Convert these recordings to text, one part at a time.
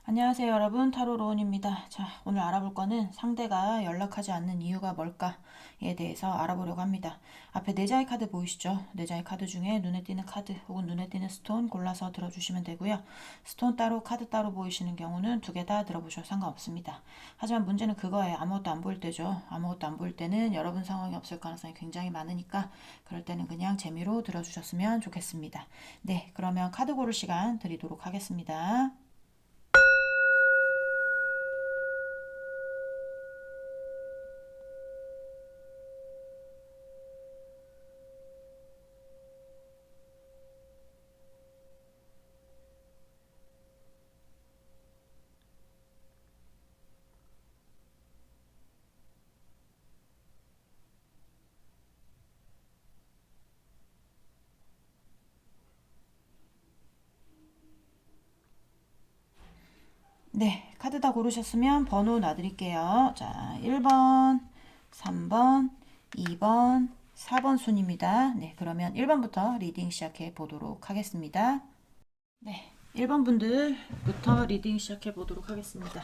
안녕하세요 여러분, 타로 로운입니다. 자, 오늘 알아볼 거는 상대가 연락하지 않는 이유가 뭘까에 대해서 알아보려고 합니다. 앞에 네 장의 카드 보이시죠? 네 장의 카드 중에 눈에 띄는 카드 혹은 눈에 띄는 스톤 골라서 들어주시면 되고요. 스톤 따로 카드 따로 보이시는 경우는 두 개 다 들어보셔도 상관없습니다. 하지만 문제는 그거예요. 아무것도 안 보일 때죠. 아무것도 안 보일 때는 여러분 상황이 없을 가능성이 굉장히 많으니까 그럴 때는 그냥 재미로 들어주셨으면 좋겠습니다. 네, 그러면 카드 고를 시간 드리도록 하겠습니다. 네, 카드 다 고르셨으면 번호 놔드릴게요. 자, 1번, 3번, 2번, 4번 순입니다. 네, 그러면 1번부터 리딩 시작해 보도록 하겠습니다. 네, 1번 분들부터 리딩 시작해 보도록 하겠습니다.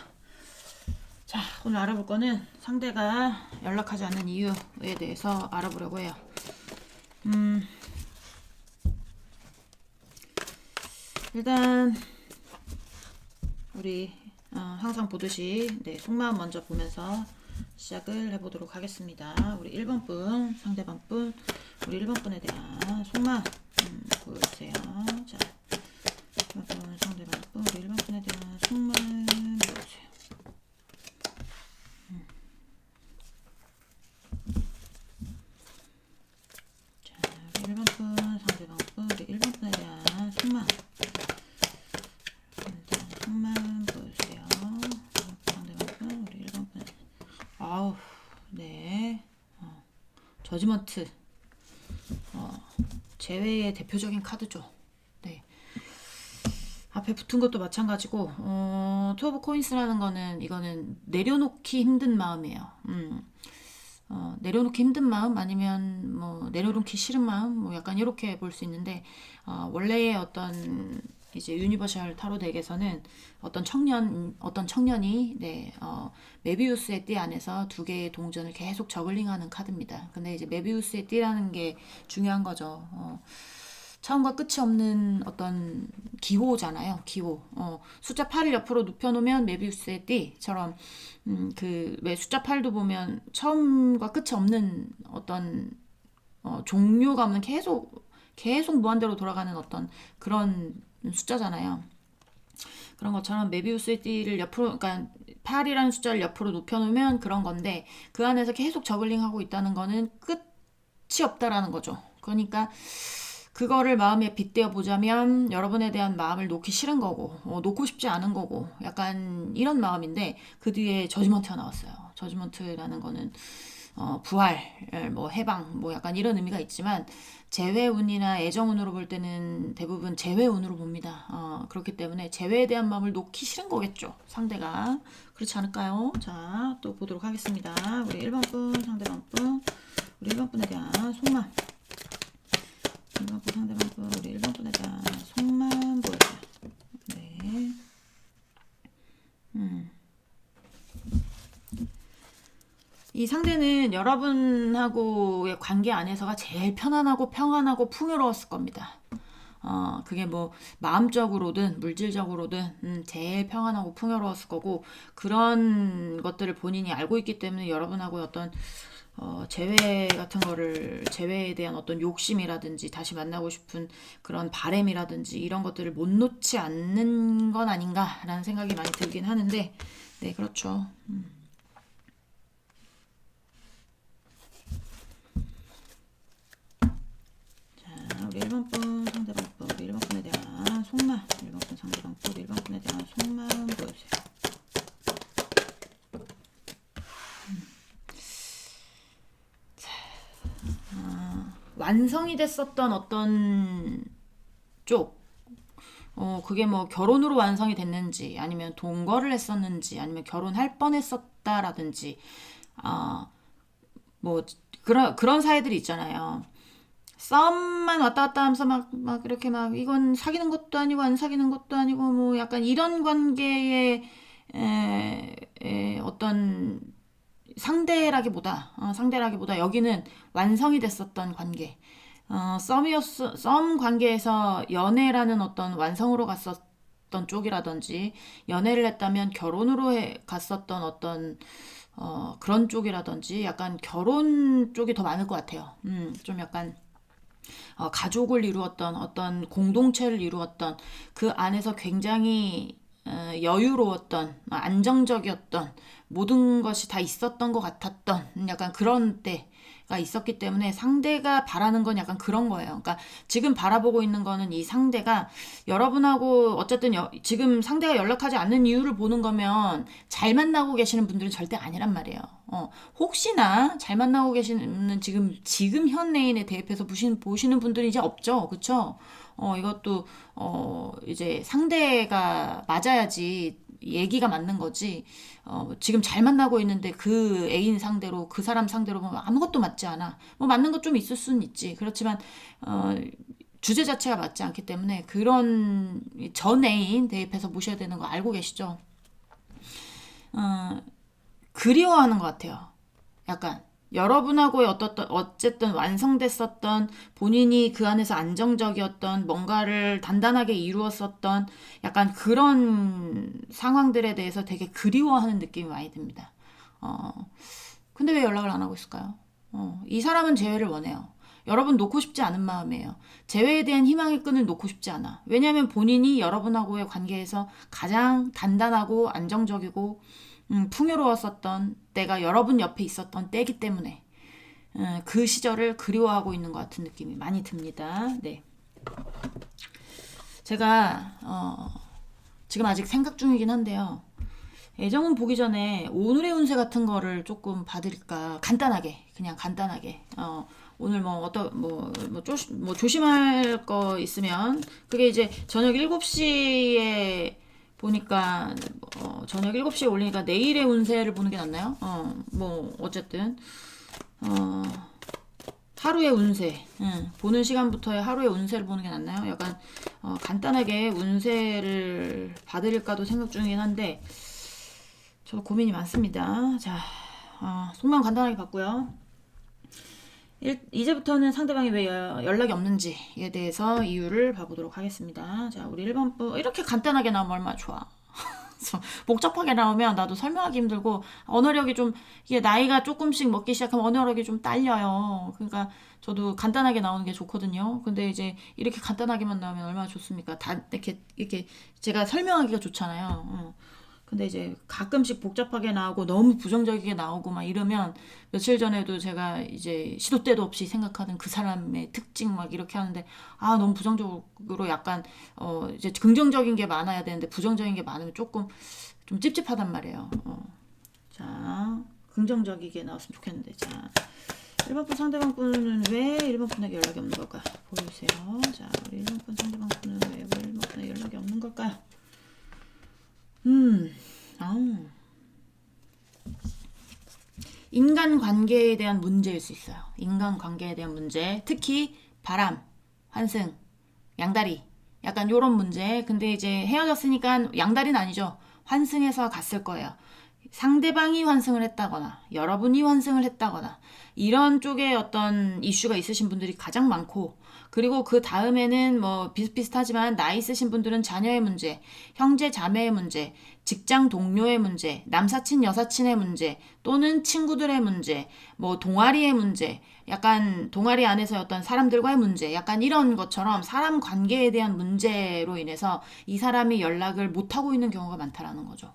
자, 오늘 알아볼 거는 상대가 연락하지 않는 이유에 대해서 알아보려고 해요. 일단 우리 항상 보듯이 속마음 먼저 보면서 시작을 해보도록 하겠습니다. 우리 1번 분, 상대방 분, 우리 1번 분에 대한 속마음 보여주세요. 자, 1번 분, 상대방 분, 우리 1번 분에 대한 속마음 보여주세요. 자, 우리 1번 분, 상대방 분, 우리 1번 분에 대한 속마음. 속마음 보여주세요. 상대방 분, 우리 1번 분. 아우, 네. 저지먼트. 제외의 대표적인 카드죠. 네. 앞에 붙은 것도 마찬가지고, 투 오브 코인스라는 거는, 이거는 내려놓기 힘든 마음이에요. 내려놓기 힘든 마음, 아니면 뭐, 내려놓기 싫은 마음, 뭐 약간 이렇게 볼 수 있는데, 원래의 어떤, 이제 유니버셜 타로 덱에서는 어떤 청년이, 메비우스의 띠 안에서 두 개의 동전을 계속 저글링하는 카드입니다. 근데 이제 메비우스의 띠라는 게 중요한 거죠. 처음과 끝이 없는 어떤 기호잖아요. 기호. 숫자 8을 옆으로 눕혀놓으면 메비우스의 띠처럼, 그, 왜 숫자 8도 보면 처음과 끝이 없는 어떤, 종류가 없는 계속 무한대로 돌아가는 어떤 그런 숫자잖아요. 그런 것처럼 메비우스의 띠를 옆으로, 그러니까 8이라는 숫자를 옆으로 눕혀놓으면 그런 건데, 그 안에서 계속 저글링하고 있다는 거는 끝이 없다라는 거죠. 그러니까, 그거를 마음에 빗대어 보자면 여러분에 대한 마음을 놓기 싫은 거고, 놓고 싶지 않은 거고, 약간 이런 마음인데 그 뒤에 저지먼트가 나왔어요. 저지먼트라는 거는 부활, 뭐 해방, 뭐 약간 이런 의미가 있지만 재회운이나 애정운으로 볼 때는 대부분 재회운으로 봅니다. 그렇기 때문에 재회에 대한 마음을 놓기 싫은 거겠죠. 상대가 그렇지 않을까요? 자, 또 보도록 하겠습니다. 우리 1번 분, 상대방 분, 우리 1번 분에 대한 속마음. 1번 분 상대방 분, 우리 1번 분에 대한 속마음 보여줘요. 네. 이 상대는 여러분하고의 관계 안에서가 제일 편안하고 평안하고 풍요로웠을 겁니다. 그게 뭐 마음적으로든 물질적으로든 제일 평안하고 풍요로웠을 거고, 그런 것들을 본인이 알고 있기 때문에 여러분하고 어떤 재회 같은 거를, 재회에 대한 어떤 욕심이라든지 다시 만나고 싶은 그런 바램이라든지 이런 것들을 못 놓지 않는 건 아닌가라는 생각이 많이 들긴 하는데, 네, 그렇죠. 자, 우리 1번 분 상대방 분, 우리 1번 분에 대한 속마음, 1번 분 상대방 분, 우리 1번 분에 대한 속마음 보여주세요. 완성이 됐었던 어떤 쪽, 그게 뭐 결혼으로 완성이 됐는지, 아니면 동거를 했었는지, 아니면 결혼할 뻔했었다라든지, 뭐 그런 사이들이 있잖아요. 썸만 왔다 갔다 하면서 막 이렇게 막 이건 사귀는 것도 아니고 안 사귀는 것도 아니고 뭐 약간 이런 관계의 어떤 상대라기보다 여기는 완성이 됐었던 관계. 썸 관계에서 연애라는 어떤 완성으로 갔었던 쪽이라든지, 연애를 했다면 결혼으로 갔었던 어떤 그런 쪽이라든지, 약간 결혼 쪽이 더 많을 것 같아요. 좀 약간 가족을 이루었던 어떤 공동체를 이루었던 그 안에서 굉장히 여유로웠던 안정적이었던 모든 것이 다 있었던 것 같았던 약간 그런 때가 있었기 때문에 상대가 바라는 건 약간 그런 거예요. 그러니까 지금 바라보고 있는 거는 이 상대가 여러분하고 어쨌든 지금 상대가 연락하지 않는 이유를 보는 거면 잘 만나고 계시는 분들은 절대 아니란 말이에요. 혹시나 잘 만나고 계시는 지금 현 애인에 대입해서 보시는 분들이 이제 없죠. 그쵸? 이것도 이제 상대가 맞아야지 얘기가 맞는 거지. 지금 잘 만나고 있는데 그 애인 상대로 그 사람 상대로 보면 아무것도 맞지 않아. 뭐 맞는 것 좀 있을 수는 있지. 그렇지만 주제 자체가 맞지 않기 때문에 그런 전 애인 대입해서 모셔야 되는 거 알고 계시죠? 그리워하는 것 같아요. 약간 여러분하고의 어쨌든 완성됐었던 본인이 그 안에서 안정적이었던 뭔가를 단단하게 이루었었던 약간 그런 상황들에 대해서 되게 그리워하는 느낌이 많이 듭니다. 근데 왜 연락을 안 하고 있을까요? 이 사람은 재회를 원해요. 여러분 놓고 싶지 않은 마음이에요. 재회에 대한 희망의 끈을 놓고 싶지 않아. 왜냐하면 본인이 여러분하고의 관계에서 가장 단단하고 안정적이고 풍요로웠었던 때가 여러분 옆에 있었던 때이기 때문에 그 시절을 그리워하고 있는 것 같은 느낌이 많이 듭니다. 네. 제가 지금 아직 생각 중이긴 한데요. 애정은 보기 전에 오늘의 운세 같은 거를 조금 봐드릴까. 간단하게, 그냥 간단하게. 오늘 뭐 조심할 거 있으면 그게 이제 저녁 7시에 보니까 저녁 7시에 올리니까 내일의 운세를 보는 게 낫나요? 뭐 어쨌든 하루의 운세 보는 시간부터의 하루의 운세를 보는 게 낫나요? 약간 간단하게 운세를 봐드릴까도 생각 중이긴 한데 저도 고민이 많습니다. 자, 속마음 간단하게 봤고요. 이제부터는 상대방이 왜 연락이 없는지에 대해서 이유를 봐보도록 하겠습니다. 자, 우리 1번 분 이렇게 간단하게 나오면 얼마나 좋아. 복잡하게 나오면 나도 설명하기 힘들고 언어력이 좀 이게 나이가 조금씩 먹기 시작하면 언어력이 좀 딸려요. 그러니까 저도 간단하게 나오는 게 좋거든요. 근데 이제 이렇게 간단하게만 나오면 얼마나 좋습니까? 다 이렇게 제가 설명하기가 좋잖아요. 근데 이제 가끔씩 복잡하게 나오고 너무 부정적이게 나오고 막 이러면 며칠 전에도 제가 이제 시도 때도 없이 생각하는 그 사람의 특징 막 이렇게 하는데 너무 부정적으로 약간 이제 긍정적인 게 많아야 되는데 부정적인 게 많으면 조금 좀 찝찝하단 말이에요. 자, 긍정적이게 나왔으면 좋겠는데 자 1번 분 상대방 분은 왜 1번 분에게 연락이 없는 걸까요? 보여주세요. 자, 우리 1번 분 상대방 분은 왜 1번 분에게 연락이 없는 걸까요? 인간관계에 대한 문제일 수 있어요. 인간관계에 대한 문제. 특히 바람, 환승, 양다리. 약간 요런 문제. 근데 이제 헤어졌으니까 양다리는 아니죠. 환승해서 갔을 거예요. 상대방이 환승을 했다거나 여러분이 환승을 했다거나 이런 쪽에 어떤 이슈가 있으신 분들이 가장 많고 그리고 그 다음에는 뭐 비슷비슷하지만 나이 있으신 분들은 자녀의 문제, 형제 자매의 문제, 직장 동료의 문제, 남사친 여사친의 문제 또는 친구들의 문제, 뭐 동아리의 문제, 약간 동아리 안에서 어떤 사람들과의 문제, 약간 이런 것처럼 사람 관계에 대한 문제로 인해서 이 사람이 연락을 못하고 있는 경우가 많다라는 거죠.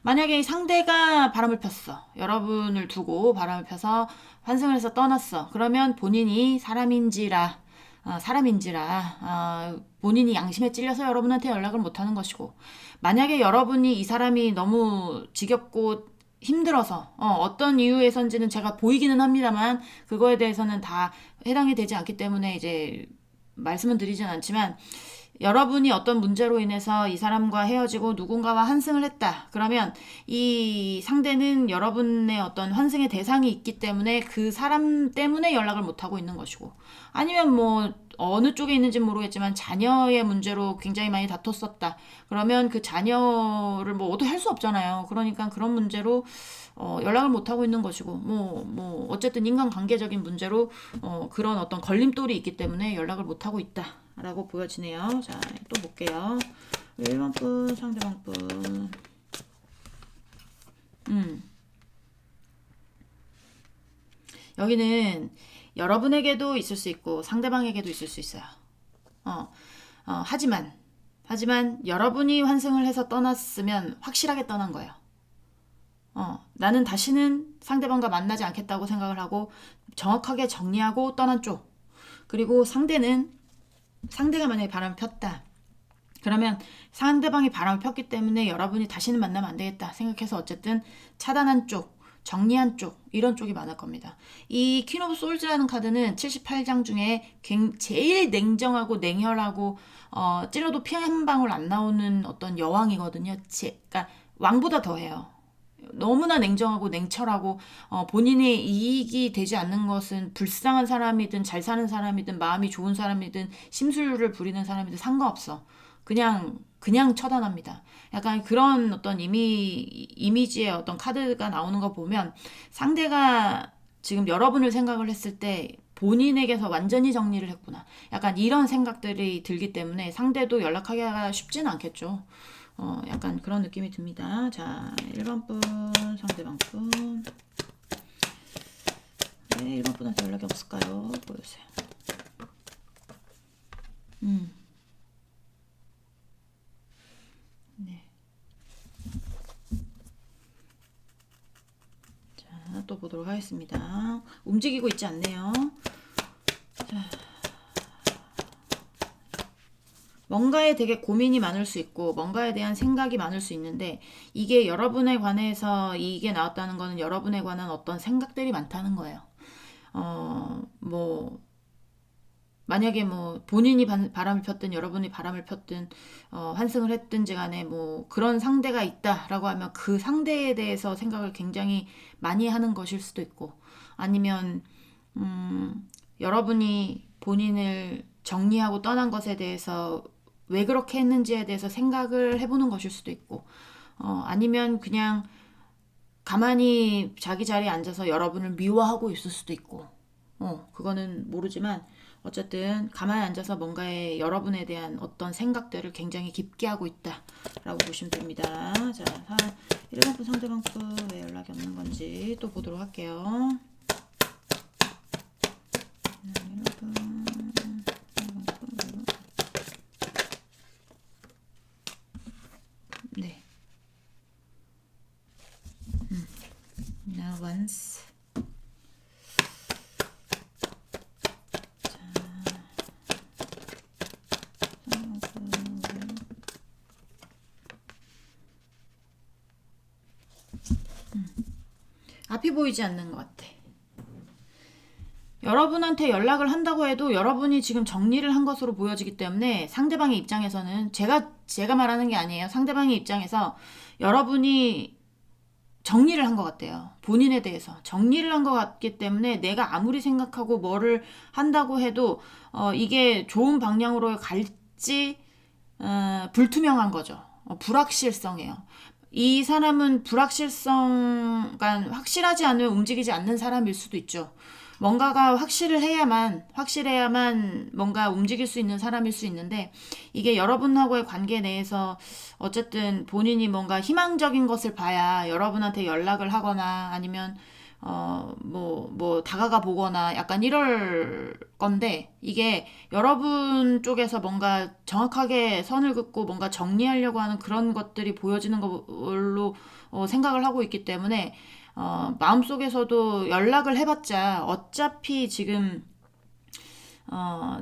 만약에 상대가 바람을 폈어. 여러분을 두고 바람을 펴서 환승을 해서 떠났어. 그러면 본인이 사람인지라 본인이 양심에 찔려서 여러분한테 연락을 못하는 것이고 만약에 여러분이 이 사람이 너무 지겹고 힘들어서 어떤 이유에선지는 제가 보이기는 합니다만 그거에 대해서는 다 해당이 되지 않기 때문에 이제 말씀은 드리진 않지만 여러분이 어떤 문제로 인해서 이 사람과 헤어지고 누군가와 환승을 했다. 그러면 이 상대는 여러분의 어떤 환승의 대상이 있기 때문에 그 사람 때문에 연락을 못하고 있는 것이고, 아니면 뭐 어느 쪽에 있는지 모르겠지만 자녀의 문제로 굉장히 많이 다퉜었다. 그러면 그 자녀를 뭐 어떻게 할 수 없잖아요. 그러니까 그런 문제로 연락을 못하고 있는 것이고, 어쨌든 인간관계적인 문제로 그런 어떤 걸림돌이 있기 때문에 연락을 못하고 있다. 라고 보여지네요. 자, 또 볼게요. 1번 분, 상대방 분. 여기는 여러분에게도 있을 수 있고 상대방에게도 있을 수 있어요. 하지만 여러분이 환승을 해서 떠났으면 확실하게 떠난 거예요. 나는 다시는 상대방과 만나지 않겠다고 생각을 하고 정확하게 정리하고 떠난 쪽. 그리고 상대가 만약에 바람을 폈다. 그러면 상대방이 바람을 폈기 때문에 여러분이 다시는 만나면 안 되겠다 생각해서 어쨌든 차단한 쪽, 정리한 쪽, 이런 쪽이 많을 겁니다. 이 퀸 오브 솔즈라는 카드는 78장 중에 제일 냉정하고 냉혈하고 찔러도 피 한 방울 안 나오는 어떤 여왕이거든요. 그러니까 왕보다 더해요. 너무나 냉정하고 냉철하고 본인의 이익이 되지 않는 것은 불쌍한 사람이든 잘 사는 사람이든 마음이 좋은 사람이든 심술을 부리는 사람이든 상관없어. 그냥 처단합니다. 약간 그런 어떤 이미지의 어떤 카드가 나오는 거 보면 상대가 지금 여러분을 생각을 했을 때 본인에게서 완전히 정리를 했구나. 약간 이런 생각들이 들기 때문에 상대도 연락하기가 쉽지는 않겠죠. 약간 그런 느낌이 듭니다. 자, 1번 분, 상대방 분. 네, 1번 분한테 연락이 없을까요? 보여주세요. 네. 자, 또 보도록 하겠습니다. 움직이고 있지 않네요. 자. 뭔가에 되게 고민이 많을 수 있고 뭔가에 대한 생각이 많을 수 있는데 이게 여러분에 관해서 이게 나왔다는 거는 여러분에 관한 어떤 생각들이 많다는 거예요. 만약에 뭐 본인이 바람을 폈든 여러분이 바람을 폈든 환승을 했든지 간에 뭐 그런 상대가 있다라고 하면 그 상대에 대해서 생각을 굉장히 많이 하는 것일 수도 있고, 아니면 여러분이 본인을 정리하고 떠난 것에 대해서 왜 그렇게 했는지에 대해서 생각을 해보는 것일 수도 있고, 아니면 그냥 가만히 자기 자리에 앉아서 여러분을 미워하고 있을 수도 있고, 그거는 모르지만 어쨌든 가만히 앉아서 뭔가에 여러분에 대한 어떤 생각들을 굉장히 깊게 하고 있다라고 보시면 됩니다. 자, 1번 분 상대방 분 왜 연락이 없는 건지 또 보도록 할게요. 네. Now once. 앞이 보이지 않는 것 같아. 여러분한테 연락을 한다고 해도 여러분이 지금 정리를 한 것으로 보여지기 때문에 상대방의 입장에서는 제가 말하는 게 아니에요. 상대방의 입장에서 여러분이 정리를 한 것 같대요. 본인에 대해서 정리를 한 것 같기 때문에 내가 아무리 생각하고 뭐를 한다고 해도 이게 좋은 방향으로 갈지 불투명한 거죠. 불확실성이에요. 이 사람은 그러니까 확실하지 않으면 움직이지 않는 사람일 수도 있죠. 뭔가가 확실해야만 뭔가 움직일 수 있는 사람일 수 있는데, 이게 여러분하고의 관계 내에서 어쨌든 본인이 뭔가 희망적인 것을 봐야 여러분한테 연락을 하거나 아니면 다가가 보거나 약간 이럴 건데, 이게 여러분 쪽에서 뭔가 정확하게 선을 긋고 뭔가 정리하려고 하는 그런 것들이 보여지는 걸로 생각을 하고 있기 때문에 마음속에서도 연락을 해봤자 어차피 지금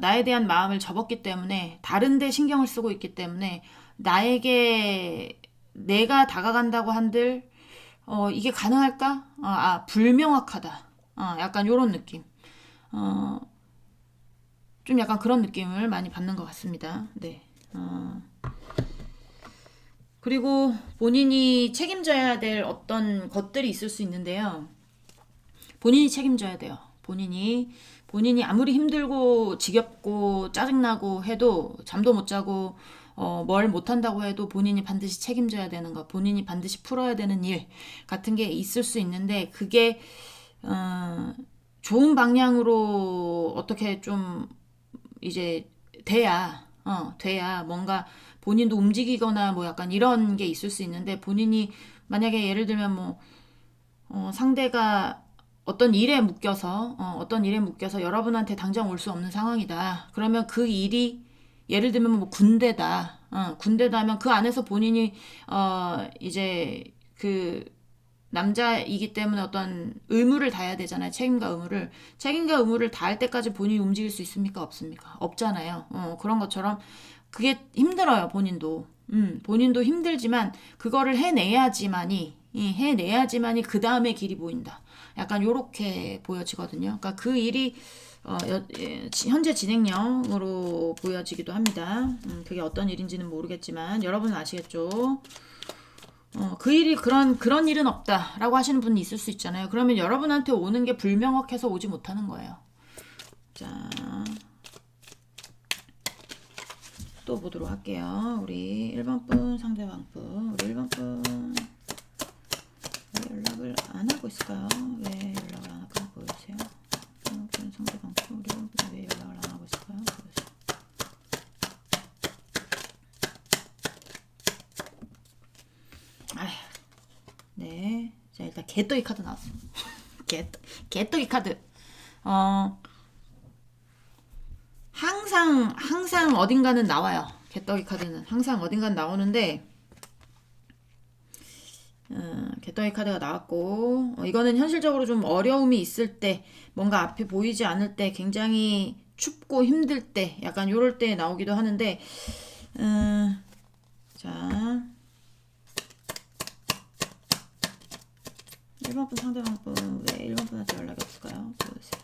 나에 대한 마음을 접었기 때문에 다른 데 신경을 쓰고 있기 때문에 나에게 내가 다가간다고 한들 이게 가능할까? 불명확하다. 약간 요런 느낌. 좀 약간 그런 느낌을 많이 받는 것 같습니다. 네. 그리고 본인이 책임져야 될 어떤 것들이 있을 수 있는데요. 본인이 책임져야 돼요. 본인이 아무리 힘들고 지겹고 짜증나고 해도 잠도 못 자고 뭘 못한다고 해도 본인이 반드시 책임져야 되는 것, 본인이 반드시 풀어야 되는 일 같은 게 있을 수 있는데 그게 좋은 방향으로 어떻게 좀 이제 돼야 뭔가 본인도 움직이거나 뭐 약간 이런 게 있을 수 있는데 본인이 만약에 예를 들면 뭐 상대가 어떤 일에 묶여서 여러분한테 당장 올 수 없는 상황이다. 그러면 그 일이 예를 들면 뭐 군대다면 그 안에서 본인이 이제 그 남자이기 때문에 어떤 의무를 다해야 되잖아요. 책임과 의무를 다할 때까지 본인이 움직일 수 있습니까? 없습니까? 없잖아요. 그런 것처럼 그게 힘들어요. 본인도 힘들지만 그거를 해내야지만이 그 다음에 길이 보인다. 약간 요렇게 보여지거든요. 그러니까 그 일이 현재 진행형으로 보여지기도 합니다. 그게 어떤 일인지는 모르겠지만 여러분은 아시겠죠? 그 일이 그런 일은 없다라고 하시는 분이 있을 수 있잖아요. 그러면 여러분한테 오는 게 불명확해서 오지 못하는 거예요. 자, 또 보도록 할게요. 우리 1번 분 상대방 분, 우리 1번 분 왜 연락을 안 하고 있을까요? 왜 연락을 안 할까요? 보여주세요. 1번 분 상대방 분, 우리 1번 분 왜 연락을 안 하고 있을까요? 보여주세요. 아휴, 네. 자, 일단 개떡이 카드 나왔어. 개떡이 카드. 항상 어딘가는 나와요. 개떡이 카드는 항상 어딘가는 나오는데 개떡이 카드가 나왔고 이거는 현실적으로 좀 어려움이 있을 때 뭔가 앞이 보이지 않을 때 굉장히 춥고 힘들 때 약간 요럴 때 나오기도 하는데 자 1번 분 상대방 분 왜 1번 분한테 연락이 없을까요? 보여주세요.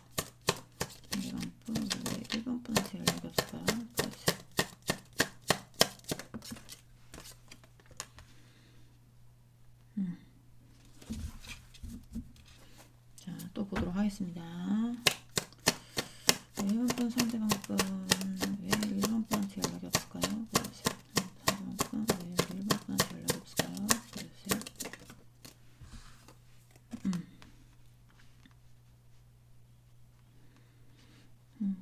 1번 분 왜 1번 분한테 연락이 없을까요? 보여주세요. 자, 또 보도록 하겠습니다. 1번 분 상대방 분 왜 1번 분한테 연락이 없을까요? 보여주세요. 상대방 분왜 1번 분한테 연락이 없을까요? 보여주세요.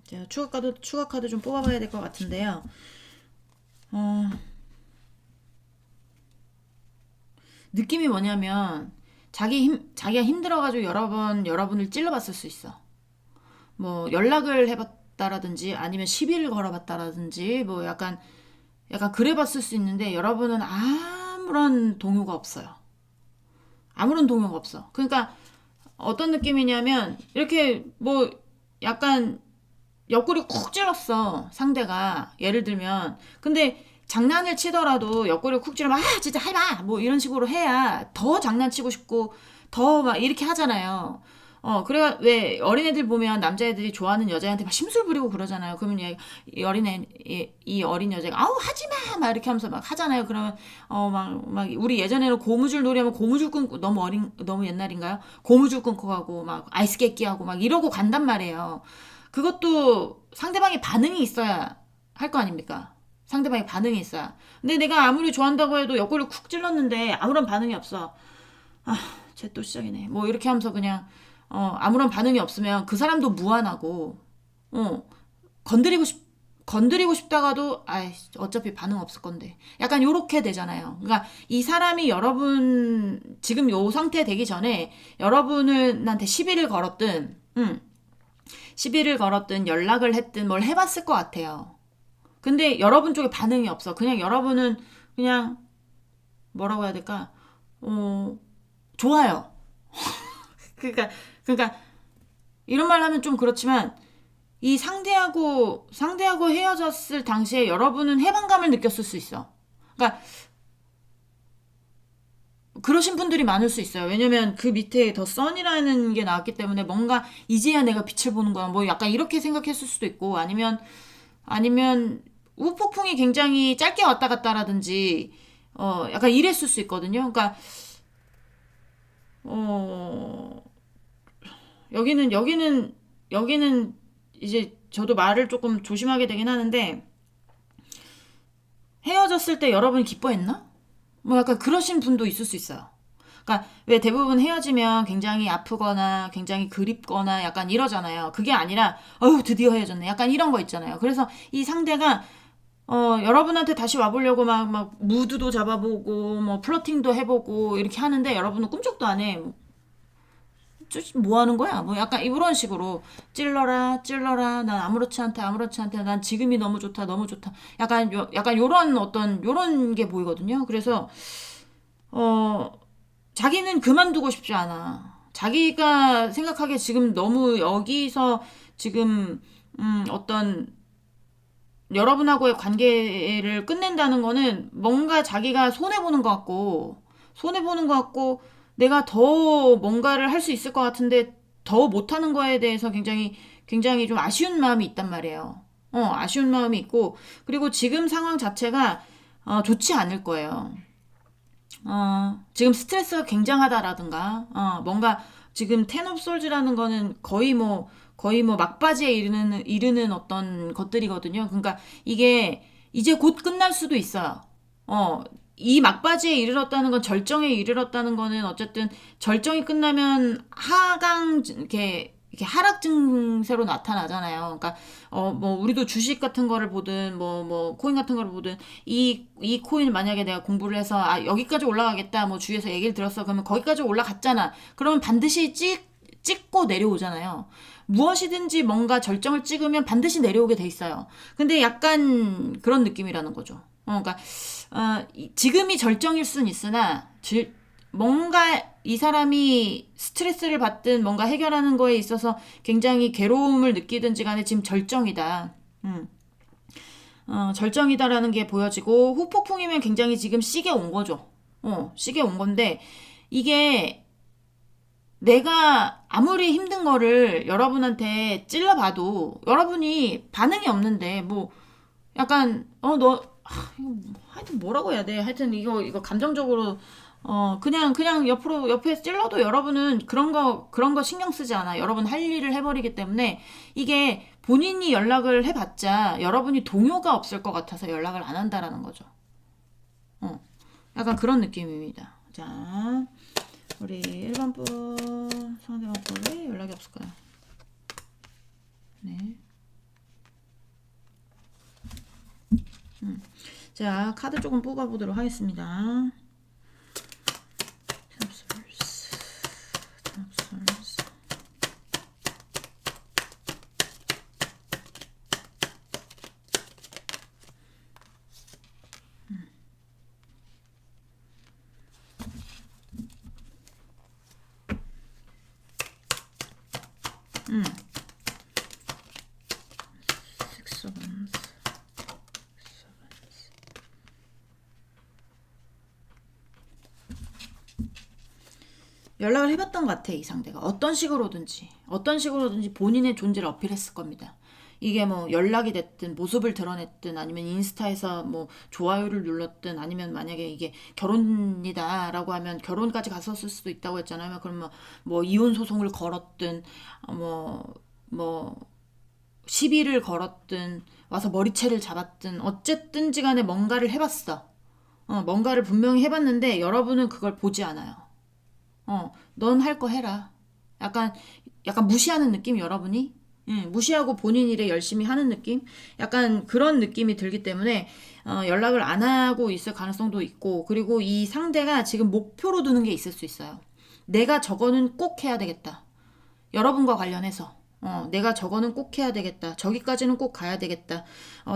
제가 추가 카드 좀 뽑아봐야 될 것 같은데요. 느낌이 뭐냐면 자기가 힘들어가지고 여러분을 찔러봤을 수 있어. 뭐 연락을 해봤다라든지 아니면 시비를 걸어봤다라든지 뭐 약간 그래봤을 수 있는데 여러분은 아무런 동요가 없어요. 아무런 동요가 없어. 그러니까 어떤 느낌이냐면 이렇게 뭐 약간 옆구리 쿡 찔렀어 상대가 예를 들면 근데 장난을 치더라도 옆구리 쿡 찌르면 진짜 해봐 뭐 이런 식으로 해야 더 장난치고 싶고 더 막 이렇게 하잖아요. 그래 왜 어린애들 보면 남자애들이 좋아하는 여자애한테 막 심술 부리고 그러잖아요. 그러면 이 어린 여자가 아우 하지마 막 이렇게 하면서 막 하잖아요. 그러면 막 우리 예전에는 고무줄 놀이하면 고무줄 끊고 너무 옛날인가요? 고무줄 끊고 가고 막 아이스 깨끼 하고 막 이러고 간단 말이에요. 그것도 상대방의 반응이 있어야 할 거 아닙니까? 상대방의 반응이 있어야. 근데 내가 아무리 좋아한다고 해도 옆구리를 쿡 찔렀는데 아무런 반응이 없어. 쟤 또 시작이네. 뭐 이렇게 하면서 그냥 아무런 반응이 없으면 그 사람도 무안하고 건드리고 싶다가도 어차피 반응 없을 건데 약간 요렇게 되잖아요. 그러니까 이 사람이 여러분 지금 요 상태 되기 전에 여러분한테 시비를 걸었든 연락을 했든 뭘 해봤을 것 같아요. 근데 여러분 쪽에 반응이 없어. 그냥 여러분은 그냥 뭐라고 해야 될까? 좋아요. 그러니까 이런 말 하면 좀 그렇지만 이 상대하고 헤어졌을 당시에 여러분은 해방감을 느꼈을 수 있어. 그러니까 그러신 분들이 많을 수 있어요. 왜냐면 그 밑에 더 선이라는 게 나왔기 때문에 뭔가 이제야 내가 빛을 보는 거야. 뭐 약간 이렇게 생각했을 수도 있고 아니면 후폭풍이 굉장히 짧게 왔다 갔다라든지 약간 이랬을 수 있거든요. 그러니까 어, 여기는 이제 저도 말을 조금 조심하게 되긴 하는데 헤어졌을 때 여러분이 기뻐했나? 뭐 약간 그러신 분도 있을 수 있어요. 그러니까 왜 대부분 헤어지면 굉장히 아프거나 굉장히 그립거나 약간 이러잖아요. 그게 아니라 어휴 드디어 헤어졌네. 약간 이런 거 있잖아요. 그래서 이 상대가 여러분한테 다시 와보려고 막 무드도 잡아보고 뭐 플러팅도 해보고 이렇게 하는데 여러분은 꿈쩍도 안 해. 뭐 하는 거야? 뭐 약간 이런 식으로 찔러라 찔러라 난 아무렇지 않대 난 지금이 너무 좋다 너무 좋다 약간 요런 어떤 요런 게 보이거든요. 그래서 어 자기는 그만두고 싶지 않아. 자기가 생각하기에 지금 너무 여기서 지금 어떤 여러분하고의 관계를 끝낸다는 거는 뭔가 자기가 손해보는 것 같고, 손해보는 것 같고, 내가 더 뭔가를 할 수 있을 것 같은데 더 못하는 거에 대해서 굉장히 좀 아쉬운 마음이 있단 말이에요. 아쉬운 마음이 있고, 그리고 지금 상황 자체가 좋지 않을 거예요. 지금 스트레스가 굉장하다라든가, 뭔가 지금 텐 오브 솔즈라는 거는 거의 뭐 막바지에 이르는 어떤 것들이거든요. 그러니까 이게 이제 곧 끝날 수도 있어요. 어, 이 막바지에 이르렀다는 건 절정에 이르렀다는 거는 어쨌든 절정이 끝나면 이렇게 하락 증세로 나타나잖아요. 그러니까 뭐 우리도 주식 같은 거를 보든 뭐 코인 같은 거를 보든 이 코인 만약에 내가 공부를 해서 여기까지 올라가겠다 뭐 주위에서 얘기를 들었어. 그러면 거기까지 올라갔잖아. 그러면 반드시 찍고 내려오잖아요. 무엇이든지 뭔가 절정을 찍으면 반드시 내려오게 돼 있어요. 근데 약간 그런 느낌이라는 거죠. 그러니까 지금이 절정일 순 있으나 뭔가 이 사람이 스트레스를 받든 뭔가 해결하는 거에 있어서 굉장히 괴로움을 느끼든지 간에 지금 절정이다. 절정이다라는 게 보여지고 후폭풍이면 굉장히 지금 시계 온 거죠. 시계 온 건데 이게 내가 아무리 힘든 거를 여러분한테 찔러봐도 여러분이 반응이 없는데 뭐 약간 하여튼 뭐라고 해야 돼. 하여튼 이거 감정적으로 그냥 옆에 찔러도 여러분은 그런 거 신경 쓰지 않아. 여러분 할 일을 해버리기 때문에 이게 본인이 연락을 해봤자 여러분이 동요가 없을 것 같아서 연락을 안 한다라는 거죠. 약간 그런 느낌입니다. 자, 우리 1번 분 상대방 왜 연락이 없을까요? 네. 자, 카드 조금 뽑아보도록 하겠습니다. Six of Wands. 연락을 해봤던 것 같아, 이 상대가. 어떤 식으로든지 본인의 존재를 어필했을 겁니다. 이게 뭐 연락이 됐든 모습을 드러냈든 아니면 인스타에서 뭐 좋아요를 눌렀든 아니면 만약에 이게 결혼이다라고 하면 결혼까지 갔었을 수도 있다고 했잖아요. 그러면 뭐 이혼 소송을 걸었든 뭐 시비를 걸었든 와서 머리채를 잡았든 어쨌든지 간에 뭔가를 해봤어. 뭔가를 분명히 해봤는데 여러분은 그걸 보지 않아요. 넌 할 거 해라. 약간, 약간 무시하는 느낌, 여러분이? 무시하고 본인 일에 열심히 하는 느낌? 약간 그런 느낌이 들기 때문에, 연락을 안 하고 있을 가능성도 있고, 그리고 이 상대가 지금 목표로 두는 게 있을 수 있어요. 내가 저거는 꼭 해야 되겠다. 여러분과 관련해서. 내가 저거는 꼭 해야 되겠다. 저기까지는 꼭 가야 되겠다.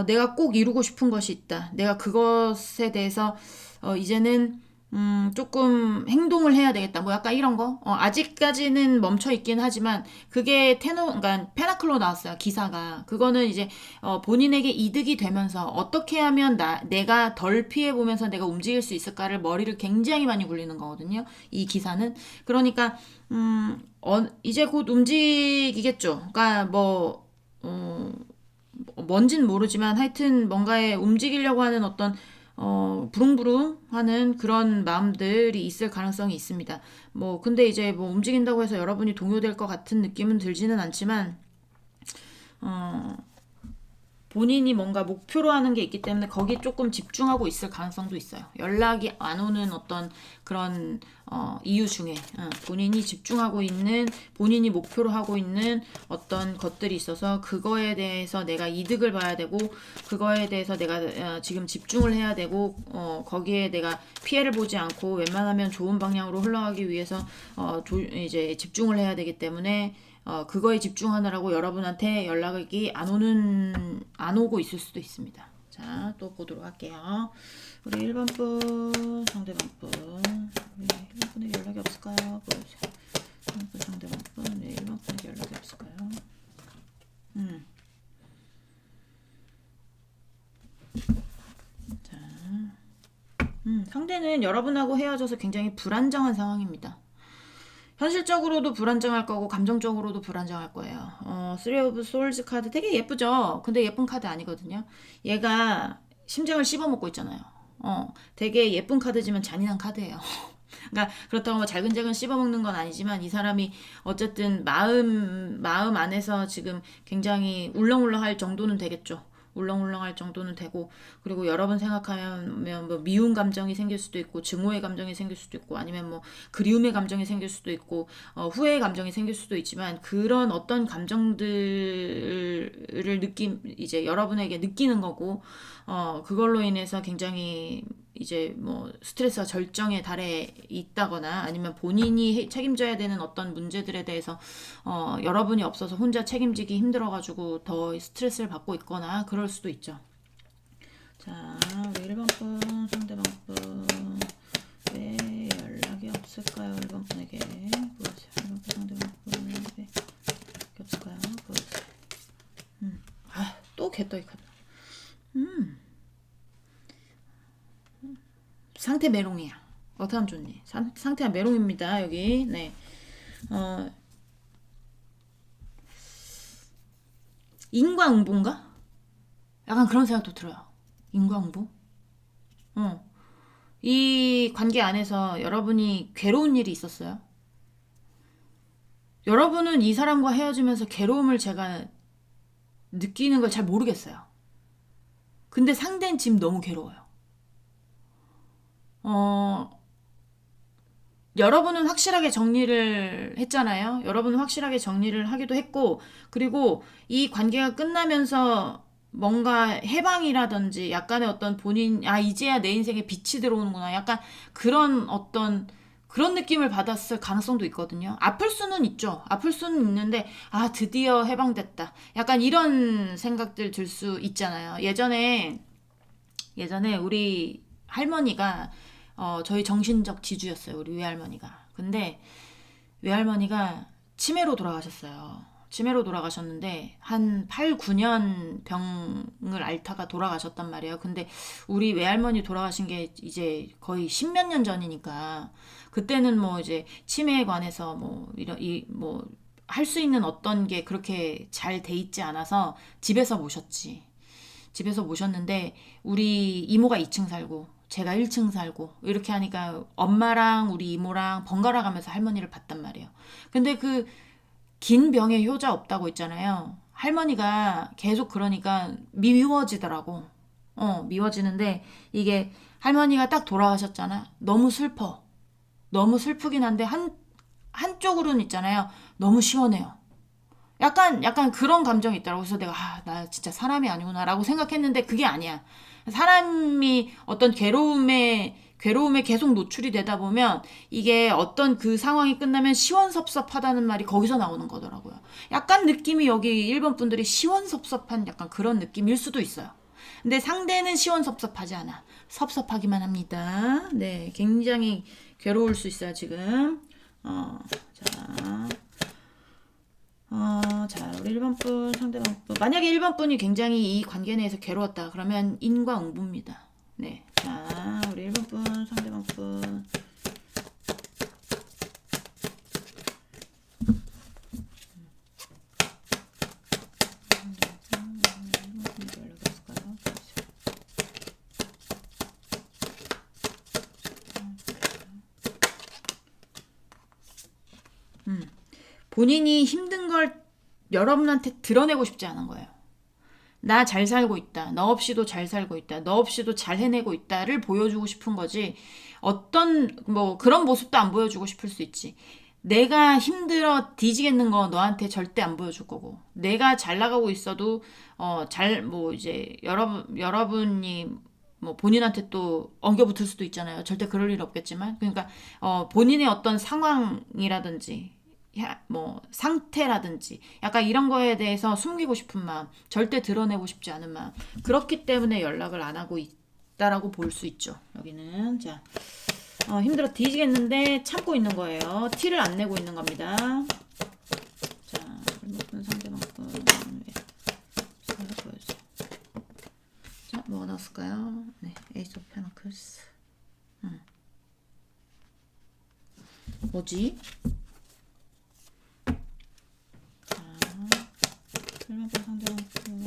내가 꼭 이루고 싶은 것이 있다. 내가 그것에 대해서, 이제는 조금 행동을 해야 되겠다. 뭐 약간 이런 거. 아직까지는 멈춰 있긴 하지만 그게 그러니까 페나클로 나왔어요. 기사가. 그거는 이제 본인에게 이득이 되면서 어떻게 하면 내가 덜 피해 보면서 내가 움직일 수 있을까를 머리를 굉장히 많이 굴리는 거거든요. 이 기사는. 그러니까 이제 곧 움직이겠죠. 그러니까 뭔진 모르지만 하여튼 뭔가에 움직이려고 하는 어떤 부릉부릉 하는 그런 마음들이 있을 가능성이 있습니다. 뭐 근데 이제 뭐 움직인다고 해서 여러분이 동요될 것 같은 느낌은 들지는 않지만 어 본인이 뭔가 목표로 하는 게 있기 때문에 거기 조금 집중하고 있을 가능성도 있어요. 연락이 안 오는 어떤 그런 이유 중에 본인이 집중하고 있는, 본인이 목표로 하고 있는 어떤 것들이 있어서 그거에 대해서 내가 이득을 봐야 되고, 그거에 대해서 내가 지금 집중을 해야 되고, 거기에 내가 피해를 보지 않고 웬만하면 좋은 방향으로 흘러가기 위해서 이제 집중을 해야 되기 때문에 그거에 집중하느라고 여러분한테 연락이 안 오고 있을 수도 있습니다. 자, 또 보도록 할게요. 우리 1번 분, 상대방 분. 우리 1번 분에게 연락이 없을까요? 보여주세요. 1번 분, 상대방 분. 네, 1번 분에게 연락이 없을까요? 자, 상대는 여러분하고 헤어져서 굉장히 불안정한 상황입니다. 현실적으로도 불안정할 거고 감정적으로도 불안정할 거예요. 쓰리 오브 솔즈 카드 되게 예쁘죠? 근데 예쁜 카드 아니거든요. 얘가 심장을 씹어먹고 있잖아요. 되게 예쁜 카드지만 잔인한 카드예요. 그러니까 그렇다고 뭐 잘근잘근 씹어먹는 건 아니지만 이 사람이 어쨌든 마음 안에서 지금 굉장히 울렁울렁할 정도는 되겠죠. 울렁울렁할 정도는 되고, 그리고 여러 번 생각하면 뭐 미운 감정이 생길 수도 있고, 증오의 감정이 생길 수도 있고, 아니면 뭐 그리움의 감정이 생길 수도 있고, 후회의 감정이 생길 수도 있지만, 그런 어떤 감정들을 이제 여러분에게 느끼는 거고, 그걸로 인해서 굉장히 이제 뭐 스트레스가 절정에 달해 있다거나 아니면 본인이 책임져야 되는 어떤 문제들에 대해서 여러분이 없어서 혼자 책임지기 힘들어가지고 더 스트레스를 받고 있거나 그럴 수도 있죠. 자, 우리 1번 분, 상대방 분. 왜 연락이 없을까요? 1번 분에게 보여주세요. 1번 분, 상대방 분. 왜 연락이 없을까요? 보여주세요. 또 개떡이 카드. 상태 메롱이야. 어떻게 하면 좋니? 상태가 메롱입니다. 여기. 네. 인과응보인가? 약간 그런 생각도 들어요. 인과응보? 이 관계 안에서 여러분이 괴로운 일이 있었어요? 여러분은 이 사람과 헤어지면서 괴로움을 제가 느끼는 걸 잘 모르겠어요. 근데 상대는 지금 너무 괴로워요. 여러분은 확실하게 정리를 했잖아요. 여러분은 확실하게 정리를 하기도 했고, 그리고 이 관계가 끝나면서 뭔가 해방이라든지 약간의 어떤 본인, 이제야 내 인생에 빛이 들어오는구나. 약간 그런 어떤 그런 느낌을 받았을 가능성도 있거든요. 아플 수는 있죠. 아플 수는 있는데, 드디어 해방됐다. 약간 이런 생각들 들 수 있잖아요. 예전에 우리 할머니가 저희 정신적 지주였어요. 우리 외할머니가. 근데 외할머니가 치매로 돌아가셨어요. 치매로 돌아가셨는데 한 8, 9년 병을 앓다가 돌아가셨단 말이에요. 근데 우리 외할머니 돌아가신 게 이제 거의 10몇 년 전이니까 그때는 뭐 이제 치매에 관해서 뭐 이런 뭐 할 수 있는 어떤 게 그렇게 잘 돼 있지 않아서 집에서 모셨지. 집에서 모셨는데 우리 이모가 2층 살고 제가 1층 살고 이렇게 하니까 엄마랑 우리 이모랑 번갈아 가면서 할머니를 봤단 말이에요. 근데 그 긴 병에 효자 없다고 있잖아요. 할머니가 계속 그러니까 미워지더라고. 미워지는데 이게 할머니가 딱 돌아가셨잖아. 너무 슬퍼. 너무 슬프긴 한데 한쪽으로는 있잖아요. 너무 시원해요. 약간 그런 감정이 있더라고. 그래서 내가 나 진짜 사람이 아니구나라고 생각했는데 그게 아니야. 사람이 어떤 괴로움에 계속 노출이 되다 보면 이게 어떤 그 상황이 끝나면 시원섭섭하다는 말이 거기서 나오는 거더라고요. 약간 느낌이 여기 일본 분들이 시원섭섭한 약간 그런 느낌일 수도 있어요. 근데 상대는 시원섭섭하지 않아. 섭섭하기만 합니다. 네, 굉장히 괴로울 수 있어요, 지금. 자, 우리 1번 분, 상대방 분. 만약에 1번 분이 굉장히 이 관계 내에서 괴로웠다. 그러면 인과응보입니다. 네. 자, 우리 1번 분, 상대방 분. 본인이 힘든 걸 여러분한테 드러내고 싶지 않은 거예요. 나 잘 살고 있다. 너 없이도 잘 살고 있다. 너 없이도 잘 해내고 있다를 보여주고 싶은 거지. 어떤 뭐 그런 모습도 안 보여주고 싶을 수 있지. 내가 힘들어 뒤지겠는 거 너한테 절대 안 보여줄 거고. 내가 잘 나가고 있어도 잘 뭐 이제 여러분이 뭐 본인한테 또 엉겨붙을 수도 있잖아요. 절대 그럴 일 없겠지만. 그러니까 본인의 어떤 상황이라든지 뭐 상태라든지 약간 이런 거에 대해서 숨기고 싶은 마음, 절대 드러내고 싶지 않은 마음. 그렇기 때문에 연락을 안 하고 있다라고 볼 수 있죠. 여기는 자 힘들어 뒤지겠는데 참고 있는 거예요. 티를 안 내고 있는 겁니다. 자, 얼마큼 상대만큼 보여주세요. 자, 뭐가 나왔을까요? 네, 에이스 오브 페너클스. 뭐지? 자, 얼마큼 상대만큼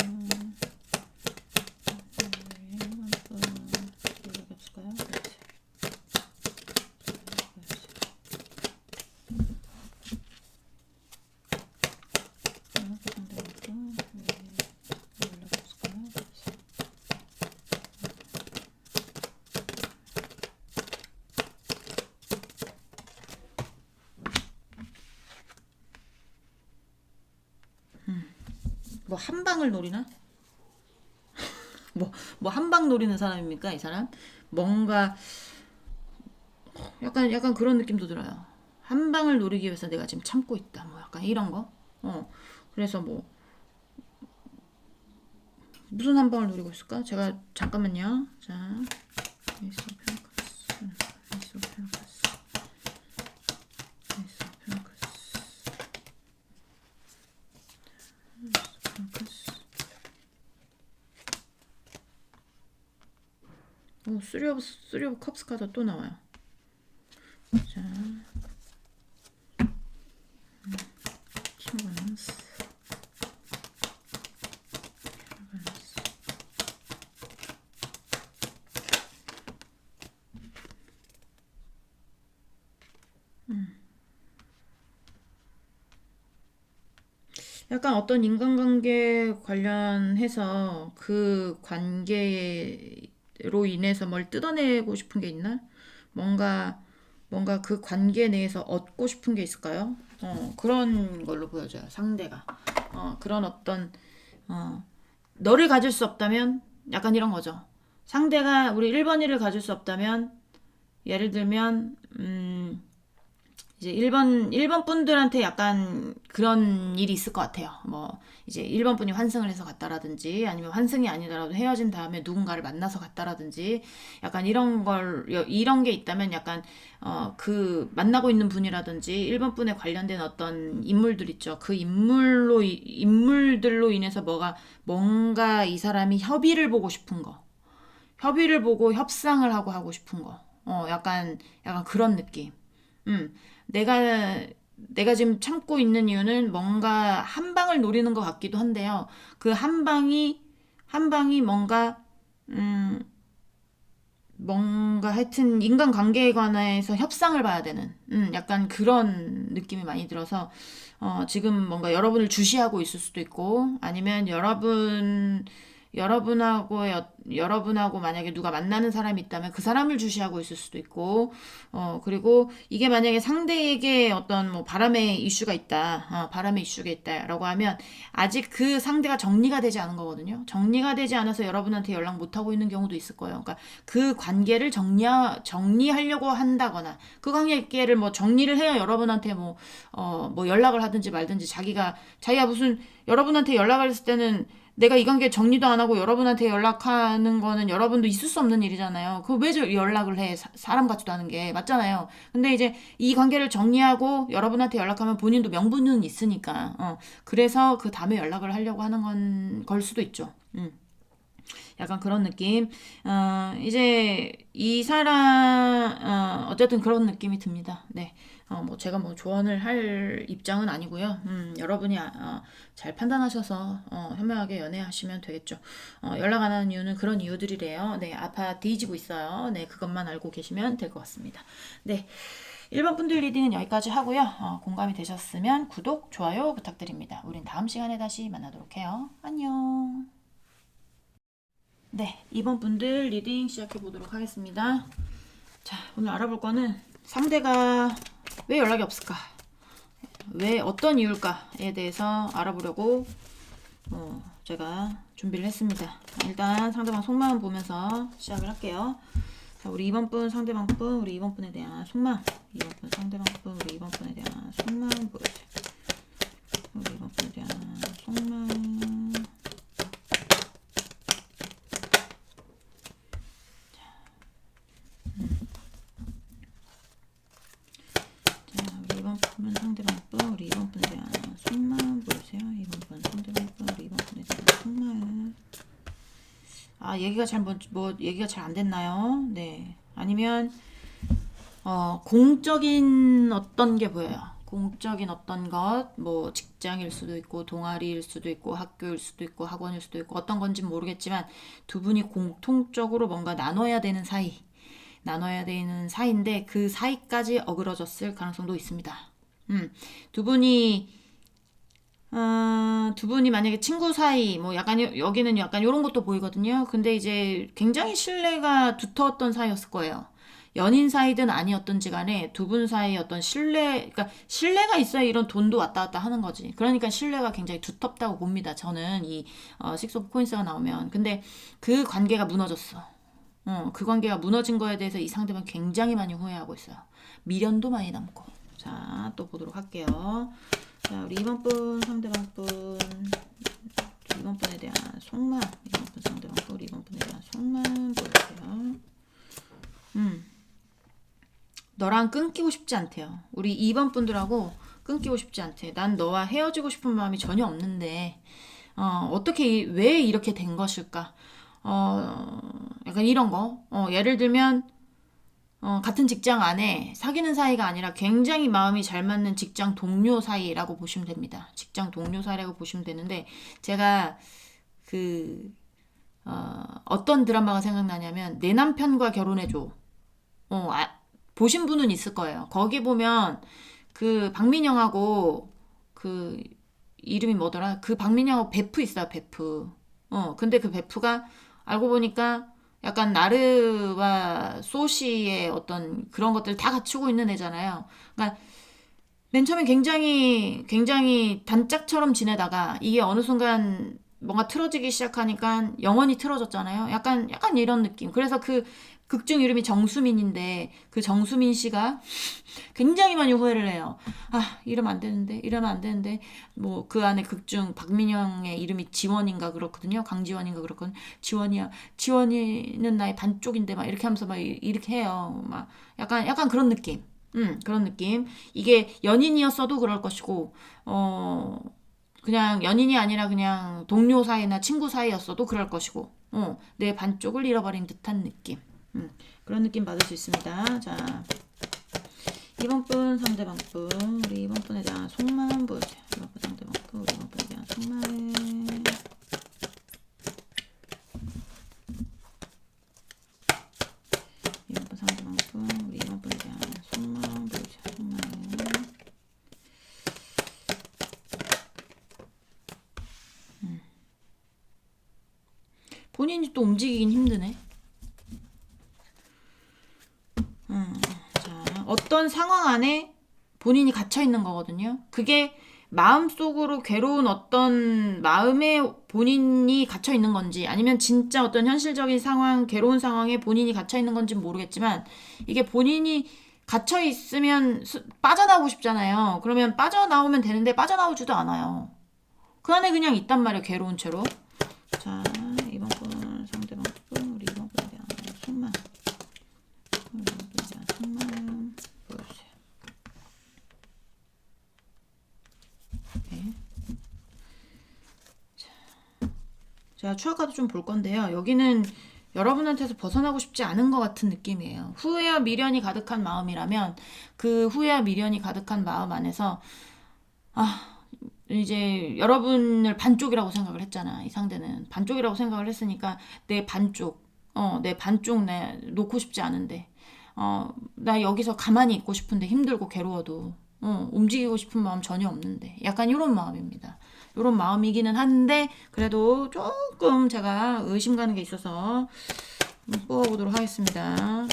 얼마큼 연락이 없을까요? 그렇지. 뭐 한방을 노리나? 뭐 한방 노리는 사람입니까, 이 사람? 뭔가 약간 그런 느낌도 들어요. 한방을 노리기 위해서 내가 지금 참고 있다. 뭐 약간 이런 거. 그래서 뭐 무슨 한방을 노리고 있을까? 제가 잠깐만요. 자, 에이스 오브 펜타클스, 에이스 오브 펜타클스, 에이스 오브 펜타클스, 펜타클스. 오, 쓰리 오브 컵스 카드 또 나와요. 자, 킹바란스, 약간 어떤 인간관계 관련해서 그 관계로 인해서 뭘 뜯어내고 싶은 게 있나? 뭔가 그 관계 내에서 얻고 싶은 게 있을까요? 그런 걸로 보여져요. 상대가. 그런 어떤 너를 가질 수 없다면 약간 이런 거죠. 상대가 우리 1번이를 가질 수 없다면 예를 들면 이제 1번 분들한테 약간 그런 일이 있을 것 같아요. 뭐, 이제 1번 분이 환승을 해서 갔다라든지, 아니면 환승이 아니더라도 헤어진 다음에 누군가를 만나서 갔다라든지, 약간 이런 게 있다면 약간, 그, 만나고 있는 분이라든지, 1번 분에 관련된 어떤 인물들 있죠. 그 인물들로 인해서 뭔가 이 사람이 협의를 보고 싶은 거. 협의를 보고 협상을 하고 싶은 거. 약간 그런 느낌. 음, 내가 지금 참고 있는 이유는 뭔가 한 방을 노리는 것 같기도 한데요. 그 한 방이 뭔가 하여튼 인간관계에 관해서 협상을 봐야 되는, 약간 그런 느낌이 많이 들어서, 지금 뭔가 여러분을 주시하고 있을 수도 있고, 아니면 여러분하고 만약에 누가 만나는 사람이 있다면 그 사람을 주시하고 있을 수도 있고, 그리고 이게 만약에 상대에게 어떤 뭐 바람의 이슈가 있다, 바람의 이슈가 있다라고 하면 아직 그 상대가 정리가 되지 않은 거거든요. 정리가 되지 않아서 여러분한테 연락 못 하고 있는 경우도 있을 거예요. 그러니까 그 관계를 정리하려고 한다거나 그 관계를 뭐 정리를 해야 여러분한테 뭐 연락을 하든지 말든지 자기가 무슨 여러분한테 연락을 했을 때는 내가 이 관계 정리도 안 하고 여러분한테 연락하는 거는 여러분도 있을 수 없는 일이잖아요. 그 왜 연락을 해? 사람 같지도 않은 게 맞잖아요. 근데 이제 이 관계를 정리하고 여러분한테 연락하면 본인도 명분은 있으니까. 그래서 그 다음에 연락을 하려고 하는 걸 수도 있죠. 약간 그런 느낌. 이제 이 사람, 어쨌든 그런 느낌이 듭니다. 네. 뭐 제가 뭐 조언을 할 입장은 아니고요. 여러분이 잘 판단하셔서 현명하게 연애하시면 되겠죠. 연락 안 하는 이유는 그런 이유들이래요. 네, 아파 뒤지고 있어요. 네, 그것만 알고 계시면 될 것 같습니다. 네. 1번 분들 리딩은 여기까지 하고요. 공감이 되셨으면 구독, 좋아요 부탁드립니다. 우린 다음 시간에 다시 만나도록 해요. 안녕. 네, 2번 분들 리딩 시작해 보도록 하겠습니다. 자, 오늘 알아볼 거는 상대가 왜 연락이 없을까? 왜 어떤 이유일까에 대해서 알아보려고 제가 준비를 했습니다. 일단 상대방 속마음 보면서 시작을 할게요. 자, 우리 2번 분, 상대방 분, 우리 2번 분에 대한 속마음. 2번 분, 상대방 분, 우리 2번 분에 대한 속마음 보여주세요. 우리 2번 분에 대한 속마음. 자, 우리 2번 분, 상대방 분, 우리 2번 분에 대한 속마음 보여주세요. 2분 상대방 분, 우리 2번 분에 대한 속마음. 얘기가 얘기가 잘 안 됐나요? 네. 아니면, 공적인 어떤 게 보여요. 공적인 어떤 것, 뭐, 직장일 수도 있고, 동아리일 수도 있고, 학교일 수도 있고, 학원일 수도 있고, 어떤 건지는 모르겠지만, 두 분이 공통적으로 뭔가 나눠야 되는 사이인데, 그 사이까지 어그러졌을 가능성도 있습니다. 두 분이 만약에 친구 사이, 뭐 약간, 여기는 약간 이런 것도 보이거든요. 근데 이제 굉장히 신뢰가 두터웠던 사이였을 거예요. 연인 사이든 아니었든지 간에 두 분 사이 어떤 그러니까 신뢰가 있어야 이런 돈도 왔다 갔다 하는 거지. 그러니까 신뢰가 굉장히 두텁다고 봅니다. 저는 식스 오브 코인스가 나오면. 근데 그 관계가 무너졌어. 그 관계가 무너진 거에 대해서 이 상대방 굉장히 많이 후회하고 있어요. 미련도 많이 남고. 자, 또 보도록 할게요. 자, 우리 2번 분, 상대방 분, 2번 분에 대한 속마음, 2번 분, 상대방 분, 우리 2번 분에 대한 속마음 보여주세요. 너랑 끊기고 싶지 않대요. 우리 2번 분들하고 끊기고 싶지 않대. 난 너와 헤어지고 싶은 마음이 전혀 없는데, 어떻게, 왜 이렇게 된 것일까? 약간 이런 거. 예를 들면, 같은 직장 안에 사귀는 사이가 아니라 굉장히 마음이 잘 맞는 직장 동료 사이라고 보시면 됩니다. 직장 동료 사이라고 보시면 되는데, 제가 어떤 드라마가 생각나냐면, 내 남편과 결혼해줘. 보신 분은 있을 거예요. 거기 보면 그 박민영하고 그 이름이 뭐더라? 그 박민영하고 베프 있어요, 베프. 근데 그 베프가 알고 보니까 약간 나르와 소시의 어떤 그런 것들 다 갖추고 있는 애잖아요. 그러니까 맨 처음에 굉장히 단짝처럼 지내다가 이게 어느 순간 뭔가 틀어지기 시작하니까 영원히 틀어졌잖아요. 약간 이런 느낌. 그래서 그 극중 이름이 정수민인데 그 정수민 씨가 굉장히 많이 후회를 해요. 이러면 안 되는데, 이러면 안 되는데. 뭐 그 안에 극중 박민영의 이름이 지원인가 그렇거든요. 강지원인가 그렇거든요. 지원이야. 지원이는 나의 반쪽인데 막 이렇게 하면서 막 이렇게 해요. 막 약간 그런 느낌. 그런 느낌. 이게 연인이었어도 그럴 것이고, 그냥 연인이 아니라 그냥 동료 사이나 친구 사이였어도 그럴 것이고, 내 반쪽을 잃어버린 듯한 느낌. 그런 느낌 받을 수 있습니다. 자, 2번 분, 상대방 분, 우리 2번 분에 대한 속마음 보여주세요. 2번 분, 상대방 분, 우리 2번 분에 대한 속마음. 2번 분, 상대방 분, 우리 2번 분에 대한 속마음 보여주세요. 속마음. 본인이 또 움직이긴 힘드네. 자, 어떤 상황 안에 본인이 갇혀 있는 거거든요. 그게 마음속으로 괴로운 어떤 마음에 본인이 갇혀 있는 건지 아니면 진짜 어떤 현실적인 상황, 괴로운 상황에 본인이 갇혀 있는 건지 모르겠지만 이게 본인이 갇혀 있으면 빠져나오고 싶잖아요. 그러면 빠져나오면 되는데 빠져나오지도 않아요. 그 안에 그냥 있단 말이에요. 괴로운 채로. 자, 이번 분 상대방 분, 우리 이번 분에 대한 속마음. 우리 이번 분에 대한 속마음 보여주세요. 네. 제가 추억 카드 좀 볼 건데요. 여기는 여러분한테서 벗어나고 싶지 않은 것 같은 느낌이에요. 후회와 미련이 가득한 마음이라면 그 후회와 미련이 가득한 마음 안에서 이제 여러분을 반쪽이라고 생각을 했잖아. 이 상대는 반쪽이라고 생각을 했으니까 내 반쪽 놓고 싶지 않은데 나 여기서 가만히 있고 싶은데 힘들고 괴로워도 움직이고 싶은 마음 전혀 없는데 약간 이런 마음입니다. 이런 마음이기는 한데 그래도 조금 제가 의심 가는 게 있어서 뽑아보도록 하겠습니다.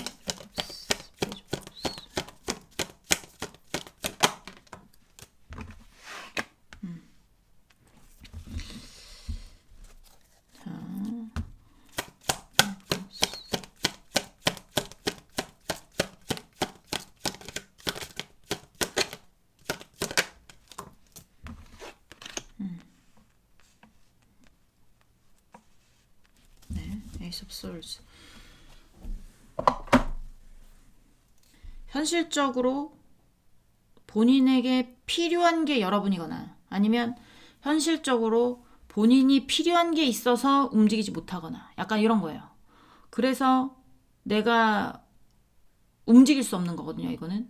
에이스 오브 솔즈. 현실적으로 본인에게 필요한 게 여러분이거나 아니면 현실적으로 본인이 필요한 게 있어서 움직이지 못하거나 약간 이런 거예요. 그래서 내가 움직일 수 없는 거거든요, 이거는.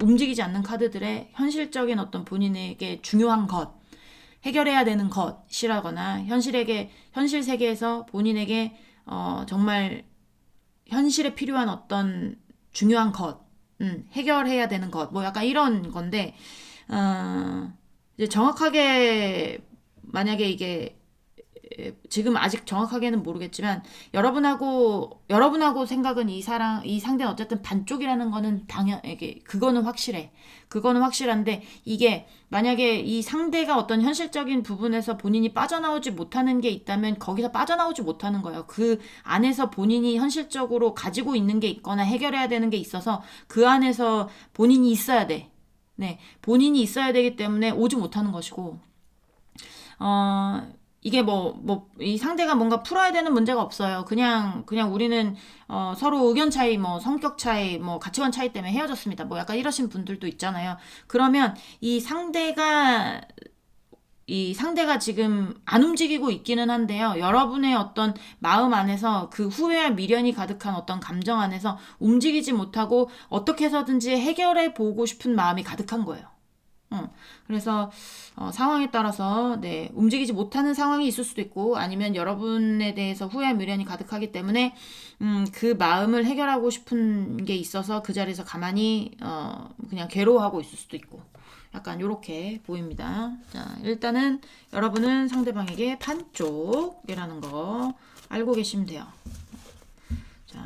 움직이지 않는 카드들의 현실적인 어떤 본인에게 중요한 것, 해결해야 되는 것이라거나 현실 세계에서 본인에게 정말 현실에 필요한 어떤 중요한 것, 해결해야 되는 것, 뭐 약간 이런 건데, 이제 정확하게 만약에 이게 지금 아직 정확하게는 모르겠지만 여러분하고 생각은 이 상대는 어쨌든 반쪽이라는 거는 이게 그거는 확실해. 그거는 확실한데 이게 만약에 이 상대가 어떤 현실적인 부분에서 본인이 빠져나오지 못하는 게 있다면 거기서 빠져나오지 못하는 거예요. 그 안에서 본인이 현실적으로 가지고 있는 게 있거나 해결해야 되는 게 있어서 그 안에서 본인이 있어야 돼. 네, 본인이 있어야 되기 때문에 오지 못하는 것이고, 이게 이 상대가 뭔가 풀어야 되는 문제가 없어요. 그냥 우리는, 서로 의견 차이, 성격 차이, 가치관 차이 때문에 헤어졌습니다. 뭐 약간 이러신 분들도 있잖아요. 그러면 이 상대가 지금 안 움직이고 있기는 한데요. 여러분의 어떤 마음 안에서 그 후회와 미련이 가득한 어떤 감정 안에서 움직이지 못하고 어떻게 해서든지 해결해 보고 싶은 마음이 가득한 거예요. 그래서 상황에 따라서 움직이지 못하는 상황이 있을 수도 있고 아니면 여러분에 대해서 후회와 미련이 가득하기 때문에 그 마음을 해결하고 싶은 게 있어서 그 자리에서 가만히 그냥 괴로워하고 있을 수도 있고 약간 요렇게 보입니다. 자, 일단은 여러분은 상대방에게 반쪽이라는 거 알고 계시면 돼요. 자,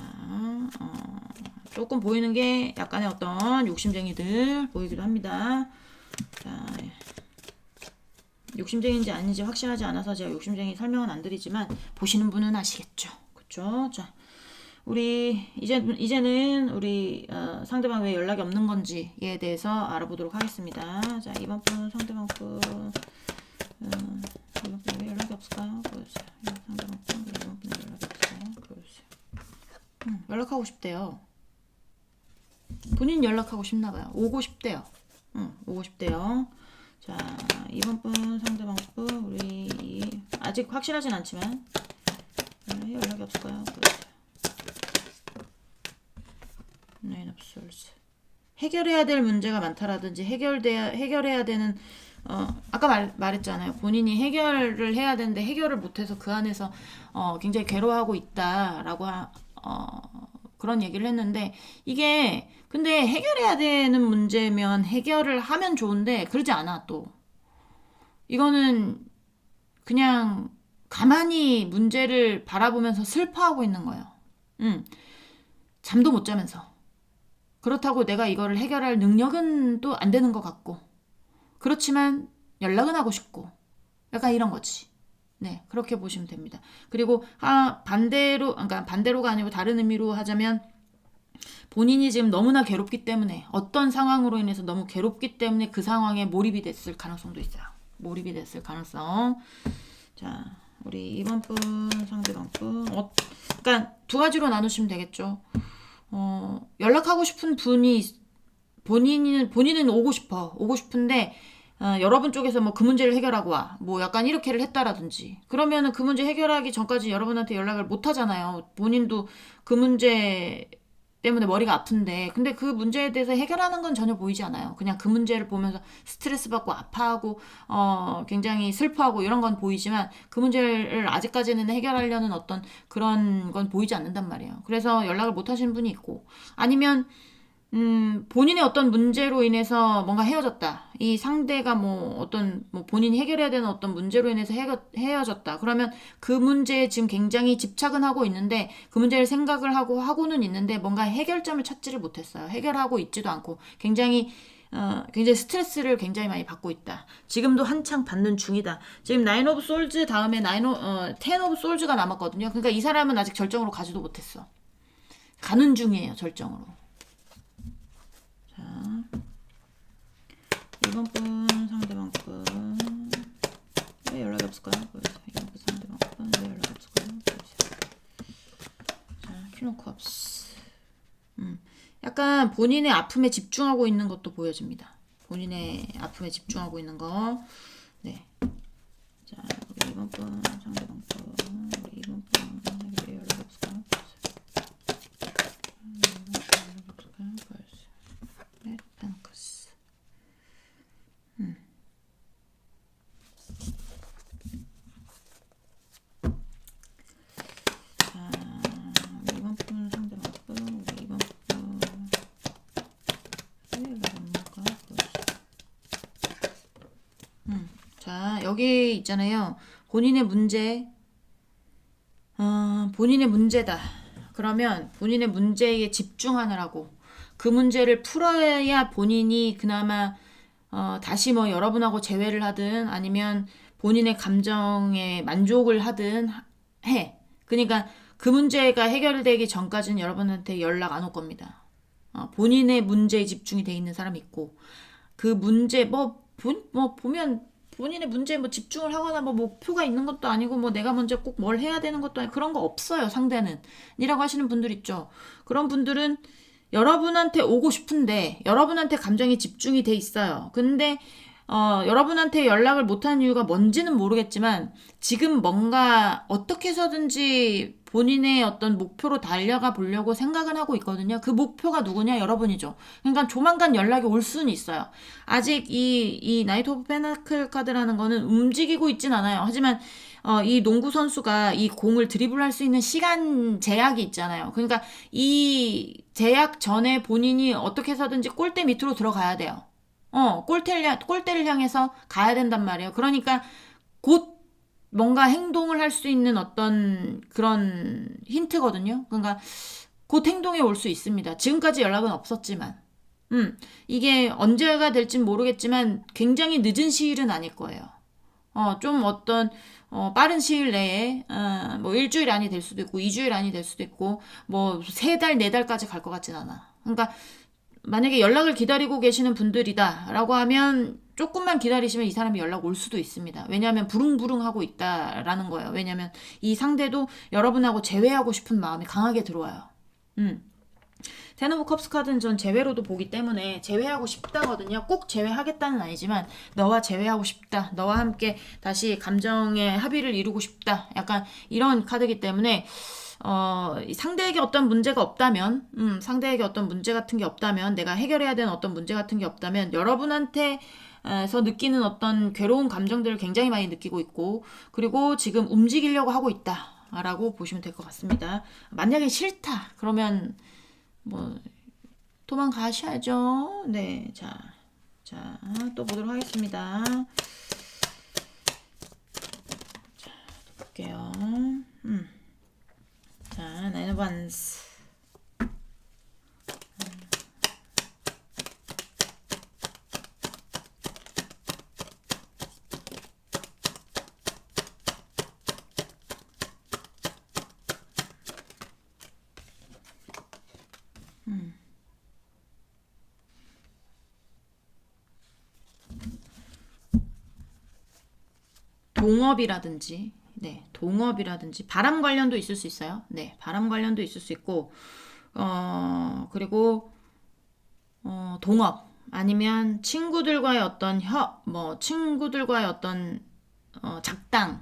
조금 보이는 게 약간의 어떤 욕심쟁이들 보이기도 합니다. 자, 욕심쟁이인지 아닌지 확실하지 않아서 제가 욕심쟁이 설명은 안 드리지만 보시는 분은 아시겠죠. 그쵸? 자, 우리 이제는 우리 상대방 왜 연락이 없는 건지에 대해서 알아보도록 하겠습니다. 자, 이번 분 상대방 분 이번 분 왜 연락이 없을까요? 보여주세요. 상대방 분 이번 분 연락이 없어요. 보여주세요. 연락하고 싶대요. 본인 연락하고 싶나봐요. 오고 싶대요. 오고 싶대요. 자, 이번 분 상대방 분 우리 아직 확실하진 않지만 왜 연락이 없을까요? 보여주세요. 나인 오브 솔즈. 해결해야 될 문제가 많다라든지 해결해야 되는 아까 말했잖아요. 본인이 해결을 해야 되는데 해결을 못해서 그 안에서 굉장히 괴로워하고 있다라고 그런 얘기를 했는데 이게 근데 해결해야 되는 문제면 해결을 하면 좋은데 그러지 않아 또. 이거는 그냥 가만히 문제를 바라보면서 슬퍼하고 있는 거예요. 잠도 못 자면서. 그렇다고 내가 이거를 해결할 능력은 또 안 되는 것 같고 그렇지만 연락은 하고 싶고 약간 이런 거지. 네, 그렇게 보시면 됩니다. 그리고 그러니까 반대로가 아니고 다른 의미로 하자면 본인이 지금 너무나 괴롭기 때문에 어떤 상황으로 인해서 너무 괴롭기 때문에 그 상황에 몰입이 됐을 가능성도 있어요. 몰입이 됐을 가능성. 자, 우리 이번 분 상대방 분 그러니까 두 가지로 나누시면 되겠죠. 연락하고 싶은 분이 본인은 오고 싶은데 여러분 쪽에서 뭐 그 문제를 해결하고 와. 뭐 약간 이렇게를 했다라든지. 그러면은 그 문제 해결하기 전까지 여러분한테 연락을 못 하잖아요. 본인도 그 문제 때문에 머리가 아픈데 근데 그 문제에 대해서 해결하는 건 전혀 보이지 않아요. 그냥 그 문제를 보면서 스트레스 받고 아파하고 굉장히 슬퍼하고 이런 건 보이지만 그 문제를 아직까지는 해결하려는 어떤 그런 건 보이지 않는단 말이에요. 그래서 연락을 못 하시는 분이 있고 아니면 본인의 어떤 문제로 인해서 뭔가 헤어졌다. 이 상대가 뭐 어떤 뭐 본인이 해결해야 되는 어떤 문제로 인해서 헤어졌다. 그러면 그 문제에 지금 굉장히 집착은 하고 있는데 그 문제를 생각을 하고는 있는데 뭔가 해결점을 찾지를 못했어요. 해결하고 있지도 않고 굉장히 스트레스를 굉장히 많이 받고 있다. 지금도 한창 받는 중이다. 지금 나인 오브 솔즈 다음에 텐 오브 솔즈가 남았거든요. 그러니까 이 사람은 아직 절정으로 가지도 못했어. 가는 중이에요, 절정으로. 자, 이번 분 상대방 분 왜 연락이 없을까요? 이번 분 상대방 분 왜 연락이 없을까요? 자, 퀸 오브 컵스. 약간 본인의 아픔에 집중하고 있는 것도 보여집니다. 본인의 아픔에 집중하고 있는 거. 네. 자, 우리 이번 분 상대방 분 우리 이번 분 왜 연락이 없을까요? 자, 여기 있잖아요. 본인의 문제, 본인의 문제다. 그러면 본인의 문제에 집중하느라고 그 문제를 풀어야 본인이 그나마 다시 뭐 여러분하고 재회를 하든 아니면 본인의 감정에 만족을 하든 해. 그러니까 그 문제가 해결되기 전까지는 여러분한테 연락 안 올 겁니다. 본인의 문제에 집중이 돼 있는 사람이 있고 그 문제 보면 본인의 문제에 뭐 집중을 하거나 뭐 목표가 있는 것도 아니고 뭐 내가 먼저 꼭 뭘 해야 되는 것도 아니고 그런 거 없어요. 상대는 이라고 하시는 분들 있죠. 그런 분들은 여러분한테 오고 싶은데 여러분한테 감정이 집중이 돼 있어요. 근데 여러분한테 연락을 못하는 이유가 뭔지는 모르겠지만 지금 뭔가 어떻게 해서든지 본인의 어떤 목표로 달려가 보려고 생각은 하고 있거든요. 그 목표가 누구냐? 여러분이죠. 그러니까 조만간 연락이 올 수는 있어요. 아직 이 나이트 오브 페나클 카드라는 거는 움직이고 있진 않아요. 하지만 이 농구 선수가 이 공을 드리블할 수 있는 시간 제약이 있잖아요. 그러니까 이 제약 전에 본인이 어떻게 해서든지 골대 밑으로 들어가야 돼요. 골대를 향해서 가야 된단 말이에요. 그러니까 곧 뭔가 행동을 할 수 있는 어떤 그런 힌트거든요. 그러니까 곧 행동에 올 수 있습니다. 지금까지 연락은 없었지만. 이게 언제가 될진 모르겠지만 굉장히 늦은 시일은 아닐 거예요. 좀 어떤 빠른 시일 내에 뭐 일주일 안이 될 수도 있고 2주일 안이 될 수도 있고 뭐 3달, 4달까지 갈 것 같진 않아. 그러니까 만약에 연락을 기다리고 계시는 분들이다 라고 하면 조금만 기다리시면 이 사람이 연락 올 수도 있습니다. 왜냐하면 부릉부릉 하고 있다라는 거예요. 왜냐하면 이 상대도 여러분하고 재회하고 싶은 마음이 강하게 들어와요. 텐 오브 컵스 카드는 전 재회로도 보기 때문에 재회하고 싶다거든요. 꼭 재회하겠다는 아니지만 너와 재회하고 싶다. 너와 함께 다시 감정의 합의를 이루고 싶다. 약간 이런 카드이기 때문에 상대에게 어떤 문제가 없다면 상대에게 어떤 문제 같은 게 없다면 내가 해결해야 되는 어떤 문제 같은 게 없다면 여러분한테서 느끼는 어떤 괴로운 감정들을 굉장히 많이 느끼고 있고 그리고 지금 움직이려고 하고 있다 라고 보시면 될 것 같습니다. 만약에 싫다 그러면 뭐 도망가셔야죠. 네, 자, 또 보도록 하겠습니다. 자, 또 볼게요. 자, 나인 오브 원스. 동업이라든지 바람 관련도 있을 수 있어요. 네, 바람 관련도 있을 수 있고 그리고 동업 아니면 친구들과의 어떤 친구들과의 어떤 작당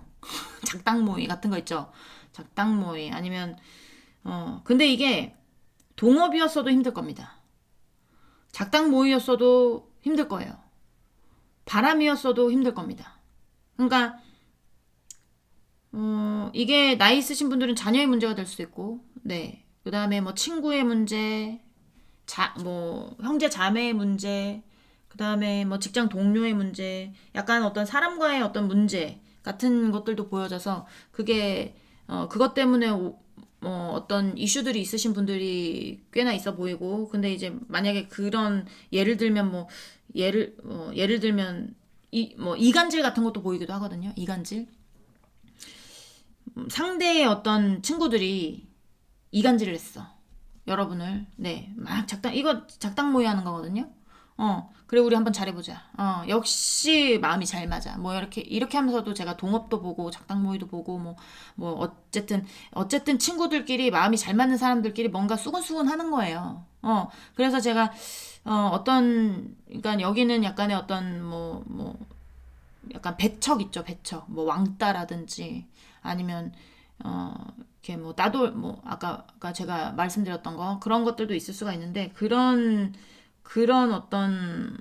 모의 같은 거 있죠. 작당 모의 아니면 근데 이게 동업이었어도 힘들 겁니다. 작당 모의였어도 힘들 거예요. 바람이었어도 힘들 겁니다. 그러니까 이게 나이 있으신 분들은 자녀의 문제가 될 수도 있고, 네. 그 다음에 뭐 친구의 문제, 뭐 형제 자매의 문제, 그 다음에 뭐 직장 동료의 문제, 약간 어떤 사람과의 어떤 문제 같은 것들도 보여져서 그게 그것 때문에 어떤 이슈들이 있으신 분들이 꽤나 있어 보이고, 근데 이제 만약에 그런 예를 들면 뭐 예를 들면 이간질 같은 것도 보이기도 하거든요. 이간질. 상대의 어떤 친구들이 이간질을 했어. 여러분을. 네. 막 이거 작당 모의 하는 거거든요. 그래, 우리 한번 잘해보자. 역시 마음이 잘 맞아. 뭐, 이렇게 하면서도 제가 동업도 보고, 작당 모의도 보고, 어쨌든 친구들끼리 마음이 잘 맞는 사람들끼리 뭔가 수근수근 하는 거예요. 그래서 제가, 그러니까 여기는 약간의 약간 배척 있죠, 배척. 뭐, 왕따라든지, 아니면, 이렇게 아까 제가 말씀드렸던 거, 그런 것들도 있을 수가 있는데, 그런 어떤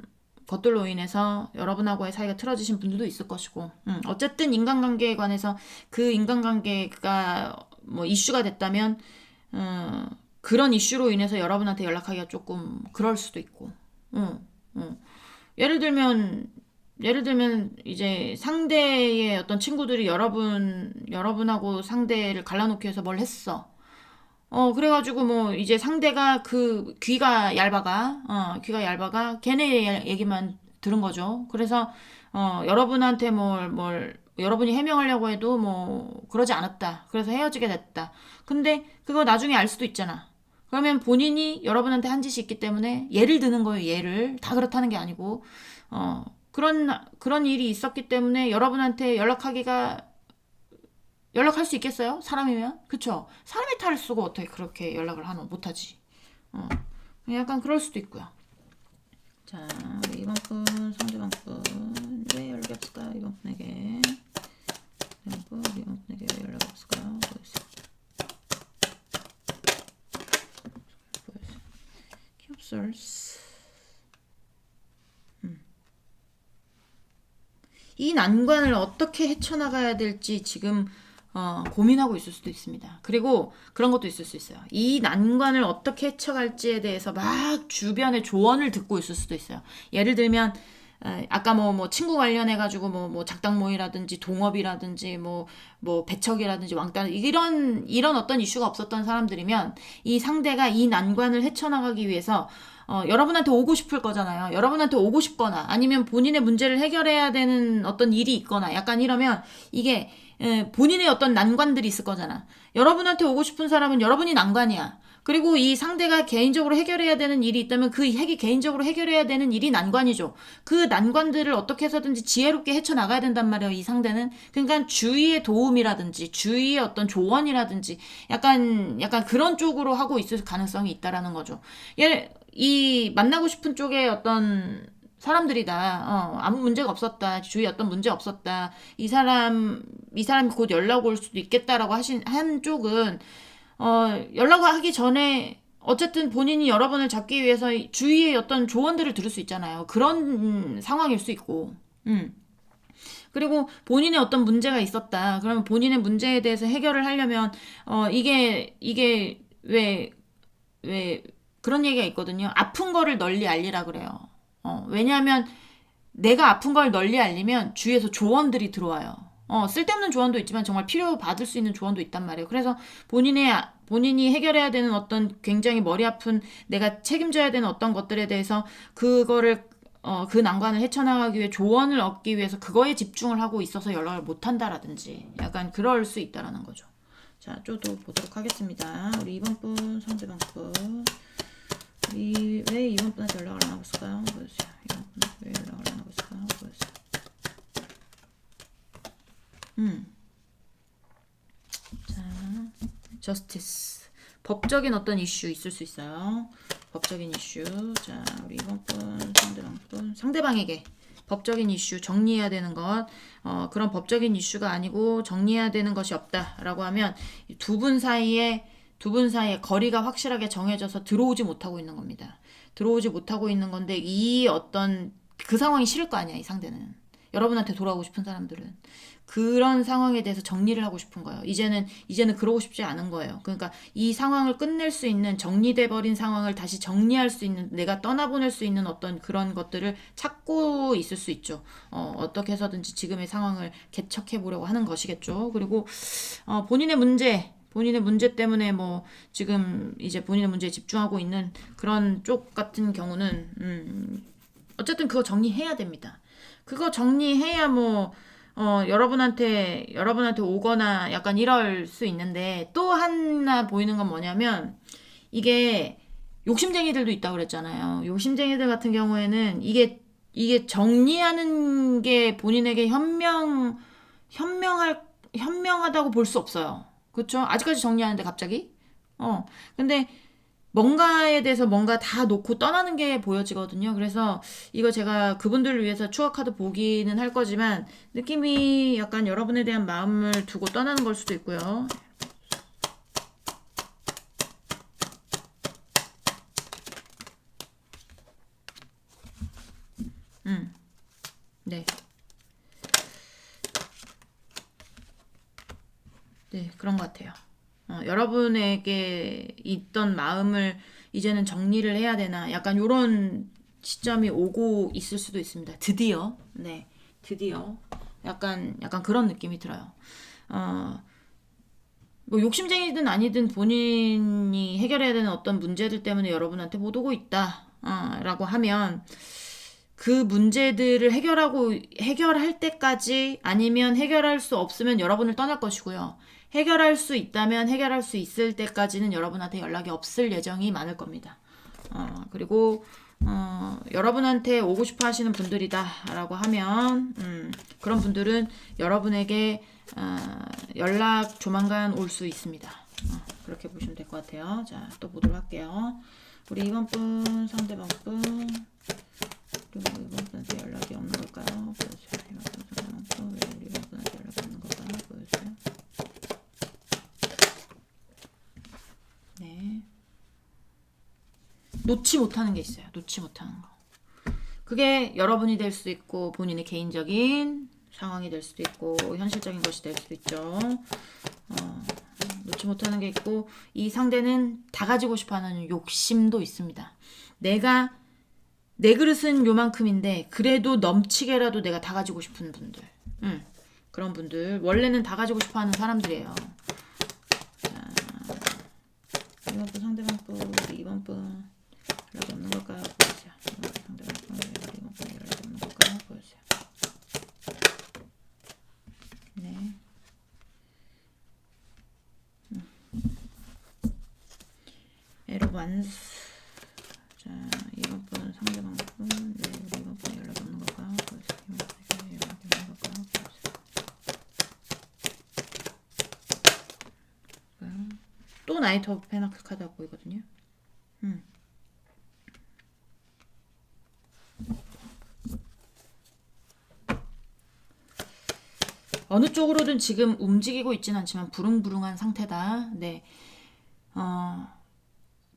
것들로 인해서 여러분하고의 사이가 틀어지신 분들도 있을 것이고, 어쨌든 인간관계에 관해서 그 인간관계가 뭐 이슈가 됐다면, 그런 이슈로 인해서 여러분한테 연락하기가 조금 그럴 수도 있고, 예를 들면 이제 상대의 어떤 친구들이 여러분하고 상대를 갈라놓기 위해서 뭘 했어. 그래가지고 뭐 이제 상대가 그 귀가 얇아가 걔네 얘기만 들은 거죠. 그래서 여러분한테 여러분이 해명하려고 해도 뭐 그러지 않았다. 그래서 헤어지게 됐다. 근데 그거 나중에 알 수도 있잖아. 그러면 본인이 여러분한테 한 짓이 있기 때문에 예를 드는 거예요. 예를 다 그렇다는 게 아니고 그런 일이 있었기 때문에 여러분한테 연락할 수 있겠어요? 사람이면? 그쵸? 사람의 탈을 쓰고 어떻게 그렇게 연락을 못하지. 약간 그럴 수도 있고요. 자, 우리 이번 분, 상대방 분, 왜 연락이 없을까요? 이번 분에게. 이번 분에게 왜 연락이 없을까요? 보여주세요. 캡슐스. 이 난관을 어떻게 헤쳐나가야 될지 지금 고민하고 있을 수도 있습니다. 그리고 그런 것도 있을 수 있어요. 이 난관을 어떻게 헤쳐갈지에 대해서 막 주변의 조언을 듣고 있을 수도 있어요. 예를 들면 아까 뭐 친구 관련해가지고 뭐 작당 모의라든지 동업이라든지 뭐 배척이라든지 왕따 이런 어떤 이슈가 없었던 사람들이면 이 상대가 이 난관을 헤쳐나가기 위해서 여러분한테 오고 싶을 거잖아요. 여러분한테 오고 싶거나 아니면 본인의 문제를 해결해야 되는 어떤 일이 있거나 약간 이러면 이게 본인의 어떤 난관들이 있을 거잖아. 여러분한테 오고 싶은 사람은 여러분이 난관이야. 그리고 이 상대가 개인적으로 해결해야 되는 일이 있다면 그 개인적으로 해결해야 되는 일이 난관이죠. 그 난관들을 어떻게 해서든지 지혜롭게 헤쳐나가야 된단 말이에요. 이 상대는. 그러니까 주위의 도움이라든지 주위의 어떤 조언이라든지 약간 그런 쪽으로 하고 있을 가능성이 있다라는 거죠. 이 만나고 싶은 쪽에 어떤 사람들이다. 아무 문제가 없었다. 주위에 어떤 문제 없었다. 이 사람이 곧 연락 올 수도 있겠다라고 한 쪽은 연락을 하기 전에 어쨌든 본인이 여러분을 잡기 위해서 주위의 어떤 조언들을 들을 수 있잖아요. 그런 상황일 수 있고. 그리고 본인의 어떤 문제가 있었다. 그러면 본인의 문제에 대해서 해결을 하려면 이게 왜 그런 얘기가 있거든요. 아픈 거를 널리 알리라 그래요. 왜냐하면 내가 아픈 걸 널리 알리면 주위에서 조언들이 들어와요. 쓸데없는 조언도 있지만 정말 필요받을 수 있는 조언도 있단 말이에요. 그래서 본인이 해결해야 되는 어떤 굉장히 머리 아픈 내가 책임져야 되는 어떤 것들에 대해서 그거를 그 난관을 헤쳐나가기 위해 조언을 얻기 위해서 그거에 집중을 하고 있어서 연락을 못 한다라든지 약간 그럴 수 있다라는 거죠. 자, 쪼도 보도록 하겠습니다. 우리 이번 분, 상대방 분. 왜 이번 분한테 연락을 안 하고 있을까요? 보여주세요. 이번 분한테 왜 연락을 안 하고 있을까요? 보여주세요. 자, 저스티스. 법적인 어떤 이슈 있을 수 있어요. 법적인 이슈. 자, 우리 이번 분, 상대방 분. 상대방에게 법적인 이슈 정리해야 되는 것. 그런 법적인 이슈가 아니고 정리해야 되는 것이 없다라고 하면 두 분 사이에 두 분 사이에 거리가 확실하게 정해져서 들어오지 못하고 있는 겁니다. 들어오지 못하고 있는 건데 이 어떤 그 상황이 싫을 거 아니야, 이 상대는. 여러분한테 돌아오고 싶은 사람들은 그런 상황에 대해서 정리를 하고 싶은 거예요. 이제는 그러고 싶지 않은 거예요. 그러니까 이 상황을 끝낼 수 있는, 정리돼 버린 상황을 다시 정리할 수 있는, 내가 떠나보낼 수 있는 어떤 그런 것들을 찾고 있을 수 있죠. 어떻게 해서든지 지금의 상황을 개척해 보려고 하는 것이겠죠. 그리고 본인의 문제 때문에 뭐 지금 이제 본인의 문제에 집중하고 있는 그런 쪽 같은 경우는 어쨌든 그거 정리해야 됩니다. 그거 정리해야 뭐 여러분한테 오거나 약간 이럴 수 있는데, 또 하나 보이는 건 뭐냐면 이게 욕심쟁이들도 있다고 그랬잖아요. 욕심쟁이들 같은 경우에는 이게 정리하는 게 본인에게 현명하다고 볼 수 없어요. 그렇죠? 아직까지 정리하는데 갑자기? 근데 뭔가에 대해서 뭔가 다 놓고 떠나는 게 보여지거든요. 그래서 이거 제가 그분들을 위해서 추억 카드 보기는 할 거지만 느낌이 약간 여러분에 대한 마음을 두고 떠나는 걸 수도 있고요. 네. 네, 그런 것 같아요. 여러분에게 있던 마음을 이제는 정리를 해야 되나, 약간 요런 시점이 오고 있을 수도 있습니다. 드디어. 네. 드디어. 약간 그런 느낌이 들어요. 어, 뭐 욕심쟁이든 아니든 본인이 해결해야 되는 어떤 문제들 때문에 여러분한테 못 오고 있다. 라고 하면 그 문제들을 해결할 때까지, 아니면 해결할 수 없으면 여러분을 떠날 것이고요. 해결할 수 있다면 해결할 수 있을 때까지는 여러분한테 연락이 없을 예정이 많을 겁니다. 그리고 여러분한테 오고 싶어 하시는 분들이다라고 하면 그런 분들은 여러분에게 연락 조만간 올 수 있습니다. 그렇게 보시면 될 것 같아요. 자, 또 보도록 할게요. 우리 이번 분, 상대방 분, 그리고 이번 분한테 연락이 없는 걸까요? 보여주세요. 이번 분 상대방 분, 왜 우리 이번 분한테 연락이 없는 걸까요? 보여주세요. 네. 놓지 못하는 게 있어요. 놓지 못하는 거. 그게 여러분이 될 수도 있고, 본인의 개인적인 상황이 될 수도 있고, 현실적인 것이 될 수도 있죠. 놓지 못하는 게 있고, 이 상대는 다 가지고 싶어하는 욕심도 있습니다. 내 그릇은 요만큼인데 그래도 넘치게라도 내가 다 가지고 싶은 분들, 그런 분들, 원래는 다 가지고 싶어하는 사람들이에요. 자, 이번 분 상대방 분, 우리 이번 분 연락이 없는 걸까요? 보여주세요. 상대방 분, 이번 분 연락이 없는 걸까요? 보여주세요. 네. 에러 완스. 자, 이번 분 상대방 분, 네, 우리 이번 분 연락이 없는 걸까요? 보여주세요. 이번 분 연락이 없는 걸까요? 보여주세요. 또 나이트 오브 페나클 카드가 보이거든요. 어느 쪽으로든 지금 움직이고 있진 않지만 부릉부릉한 상태다. 네.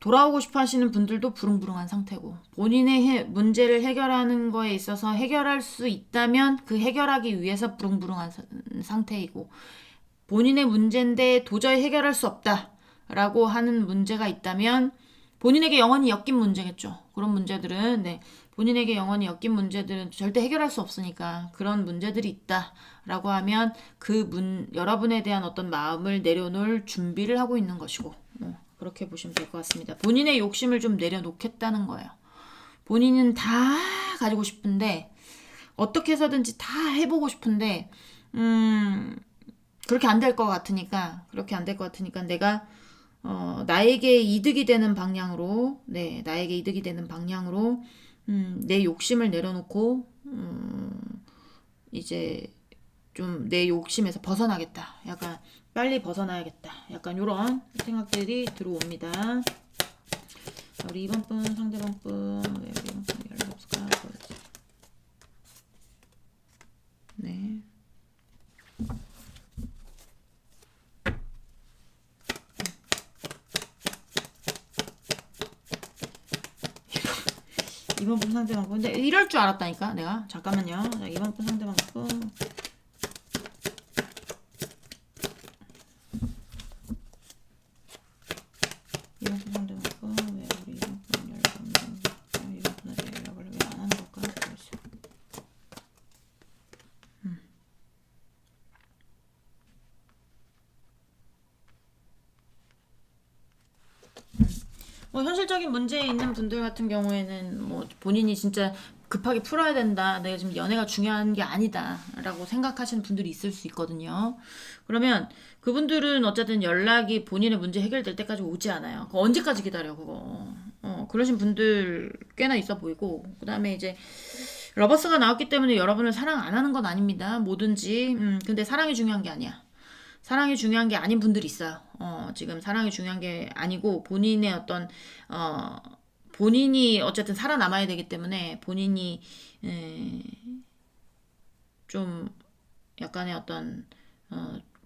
돌아오고 싶어 하시는 분들도 부릉부릉한 상태고, 본인의 문제를 해결하는 거에 있어서 해결할 수 있다면 그 해결하기 위해서 부릉부릉한 상태이고, 본인의 문제인데 도저히 해결할 수 없다라고 하는 문제가 있다면 본인에게 영원히 엮인 문제겠죠. 그런 문제들은, 네, 본인에게 영원히 엮인 문제들은 절대 해결할 수 없으니까 그런 문제들이 있다라고 하면 여러분에 대한 어떤 마음을 내려놓을 준비를 하고 있는 것이고, 그렇게 보시면 될 것 같습니다. 본인의 욕심을 좀 내려놓겠다는 거예요. 본인은 다 가지고 싶은데, 어떻게 해서든지 다 해보고 싶은데 그렇게 안 될 것 같으니까 내가 나에게 이득이 되는 방향으로, 내 욕심을 내려놓고 이제 좀 내 욕심에서 벗어나겠다. 약간 빨리 벗어나야겠다. 약간 이런 생각들이 들어옵니다. 자, 우리 이번 분, 상대방 분, 왜 우리 이번 분 연락 없을까요? 네. 2번 분 상대방 분. 근데 이럴 줄 알았다니까 내가. 잠깐만요. 자, 2번 분 상대방 분. 2번 분 상대방 분. 왜 우리 2번 분 연락 없는 2번 분한테 연락을 왜 안 하는 걸까? 모르겠어. 뭐 현실적인 문제 있는 분들 같은 경우에는 뭐 본인이 진짜 급하게 풀어야 된다. 내가 지금 연애가 중요한 게 아니다. 라고 생각하시는 분들이 있을 수 있거든요. 그러면 그분들은 어쨌든 연락이 본인의 문제 해결될 때까지 오지 않아요. 그거 언제까지 기다려, 그거. 그러신 분들 꽤나 있어 보이고. 그 다음에 이제 러버스가 나왔기 때문에 여러분을 사랑 안 하는 건 아닙니다. 뭐든지. 근데 사랑이 중요한 게 아니야. 사랑이 중요한 게 아닌 분들이 있어요. 지금 사랑이 중요한 게 아니고 본인의 어떤 본인이 어쨌든 살아남아야 되기 때문에 본인이 좀 약간의 어떤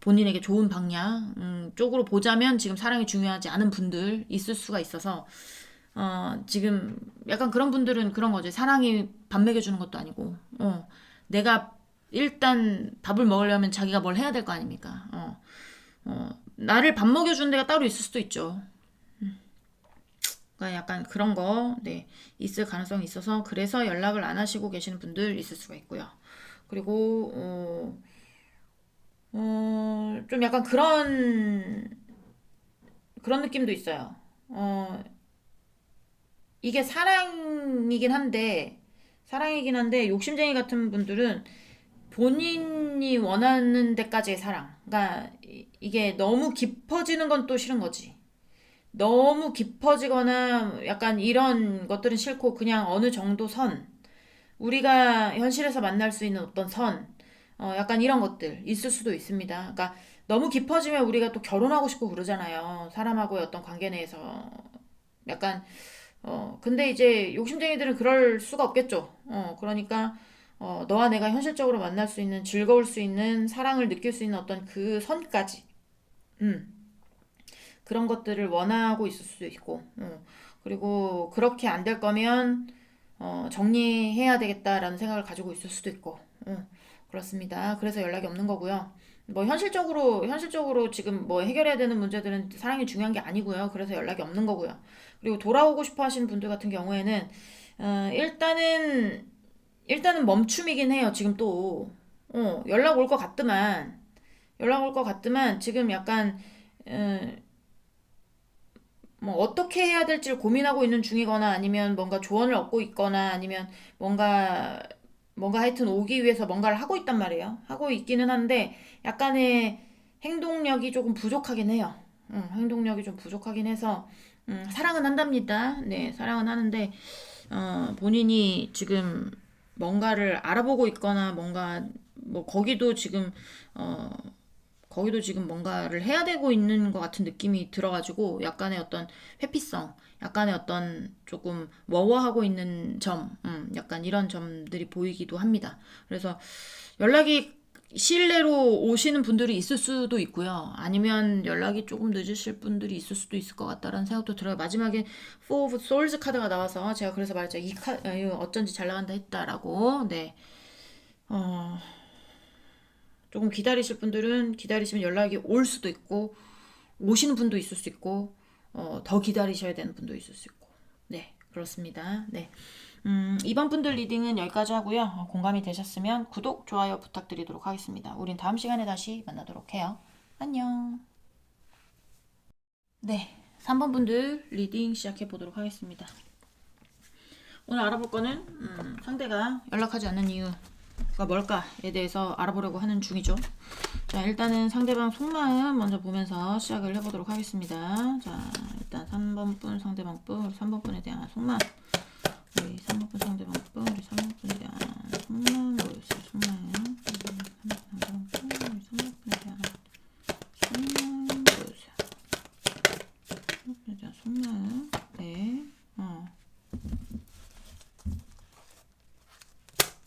본인에게 좋은 방향 쪽으로 보자면 지금 사랑이 중요하지 않은 분들 있을 수가 있어서 지금 약간 그런 분들은 그런 거지. 사랑이 밥 먹여주는 것도 아니고 내가 일단 밥을 먹으려면 자기가 뭘 해야 될 거 아닙니까? 나를 밥 먹여주는 데가 따로 있을 수도 있죠. 그러니까 약간 그런 거, 네, 있을 가능성이 있어서 그래서 연락을 안 하시고 계시는 분들 있을 수가 있고요. 그리고 좀 약간 그런 느낌도 있어요. 이게 사랑이긴 한데 욕심쟁이 같은 분들은 본인이 원하는 데까지의 사랑. 그러니까 이게 너무 깊어지는 건 또 싫은 거지. 너무 깊어지거나 약간 이런 것들은 싫고 그냥 어느 정도 선. 우리가 현실에서 만날 수 있는 어떤 선. 약간 이런 것들 있을 수도 있습니다. 그러니까 너무 깊어지면 우리가 또 결혼하고 싶고 그러잖아요. 사람하고의 어떤 관계 내에서. 약간 근데 이제 욕심쟁이들은 그럴 수가 없겠죠. 그러니까, 너와 내가 현실적으로 만날 수 있는, 즐거울 수 있는, 사랑을 느낄 수 있는 어떤 그 선까지, 음, 그런 것들을 원하고 있을 수도 있고, 그리고 그렇게 안 될 거면, 정리해야 되겠다라는 생각을 가지고 있을 수도 있고, 그렇습니다. 그래서 연락이 없는 거고요. 뭐 현실적으로 지금 뭐 해결해야 되는 문제들은 사랑이 중요한 게 아니고요. 그래서 연락이 없는 거고요. 그리고 돌아오고 싶어 하시는 분들 같은 경우에는 일단은 멈춤이긴 해요. 지금 또 연락 올 것 같더만 지금 약간 어, 뭐 어떻게 해야 될지를 고민하고 있는 중이거나 아니면 뭔가 조언을 얻고 있거나 아니면 뭔가 하여튼 오기 위해서 뭔가를 하고 있단 말이에요. 하고 있기는 한데 약간의 행동력이 조금 부족하긴 해요. 행동력이 좀 부족하긴 해서 사랑은 한답니다. 네, 사랑은 하는데 본인이 지금 뭔가를 알아보고 있거나 뭔가 뭐 거기도 지금 뭔가를 해야 되고 있는 것 같은 느낌이 들어가지고 약간의 어떤 회피성, 약간의 어떤 조금 워워하고 있는 점, 약간 이런 점들이 보이기도 합니다. 그래서 연락이 시일 내로 오시는 분들이 있을 수도 있고요. 아니면 연락이 조금 늦으실 분들이 있을 수도 있을 것 같다라는 생각도 들어요. 마지막에 Four of Swords 카드가 나와서 제가 그래서 말했죠. 이거 어쩐지 잘 나간다 했다라고. 네. 어, 조금 기다리실 분들은 기다리시면 연락이 올 수도 있고 오시는 분도 있을 수 있고 더 기다리셔야 되는 분도 있을 수 있고 네 그렇습니다. 네 이번 분들 리딩은 여기까지 하고요. 공감이 되셨으면 구독, 좋아요 부탁드리도록 하겠습니다. 우린 다음 시간에 다시 만나도록 해요. 안녕. 네 3번 분들 리딩 시작해 보도록 하겠습니다. 오늘 알아볼 거는 상대가 연락하지 않는 이유가 뭘까에 대해서 알아보려고 하는 중이죠. 자, 일단은 상대방 속마음 먼저 보면서 시작을 해보도록 하겠습니다. 자, 일단 3번 분 상대방 분, 우리 3번 분에 대한 속마음. 우리 3번 분 상대방 분, 우리 3번 분에 대한 속마음 보여주세요. 속마음. 3번 분 상대방 분, 우리 3번 분에 대한 속마음 보여주세요. 3번 분에 대한 속마음. 네.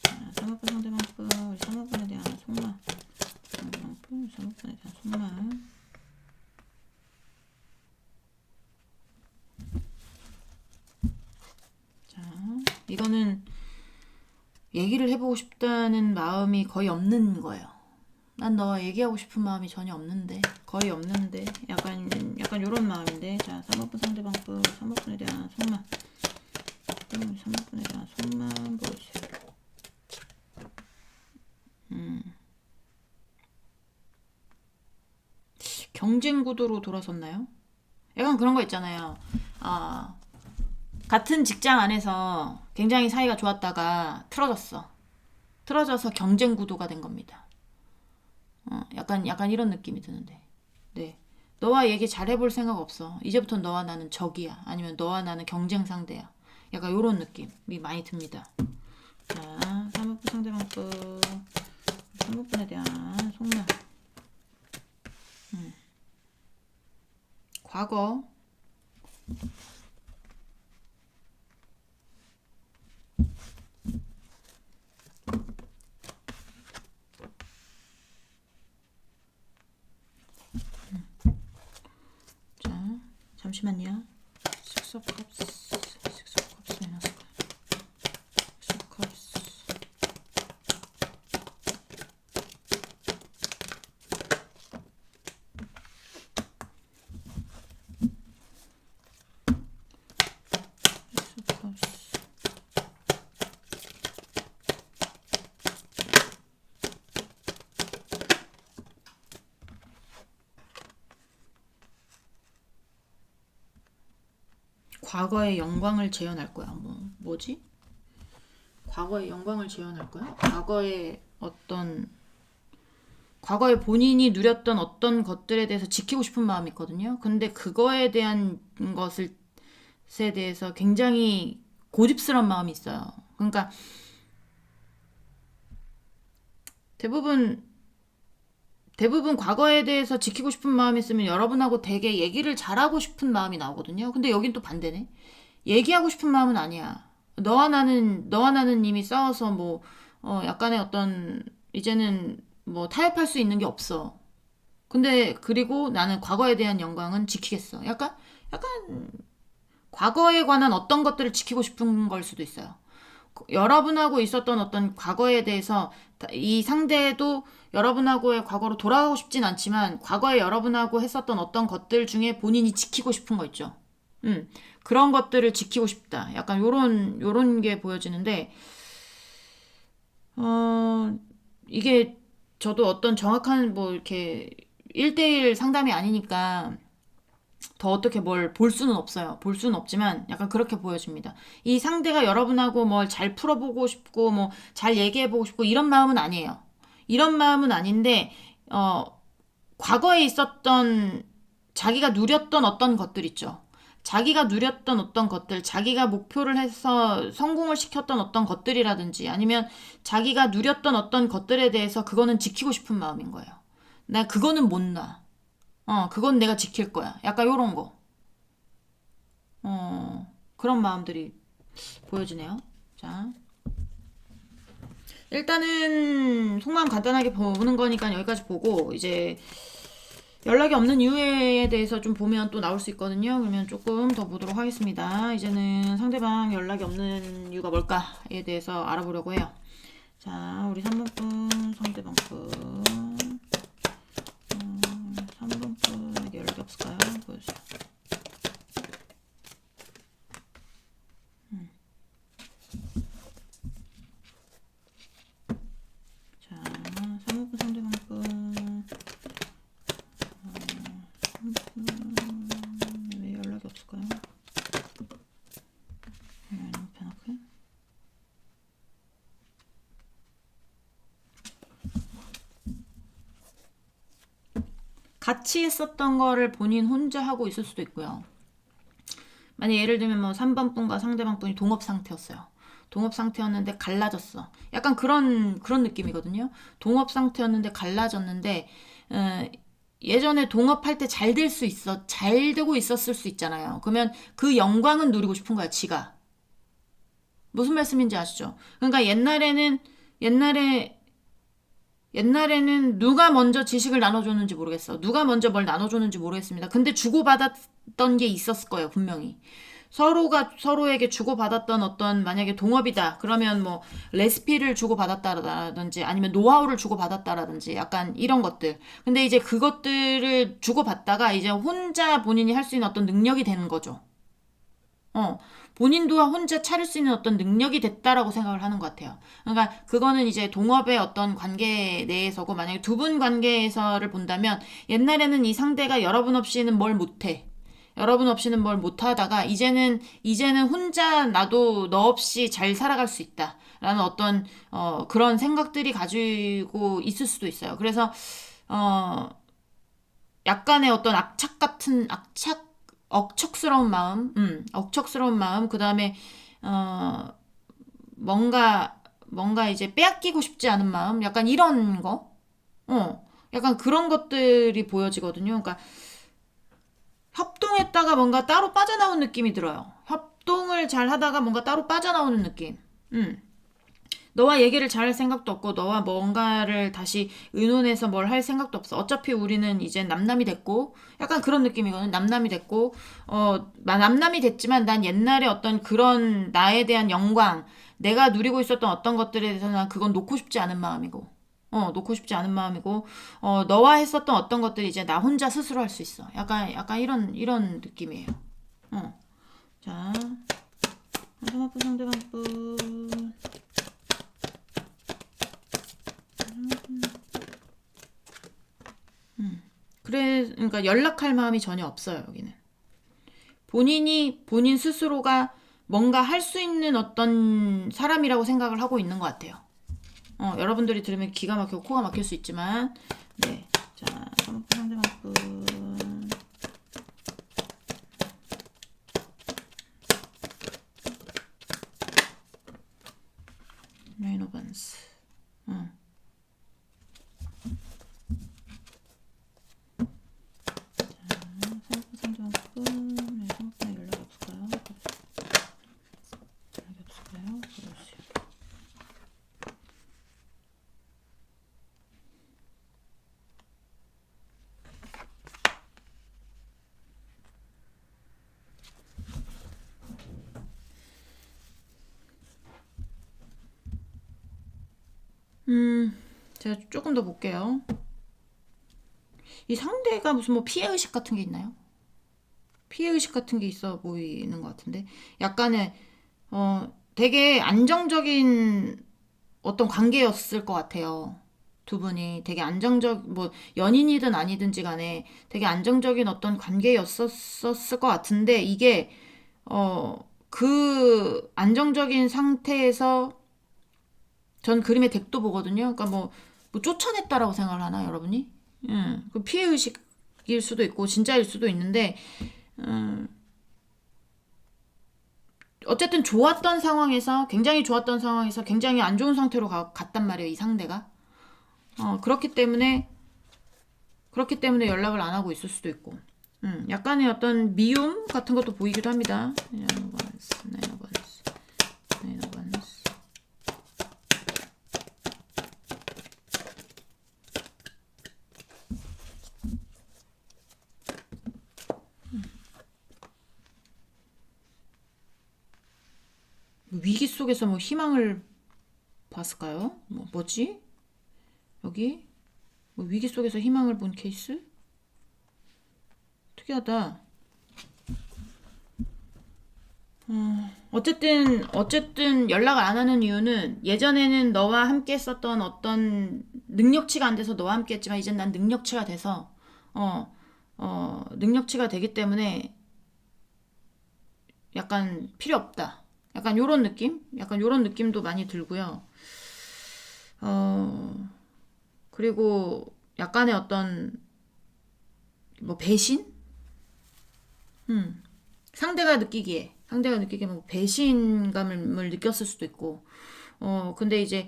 자, 3번 분 상대방 분, 우리 3번 분에 대한 속마음. 사목분에 대한 속마음. 자, 이거는 얘기를 해보고 싶다는 마음이 거의 없는 거예요. 난 너와 얘기하고 싶은 마음이 전혀 없는데, 거의 없는데, 약간 요런 마음인데. 자, 3번분 상대방분, 3번분에 대한 속마음, 3번분에 대한 속마음 보여주세요. 경쟁 구도로 돌아섰나요? 약간 그런 거 있잖아요. 같은 직장 안에서 굉장히 사이가 좋았다가 틀어져서 경쟁 구도가 된 겁니다. 약간 이런 느낌이 드는데. 네. 너와 얘기 잘해볼 생각 없어. 이제부터 너와 나는 적이야. 아니면 너와 나는 경쟁 상대야. 약간 이런 느낌이 많이 듭니다. 자, 3번분 상대방분, 3번분에 대한 속마음. 과거. 자, 잠시만요. Six of Cups, Six of Cups 마이너스 Six of Cups. Six of Cups. 과거의 영광을 재현할 거야. 뭐지? 과거의 영광을 재현할 거야? 과거에 본인이 누렸던 어떤 것들에 대해서 지키고 싶은 마음이 있거든요. 근데 그거에 대한 것에 대해서 굉장히 고집스러운 마음이 있어요. 그러니까 대부분 과거에 대해서 지키고 싶은 마음이 있으면 여러분하고 되게 얘기를 잘하고 싶은 마음이 나오거든요. 근데 여긴 또 반대네. 얘기하고 싶은 마음은 아니야. 너와 나는 이미 싸워서 약간의 이제는 타협할 수 있는 게 없어. 근데 그리고 나는 과거에 대한 영광은 지키겠어. 약간 과거에 관한 어떤 것들을 지키고 싶은 걸 수도 있어요. 여러분하고 있었던 어떤 과거에 대해서 이 상대도 여러분하고의 과거로 돌아가고 싶진 않지만 과거에 여러분하고 했었던 어떤 것들 중에 본인이 지키고 싶은 거 있죠. 그런 것들을 지키고 싶다. 약간 요런 게 보여지는데, 이게 저도 어떤 정확한 이렇게 1대1 상담이 아니니까 더 어떻게 뭘 볼 수는 없어요. 볼 수는 없지만 약간 그렇게 보여집니다. 이 상대가 여러분하고 뭘 잘 풀어보고 싶고 잘 얘기해보고 싶고 이런 마음은 아니에요. 이런 마음은 아닌데 과거에 있었던 자기가 누렸던 어떤 것들 있죠. 자기가 누렸던 어떤 것들, 자기가 목표를 해서 성공을 시켰던 어떤 것들이라든지 아니면 자기가 누렸던 어떤 것들에 대해서 그거는 지키고 싶은 마음인 거예요. 나 그거는 못 놔. 그건 내가 지킬 거야. 약간 요런 거. 그런 마음들이 보여지네요. 자. 일단은 속마음 간단하게 보는 거니까 여기까지 보고 이제 연락이 없는 이유에 대해서 좀 보면 또 나올 수 있거든요. 그러면 조금 더 보도록 하겠습니다. 이제는 상대방 연락이 없는 이유가 뭘까에 대해서 알아보려고 해요. 자, 우리 3번분 상대방분 3번분에게 연락이 없을까요? 보여주세요. 자, 3번분 상대방분 왜 연락이 없을까요? 편하게. 같이 했었던 거를 본인 혼자 하고 있을 수도 있고요. 만약 예를 들면 3번 분과 상대방 분이 동업 상태였어요. 동업 상태였는데 갈라졌어. 약간 그런 느낌이거든요. 동업 상태였는데 갈라졌는데 예전에 동업할 때 잘 되고 있었을 수 있잖아요. 그러면 그 영광은 누리고 싶은 거야, 지가. 무슨 말씀인지 아시죠? 그러니까 옛날에는 누가 먼저 지식을 나눠줬는지 모르겠어. 누가 먼저 뭘 나눠줬는지 모르겠습니다. 근데 주고받았던 게 있었을 거예요, 분명히. 서로가 서로에게 주고받았던 어떤 만약에 동업이다. 그러면 뭐 레시피를 주고받았다라든지 아니면 노하우를 주고받았다라든지 약간 이런 것들. 근데 이제 그것들을 주고받다가 이제 혼자 본인이 할 수 있는 어떤 능력이 되는 거죠. 어, 본인도 혼자 차릴 수 있는 어떤 능력이 됐다라고 생각을 하는 것 같아요. 그러니까 그거는 이제 동업의 어떤 관계 내에서고 만약에 두 분 관계에서를 본다면 옛날에는 이 상대가 여러분 없이는 뭘 못해. 여러분 없이는 뭘 못하다가 이제는 혼자 나도 너 없이 잘 살아갈 수 있다. 라는 어떤 그런 생각들이 가지고 있을 수도 있어요. 그래서 어, 약간의 어떤 억척스러운 마음, 억척스러운 마음, 그 다음에, 어, 뭔가 이제 빼앗기고 싶지 않은 마음, 약간 이런 거, 약간 그런 것들이 보여지거든요. 그러니까 협동했다가 뭔가 따로 빠져나온 느낌이 들어요. 협동을 잘 하다가 뭔가 따로 빠져나오는 느낌. 음. 너와 얘기를 잘 할 생각도 없고 너와 뭔가를 다시 의논해서 뭘 할 생각도 없어. 어차피 우리는 이제 남남이 됐고 약간 그런 느낌이거든. 남남이 됐고 남남이 됐지만 난 옛날에 어떤 그런 나에 대한 영광, 내가 누리고 있었던 어떤 것들에 대해서 난 그건 놓고 싶지 않은 마음이고. 놓고 싶지 않은 마음이고, 너와 했었던 어떤 것들이 이제 나 혼자 스스로 할 수 있어. 약간 이런 느낌이에요. 자, 상대방분, 상대방분. 그러니까 연락할 마음이 전혀 없어요, 여기는. 본인 스스로가 뭔가 할 수 있는 어떤 사람이라고 생각을 하고 있는 것 같아요. 여러분들이 들으면 기가 막히고 코가 막힐 수 있지만, 네. 자, 상대방분. 레이노반스. 상대방분. 네, 생각보다 연락이 없을까요? 연락이 없을까요? 보여주세요. 제가 조금 더 볼게요. 이 상대가 무슨 뭐 피해의식 같은 게 있나요? 피해의식 같은 게 있어 보이는 것 같은데. 약간의, 되게 안정적인 어떤 관계였을 것 같아요. 두 분이 되게 뭐, 연인이든 아니든지 간에 되게 안정적인 어떤 관계였었을 것 같은데, 이게, 그 안정적인 상태에서 전 그림의 덱도 보거든요. 그러니까 뭐 쫓아냈다라고 생각을 하나, 여러분이? 그 피해의식일 수도 있고, 진짜일 수도 있는데, 어쨌든 굉장히 좋았던 상황에서 굉장히 안 좋은 상태로 갔단 말이에요, 이 상대가. 그렇기 때문에 연락을 안 하고 있을 수도 있고. 약간의 어떤 미움 같은 것도 보이기도 합니다. 네이버번스. 위기 속에서 뭐 희망을 봤을까요? 뭐지? 여기? 뭐 위기 속에서 희망을 본 케이스? 특이하다. 어쨌든 연락을 안 하는 이유는 예전에는 너와 함께 했었던 어떤 능력치가 안 돼서 너와 함께 했지만 이젠 난 능력치가 돼서 능력치가 되기 때문에 약간 필요 없다. 약간 요런 느낌? 약간 요런 느낌도 많이 들고요. 그리고 약간의 어떤 뭐 배신? 상대가 느끼기에 뭐 배신감을 느꼈을 수도 있고, 근데 이제,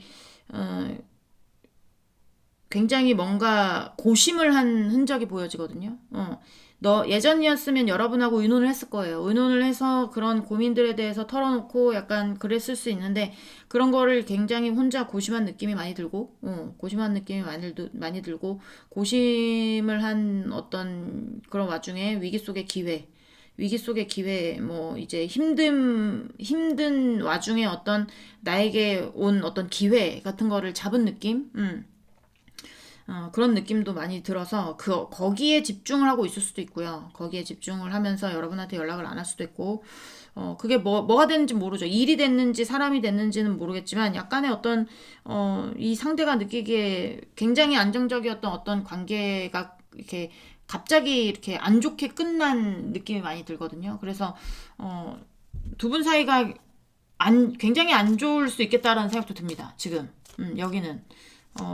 어, 굉장히 뭔가 고심을 한 흔적이 보여지거든요. 너 예전이었으면 여러분하고 의논을 했을 거예요. 의논을 해서 그런 고민들에 대해서 털어놓고 약간 그랬을 수 있는데 그런 거를 굉장히 혼자 고심한 느낌이 많이 들고, 고심한 느낌이 많이 들고 고심을 한 어떤 그런 와중에 위기 속의 기회 위기 속의 기회, 뭐 이제 힘든 와중에 어떤 나에게 온 어떤 기회 같은 거를 잡은 느낌? 그런 느낌도 많이 들어서 거기에 집중을 하고 있을 수도 있고요. 거기에 집중을 하면서 여러분한테 연락을 안 할 수도 있고, 그게 뭐가 됐는지 모르죠. 일이 됐는지 사람이 됐는지는 모르겠지만 약간의 어떤, 이 상대가 느끼기에 굉장히 안정적이었던 어떤 관계가 이렇게 갑자기 이렇게 안 좋게 끝난 느낌이 많이 들거든요. 그래서, 두 분 사이가 굉장히 안 좋을 수 있겠다라는 생각도 듭니다. 지금. 여기는.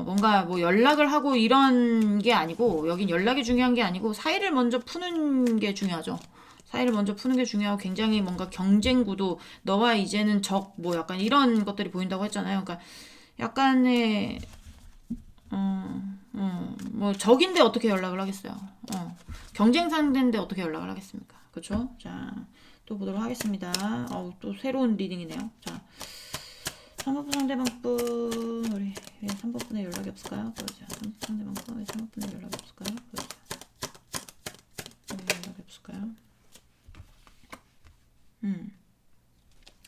뭔가 뭐 연락을 하고 이런 게 아니고, 여긴 연락이 중요한 게 아니고, 사이를 먼저 푸는 게 중요하죠. 사이를 먼저 푸는 게 중요하고, 굉장히 뭔가 경쟁 구도, 너와 이제는 적, 뭐 약간 이런 것들이 보인다고 했잖아요. 그러니까 약간의, 뭐 적인데 어떻게 연락을 하겠어요. 경쟁 상대인데 어떻게 연락을 하겠습니까? 그쵸? 자, 또 보도록 하겠습니다. 또 새로운 리딩이네요. 자, 3번분 상대방분, 우리 왜 3번분에 연락이 없을까요? 보여주세요. 상대방분, 왜 3번분에 연락이 없을까요? 보여주세요. 왜 연락이 없을까요?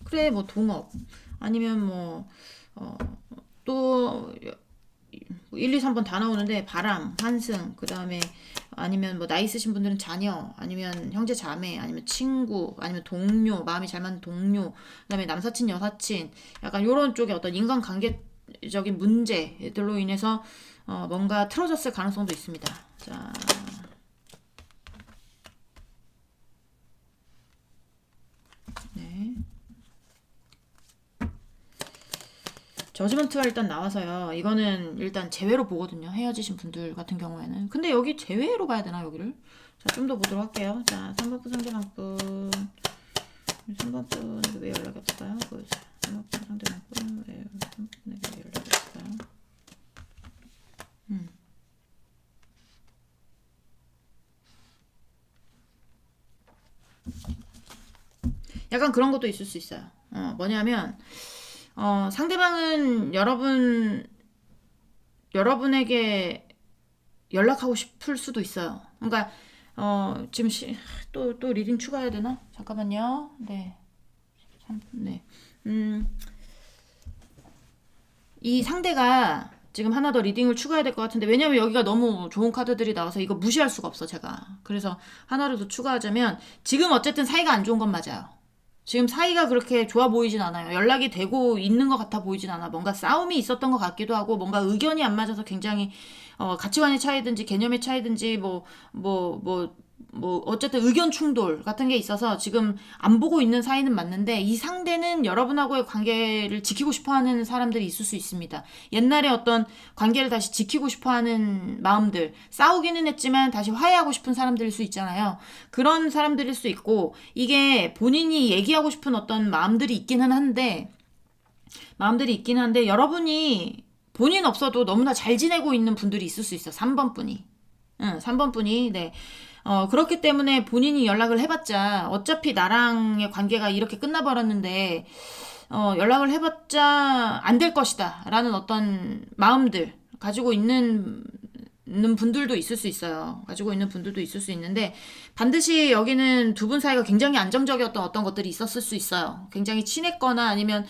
그래, 뭐 동업 아니면 또 1, 2, 3번 다 나오는데 바람, 환승, 그 다음에 아니면 뭐 나이 있으신 분들은 자녀, 아니면 형제 자매, 아니면 친구, 아니면 동료, 마음이 잘 맞는 동료, 그 다음에 남사친, 여사친, 약간 요런 쪽에 어떤 인간관계적인 문제들로 인해서 뭔가 틀어졌을 가능성도 있습니다. 자, 네. 저지먼트가 일단 나와서요. 이거는 일단 제외로 보거든요. 헤어지신 분들 같은 경우에는. 근데 여기 제외로 봐야 되나, 여기를? 자, 좀 더 보도록 할게요. 자, 3번분 상대방분. 3번분에게 왜 연락이 없을까요? 보여주세요. 3번분 상대방분. 왜 3번분에게 왜 연락이 없을까요? 약간 그런 것도 있을 수 있어요. 뭐냐면, 상대방은 여러분에게 연락하고 싶을 수도 있어요. 그러니까, 지금 또 리딩 추가해야 되나? 잠깐만요. 네. 네. 이 상대가 지금 하나 더 리딩을 추가해야 될 것 같은데, 왜냐면 여기가 너무 좋은 카드들이 나와서 이거 무시할 수가 없어, 제가. 그래서 하나를 더 추가하자면, 지금 어쨌든 사이가 안 좋은 건 맞아요. 지금 사이가 그렇게 좋아 보이진 않아요. 연락이 되고 있는 것 같아 보이진 않아. 뭔가 싸움이 있었던 것 같기도 하고, 뭔가 의견이 안 맞아서 굉장히, 가치관의 차이든지 개념의 차이든지, 어쨌든 의견 충돌 같은 게 있어서 지금 안 보고 있는 사이는 맞는데, 이 상대는 여러분하고의 관계를 지키고 싶어 하는 사람들이 있을 수 있습니다. 옛날에 어떤 관계를 다시 지키고 싶어 하는 마음들, 싸우기는 했지만 다시 화해하고 싶은 사람들일 수 있잖아요. 그런 사람들일 수 있고, 이게 본인이 얘기하고 싶은 어떤 마음들이 있긴 한데, 여러분이 본인 없어도 너무나 잘 지내고 있는 분들이 있을 수 있어. 3번 분이. 3번 분이, 네. 그렇기 때문에 본인이 연락을 해봤자, 어차피 나랑의 관계가 이렇게 끝나버렸는데, 연락을 해봤자 안 될 것이다. 라는 어떤 마음들 가지고 있는 분들도 있을 수 있어요. 가지고 있는 분들도 있을 수 있는데, 반드시 여기는 두 분 사이가 굉장히 안정적이었던 어떤 것들이 있었을 수 있어요. 굉장히 친했거나 아니면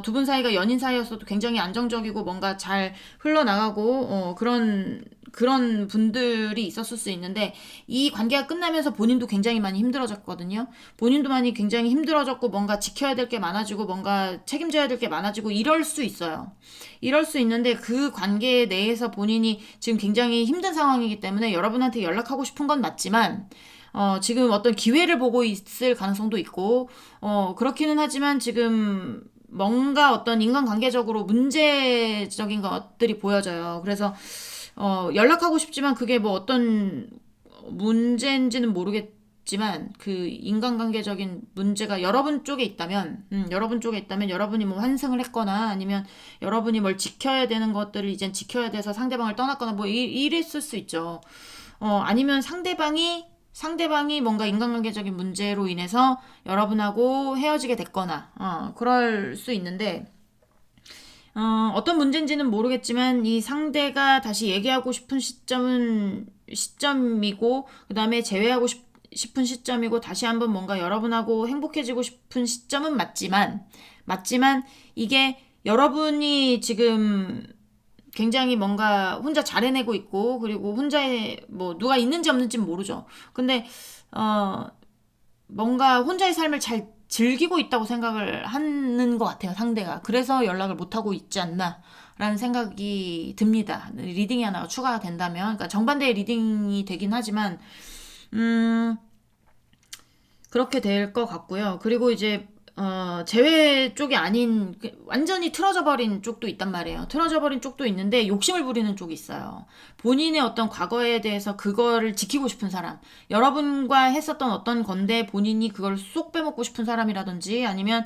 두 분 사이가 연인 사이였어도 굉장히 안정적이고 뭔가 잘 흘러나가고 그런 분들이 있었을 수 있는데, 이 관계가 끝나면서 본인도 굉장히 많이 힘들어졌거든요. 본인도 많이 굉장히 힘들어졌고, 뭔가 지켜야 될 게 많아지고, 뭔가 책임져야 될 게 많아지고, 이럴 수 있어요. 이럴 수 있는데, 그 관계 내에서 본인이 지금 굉장히 힘든 상황이기 때문에 여러분한테 연락하고 싶은 건 맞지만, 지금 어떤 기회를 보고 있을 가능성도 있고, 그렇기는 하지만 지금 뭔가 어떤 인간관계적으로 문제적인 것들이 보여져요. 그래서 연락하고 싶지만 그게 뭐 어떤 문제인지는 모르겠지만, 그 인간관계적인 문제가 여러분 쪽에 있다면, 여러분이 뭐 환승을 했거나 아니면 여러분이 뭘 지켜야 되는 것들을 이젠 지켜야 돼서 상대방을 떠났거나 뭐 이랬을 수 있죠. 아니면 상대방이 뭔가 인간관계적인 문제로 인해서 여러분하고 헤어지게 됐거나, 그럴 수 있는데, 어떤 문제인지는 모르겠지만 이 상대가 다시 얘기하고 싶은 시점이고, 그 다음에 싶은 시점이고 다시 한번 뭔가 여러분하고 행복해지고 싶은 시점은 맞지만 이게 여러분이 지금 굉장히 뭔가 혼자 잘 해내고 있고 그리고 혼자의 뭐 누가 있는지 없는지는 모르죠. 근데 뭔가 혼자의 삶을 잘 즐기고 있다고 생각을 하는 것 같아요, 상대가. 그래서 연락을 못하고 있지 않나 라는 생각이 듭니다. 리딩이 하나가 추가가 된다면. 그러니까 정반대의 리딩이 되긴 하지만 그렇게 될 것 같고요. 그리고 이제 재회 쪽이 아닌 완전히 틀어져 버린 쪽도 있단 말이에요. 틀어져 버린 쪽도 있는데 욕심을 부리는 쪽이 있어요. 본인의 어떤 과거에 대해서 그거를 지키고 싶은 사람, 여러분과 했었던 어떤 건데 본인이 그걸 쏙 빼먹고 싶은 사람이라든지 아니면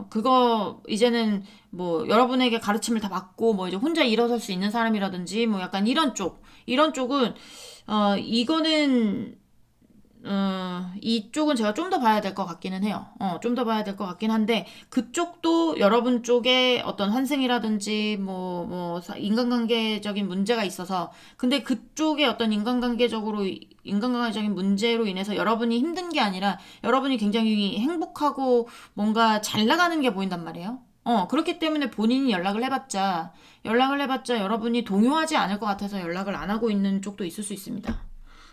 그거 이제는 뭐 여러분에게 가르침을 다 받고 뭐 이제 혼자 일어설 수 있는 사람이라든지 뭐 약간 이런 쪽은 이거는 이쪽은 제가 좀 더 봐야 될 것 같기는 해요. 좀 더 봐야 될 것 같긴 한데, 그쪽도 여러분 쪽에 어떤 환승이라든지, 인간관계적인 문제가 있어서, 근데 그쪽에 어떤 인간관계적인 문제로 인해서 여러분이 힘든 게 아니라, 여러분이 굉장히 행복하고 뭔가 잘 나가는 게 보인단 말이에요. 그렇기 때문에 본인이 연락을 해봤자 여러분이 동요하지 않을 것 같아서 연락을 안 하고 있는 쪽도 있을 수 있습니다.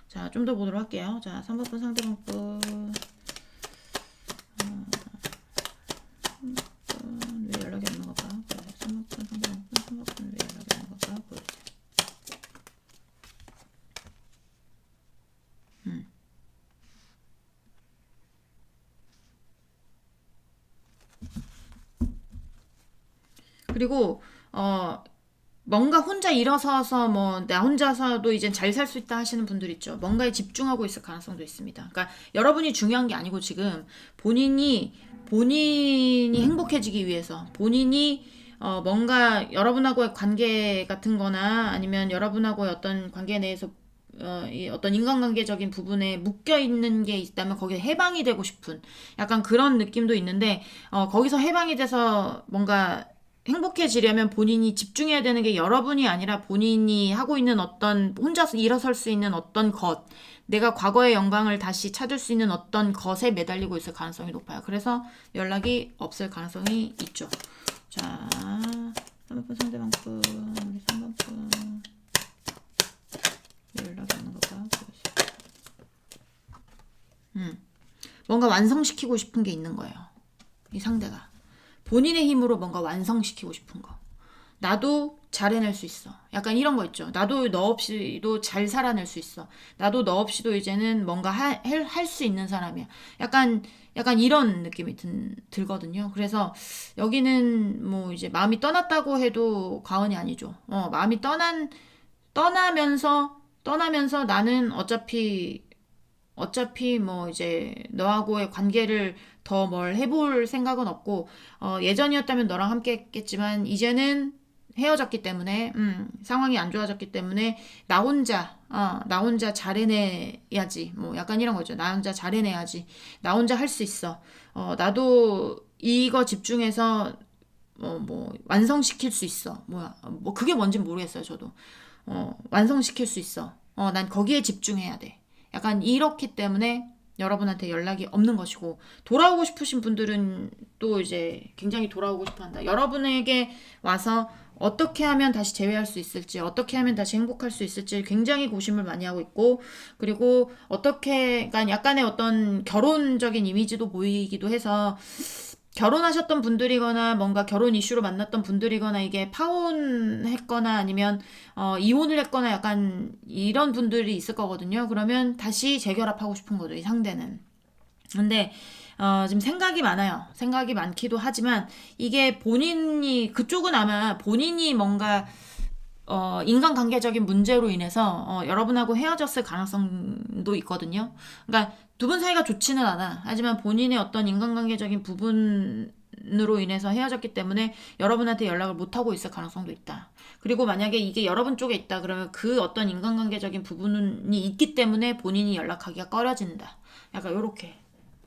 자, 좀 더 보도록 할게요. 자, 3번분 상대방분. 왜 연락이 안 나가 봐. 3번분 상대방분, 3번분 왜 연락이 안 나가 봐. 보여주세요. 그리고, 뭔가 혼자 일어서서 나 혼자서도 이젠 잘 살 수 있다 하시는 분들 있죠. 뭔가에 집중하고 있을 가능성도 있습니다. 그러니까 여러분이 중요한 게 아니고 지금 본인이 행복해지기 위해서 본인이 뭔가 여러분하고의 관계 같은 거나 아니면 여러분하고의 어떤 관계 내에서 어떤 인간관계적인 부분에 묶여 있는 게 있다면 거기에 해방이 되고 싶은 약간 그런 느낌도 있는데 거기서 해방이 돼서 뭔가 행복해지려면 본인이 집중해야 되는 게 여러분이 아니라 본인이 하고 있는 어떤 혼자서 일어설 수 있는 어떤 것, 내가 과거의 영광을 다시 찾을 수 있는 어떤 것에 매달리고 있을 가능성이 높아요. 그래서 연락이 없을 가능성이 있죠. 자, 3번분 상대방분, 우리 3번분 연락이 없는 거 봐. 뭔가 완성시키고 싶은 게 있는 거예요. 이 상대가. 본인의 힘으로 뭔가 완성시키고 싶은 거. 나도 잘 해낼 수 있어. 약간 이런 거 있죠. 나도 너 없이도 잘 살아낼 수 있어. 나도 너 없이도 이제는 뭔가 할 수 있는 사람이야. 약간 이런 느낌이 들거든요. 그래서 여기는 뭐 이제 마음이 떠났다고 해도 과언이 아니죠. 마음이 떠나면서 나는 어차피 뭐 이제 너하고의 관계를 더 뭘 해볼 생각은 없고 예전이었다면 너랑 함께 했겠지만 이제는 헤어졌기 때문에 상황이 안 좋아졌기 때문에 나 혼자 잘 해내야지 뭐 약간 이런 거죠. 나 혼자 잘 해내야지. 나 혼자 할 수 있어. 나도 이거 집중해서 뭐 완성시킬 수 있어. 뭐 그게 뭔지 모르겠어요. 저도 완성시킬 수 있어. 난 거기에 집중해야 돼. 약간 이렇기 때문에 여러분한테 연락이 없는 것이고 돌아오고 싶으신 분들은 또 이제 굉장히 돌아오고 싶어 한다. 여러분에게 와서 어떻게 하면 다시 재회할 수 있을지, 어떻게 하면 다시 행복할 수 있을지 굉장히 고심을 많이 하고 있고, 그리고 그러니까 약간의 어떤 결혼적인 이미지도 보이기도 해서 결혼하셨던 분들이거나 뭔가 결혼 이슈로 만났던 분들이거나 이게 파혼했거나 아니면 이혼을 했거나 약간 이런 분들이 있을 거거든요. 그러면 다시 재결합하고 싶은 거죠, 이 상대는. 근데 지금 생각이 많아요. 생각이 많기도 하지만 이게 그쪽은 아마 본인이 뭔가 인간관계적인 문제로 인해서 여러분하고 헤어졌을 가능성도 있거든요. 그러니까 두 분 사이가 좋지는 않아. 하지만 본인의 어떤 인간관계적인 부분으로 인해서 헤어졌기 때문에 여러분한테 연락을 못하고 있을 가능성도 있다. 그리고 만약에 이게 여러분 쪽에 있다 그러면 그 어떤 인간관계적인 부분이 있기 때문에 본인이 연락하기가 꺼려진다. 약간 이렇게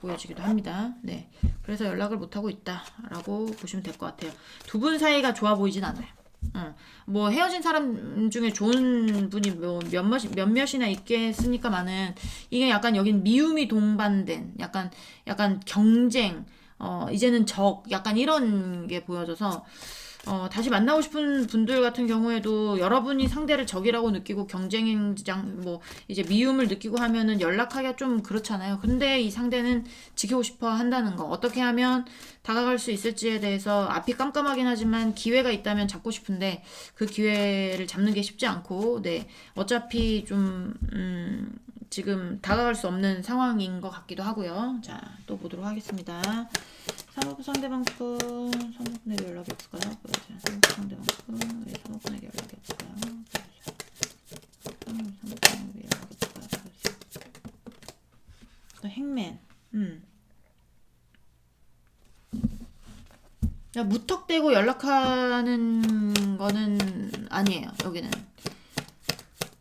보여지기도 합니다. 네, 그래서 연락을 못하고 있다라고 보시면 될 것 같아요. 두 분 사이가 좋아 보이진 않아요. 뭐 헤어진 사람 중에 좋은 분이 뭐 몇몇이나 있겠습니까마는 이게 약간 여긴 미움이 동반된 약간 경쟁, 이제는 적, 약간 이런 게 보여져서 다시 만나고 싶은 분들 같은 경우에도 여러분이 상대를 적이라고 느끼고 경쟁장, 뭐, 이제 미움을 느끼고 하면은 연락하기가 좀 그렇잖아요. 근데 이 상대는 지키고 싶어 한다는 거. 어떻게 하면 다가갈 수 있을지에 대해서 앞이 깜깜하긴 하지만 기회가 있다면 잡고 싶은데 그 기회를 잡는 게 쉽지 않고, 네. 어차피 좀, 지금 다가갈 수 없는 상황인 것 같기도 하고요. 자, 또 보도록 하겠습니다. 사모부 상대방분, 사모분에게 연락이 없을까요? 사모부 상대방분, 왜 사모분에게 연락이 없을까요? 사모분에게 왜 연락이 없을까요? 또 행맨, 야, 무턱대고 연락하는 거는 아니에요, 여기는.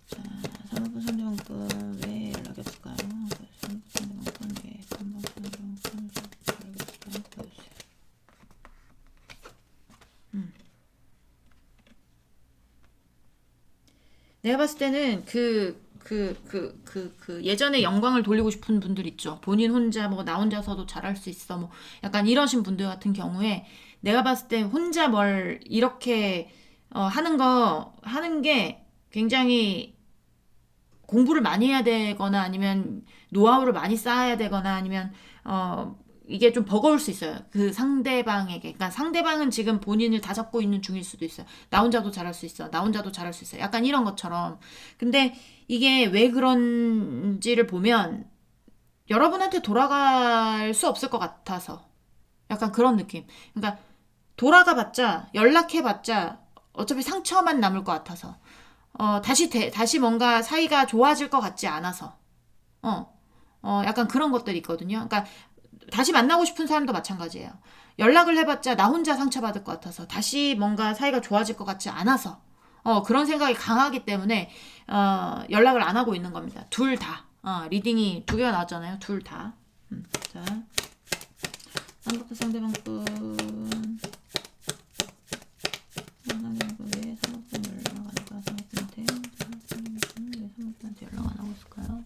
자, 사모부 상대방분, 왜 연락이 없을까요? 사모부 상대방분, 왜 사모부 상대방분, 연락이 없을까요? 보여주세요. 내가 봤을 때는 예전에 영광을 돌리고 싶은 분들 있죠. 본인 혼자, 뭐, 나 혼자서도 잘할 수 있어. 뭐, 약간 이러신 분들 같은 경우에 내가 봤을 때 혼자 뭘 이렇게, 하는 게 굉장히 공부를 많이 해야 되거나 아니면 노하우를 많이 쌓아야 되거나 아니면 이게 좀 버거울 수 있어요. 그 상대방에게. 그러니까 상대방은 지금 본인을 다 잡고 있는 중일 수도 있어요. 나 혼자도 잘할 수 있어. 나 혼자도 잘할 수 있어. 약간 이런 것처럼. 근데 이게 왜 그런지를 보면 여러분한테 돌아갈 수 없을 것 같아서. 약간 그런 느낌. 그러니까 돌아가봤자 연락해봤자 어차피 상처만 남을 것 같아서. 다시 뭔가 사이가 좋아질 것 같지 않아서. 약간 그런 것들이 있거든요. 그러니까 다시 만나고 싶은 사람도 마찬가지예요. 연락을 해봤자 나 혼자 상처받을 것 같아서 다시 뭔가 사이가 좋아질 것 같지 않아서 그런 생각이 강하기 때문에 연락을 안 하고 있는 겁니다. 둘 다. 리딩이 두 개가 나왔잖아요. 둘 다. 자, 쌍꺼풀 상대방분. 왜 상대방 연락 안 할까? 상대방한테 왜 상대방한테 연락 안 하고 있을까요?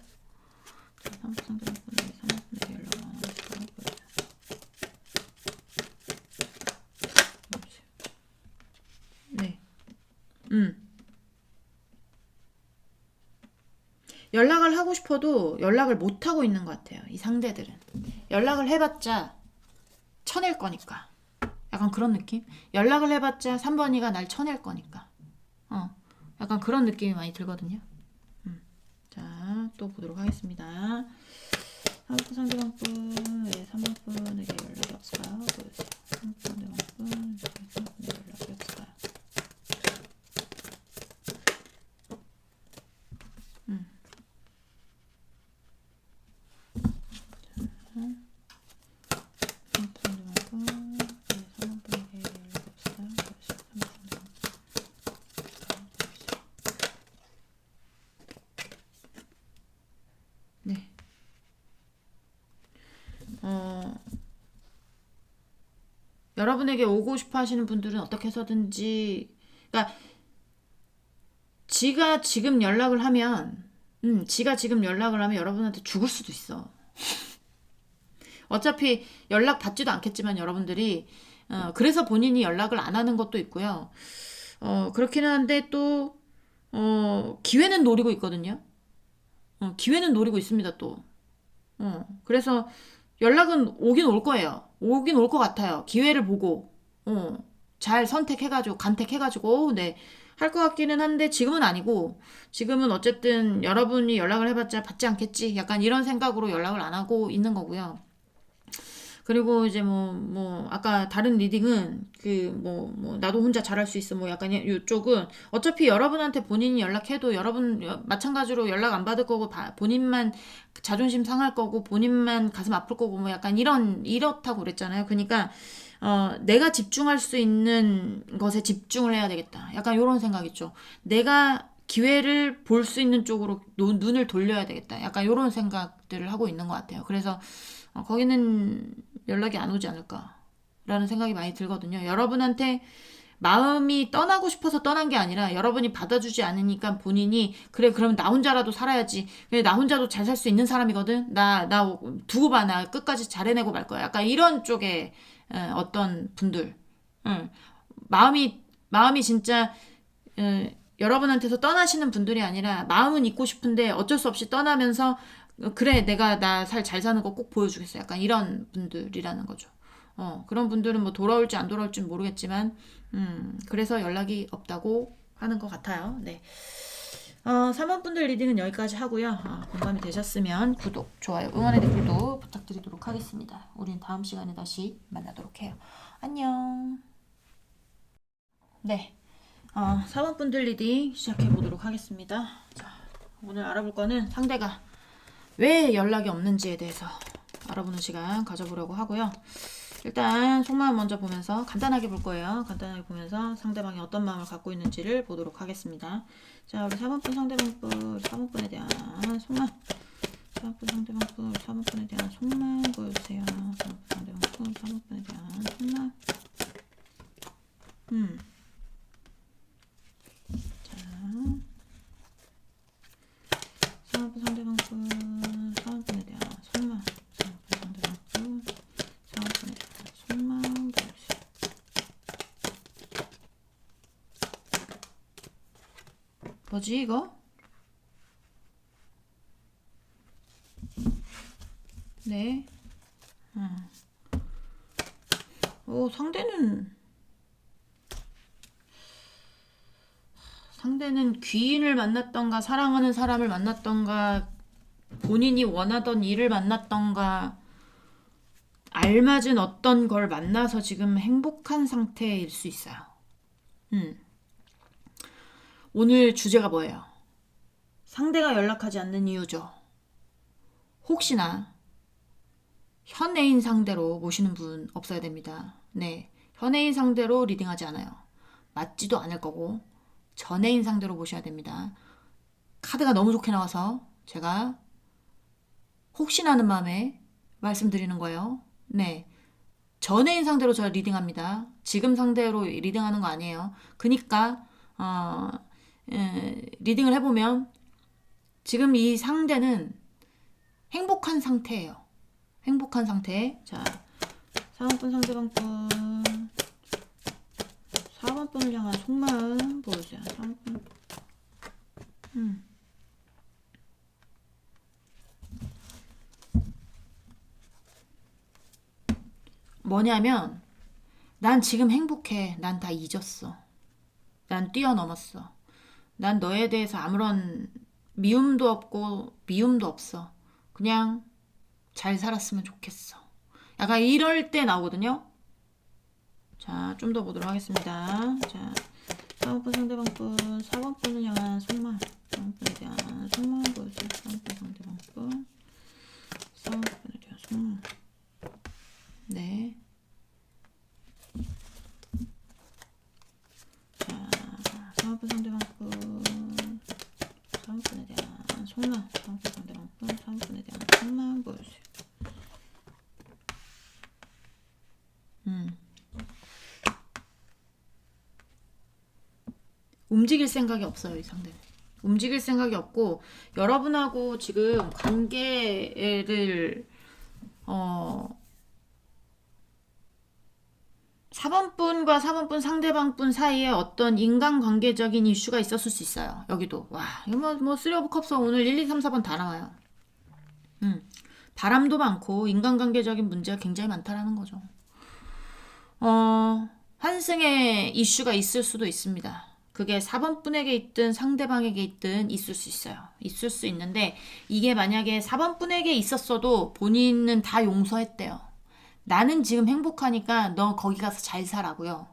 자, 쌍꺼풀 상대방분 왜 상대방한테 연락 안 하고 있을까요? 네. 연락을 하고 싶어도 연락을 못 하고 있는 것 같아요. 이 상대들은. 연락을 해봤자 쳐낼 거니까. 약간 그런 느낌? 연락을 해봤자 3번이가 날 쳐낼 거니까. 약간 그런 느낌이 많이 들거든요. 자, 또 보도록 하겠습니다. 상대방분, 왜 3번분에게 연락이 없을까요? 보여주세요. 상대방분, 왜 3번분에게 연락이 없을까요? 네. 여러분에게 오고 싶어 하시는 분들은 어떻게 해서든지, 그러니까, 지가 지금 연락을 하면 여러분한테 죽을 수도 있어. 어차피 연락 받지도 않겠지만 여러분들이, 그래서 본인이 연락을 안 하는 것도 있고요. 그렇기는 한데 또, 기회는 노리고 있거든요. 기회는 노리고 있습니다, 또. 그래서 연락은 오긴 올 거예요. 오긴 올 것 같아요. 기회를 보고, 잘 선택해가지고, 간택해가지고, 네. 할 것 같기는 한데, 지금은 아니고, 지금은 어쨌든 여러분이 연락을 해봤자 받지 않겠지. 약간 이런 생각으로 연락을 안 하고 있는 거고요. 그리고 이제 아까 다른 리딩은 나도 혼자 잘할 수 있어. 뭐 약간 이쪽은 어차피 여러분한테 본인이 연락해도 여러분 마찬가지로 연락 안 받을 거고 본인만 자존심 상할 거고 본인만 가슴 아플 거고 뭐 약간 이렇다고 그랬잖아요. 그러니까 내가 집중할 수 있는 것에 집중을 해야 되겠다. 약간 이런 생각 있죠. 내가 기회를 볼 수 있는 쪽으로 눈을 돌려야 되겠다. 약간 이런 생각들을 하고 있는 것 같아요. 그래서 거기는 연락이 안 오지 않을까라는 생각이 많이 들거든요. 여러분한테 마음이 떠나고 싶어서 떠난 게 아니라 여러분이 받아주지 않으니까 본인이 그래 그러면 나 혼자라도 살아야지. 그래 나 혼자도 잘 살 수 있는 사람이거든. 나 두고 봐. 나 끝까지 잘 해내고 말 거야. 약간 이런 쪽에 어떤 분들. 응. 마음이 진짜 여러분한테서 떠나시는 분들이 아니라 마음은 있고 싶은데 어쩔 수 없이 떠나면서 그래 내가 나 잘 사는 거 꼭 보여주겠어. 약간 이런 분들이라는 거죠. 그런 분들은 뭐 돌아올지 안 돌아올지 모르겠지만 그래서 연락이 없다고 하는 것 같아요. 네. 3번 분들 리딩은 여기까지 하고요. 공감이 되셨으면 구독, 좋아요, 응원의 댓글도 부탁드리도록 하겠습니다. 우린 다음 시간에 다시 만나도록 해요. 안녕. 네. 4번 분들 리딩 시작해 보도록 하겠습니다. 자, 오늘 알아볼 거는 상대가 왜 연락이 없는지에 대해서 알아보는 시간 가져보려고 하고요. 일단 속마음 먼저 보면서 간단하게 볼 거예요. 간단하게 보면서 상대방이 어떤 마음을 갖고 있는지를 보도록 하겠습니다. 자, 우리 4번분 상대방분, 4번분에 대한 속마음. 4번분 상대방분, 4번분에 대한 속마음 보여주세요. 4번분 상대방분, 4번분에 대한 속마음. 자, 4번분 상대방분, 4번분에 대한 속마음. 4번분 상대방분, 4번분에 대한 속마음 보여주세요. 뭐지 이거? 네. 상대는 귀인을 만났던가 사랑하는 사람을 만났던가 본인이 원하던 일을 만났던가 알맞은 어떤 걸 만나서 지금 행복한 상태일 수 있어요. 오늘 주제가 뭐예요? 상대가 연락하지 않는 이유죠. 혹시나 현애인 상대로 모시는 분 없어야 됩니다. 네, 현애인 상대로 리딩하지 않아요. 맞지도 않을 거고 전애인 상대로 모셔야 됩니다. 카드가 너무 좋게 나와서 제가 혹시나 하는 마음에 말씀드리는 거예요. 네, 전애인 상대로 저 리딩합니다. 지금 상대로 리딩하는 거 아니에요. 그니까 리딩을 해보면 지금 이 상대는 행복한 상태예요. 행복한 상태. 자, 4번분 상대방분 4번분을 향한 속마음 보여주세요. 4번분. 뭐냐면 난 지금 행복해. 난 다 잊었어. 난 뛰어넘었어. 난 너에 대해서 아무런 미움도 없고 미움도 없어. 그냥 잘 살았으면 좋겠어. 약간 이럴 때 나오거든요. 자, 좀 더 보도록 하겠습니다. 자, 4번분 상대방분 4번분을 향한 속마음. 4번분에 대한 속마음 보여주세요. 4번분 상대방분 4번분에 대한 속마음. 네. 자, 4번분 상대방분 4번분에 대한 속마음. 4번분 상대방분 4번분에 대한 속마음 보여주세요. 움직일 생각이 없어요, 이 상대는. 움직일 생각이 없고 여러분하고 지금 관계를 4번분과 4번분 상대방분 사이에 어떤 인간관계적인 이슈가 있었을 수 있어요. 여기도 와 이거 뭐 3 오브 컵스 오늘 1, 2, 3, 4번 다 나와요. 바람도 많고 인간관계적인 문제가 굉장히 많다라는 거죠. 환승의 이슈가 있을 수도 있습니다. 그게 4번분에게 있든 상대방에게 있든 있을 수 있어요. 있을 수 있는데 이게 만약에 4번분에게 있었어도 본인은 다 용서했대요. 나는 지금 행복하니까 너 거기 가서 잘 살아고요.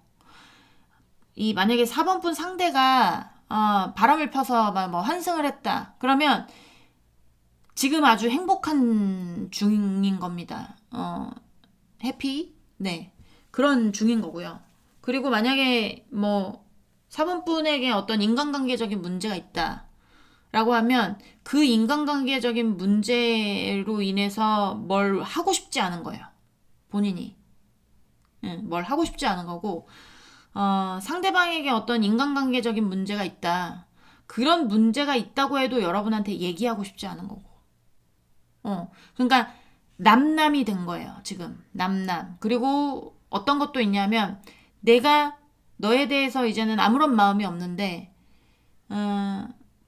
이 만약에 4번분 상대가 바람을 펴서 뭐 환승을 했다. 그러면 지금 아주 행복한 중인 겁니다. 해피? 네. 그런 중인 거고요. 그리고 만약에 뭐 4번분에게 어떤 인간관계적인 문제가 있다. 라고 하면 그 인간관계적인 문제로 인해서 뭘 하고 싶지 않은 거예요. 본인이. 뭘 하고 싶지 않은 거고 상대방에게 어떤 인간관계적인 문제가 있다. 그런 문제가 있다고 해도 여러분한테 얘기하고 싶지 않은 거고. 그러니까 남남이 된 거예요, 지금. 남남. 그리고 어떤 것도 있냐면 내가 너에 대해서 이제는 아무런 마음이 없는데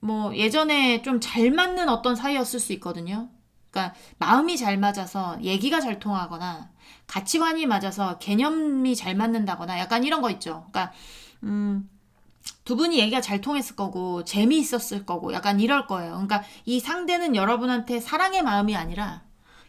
뭐 예전에 좀 잘 맞는 어떤 사이였을 수 있거든요. 그러니까 마음이 잘 맞아서 얘기가 잘 통하거나 가치관이 맞아서 개념이 잘 맞는다거나 약간 이런 거 있죠. 그러니까 두 분이 얘기가 잘 통했을 거고 재미있었을 거고 약간 이럴 거예요. 그러니까 이 상대는 여러분한테 사랑의 마음이 아니라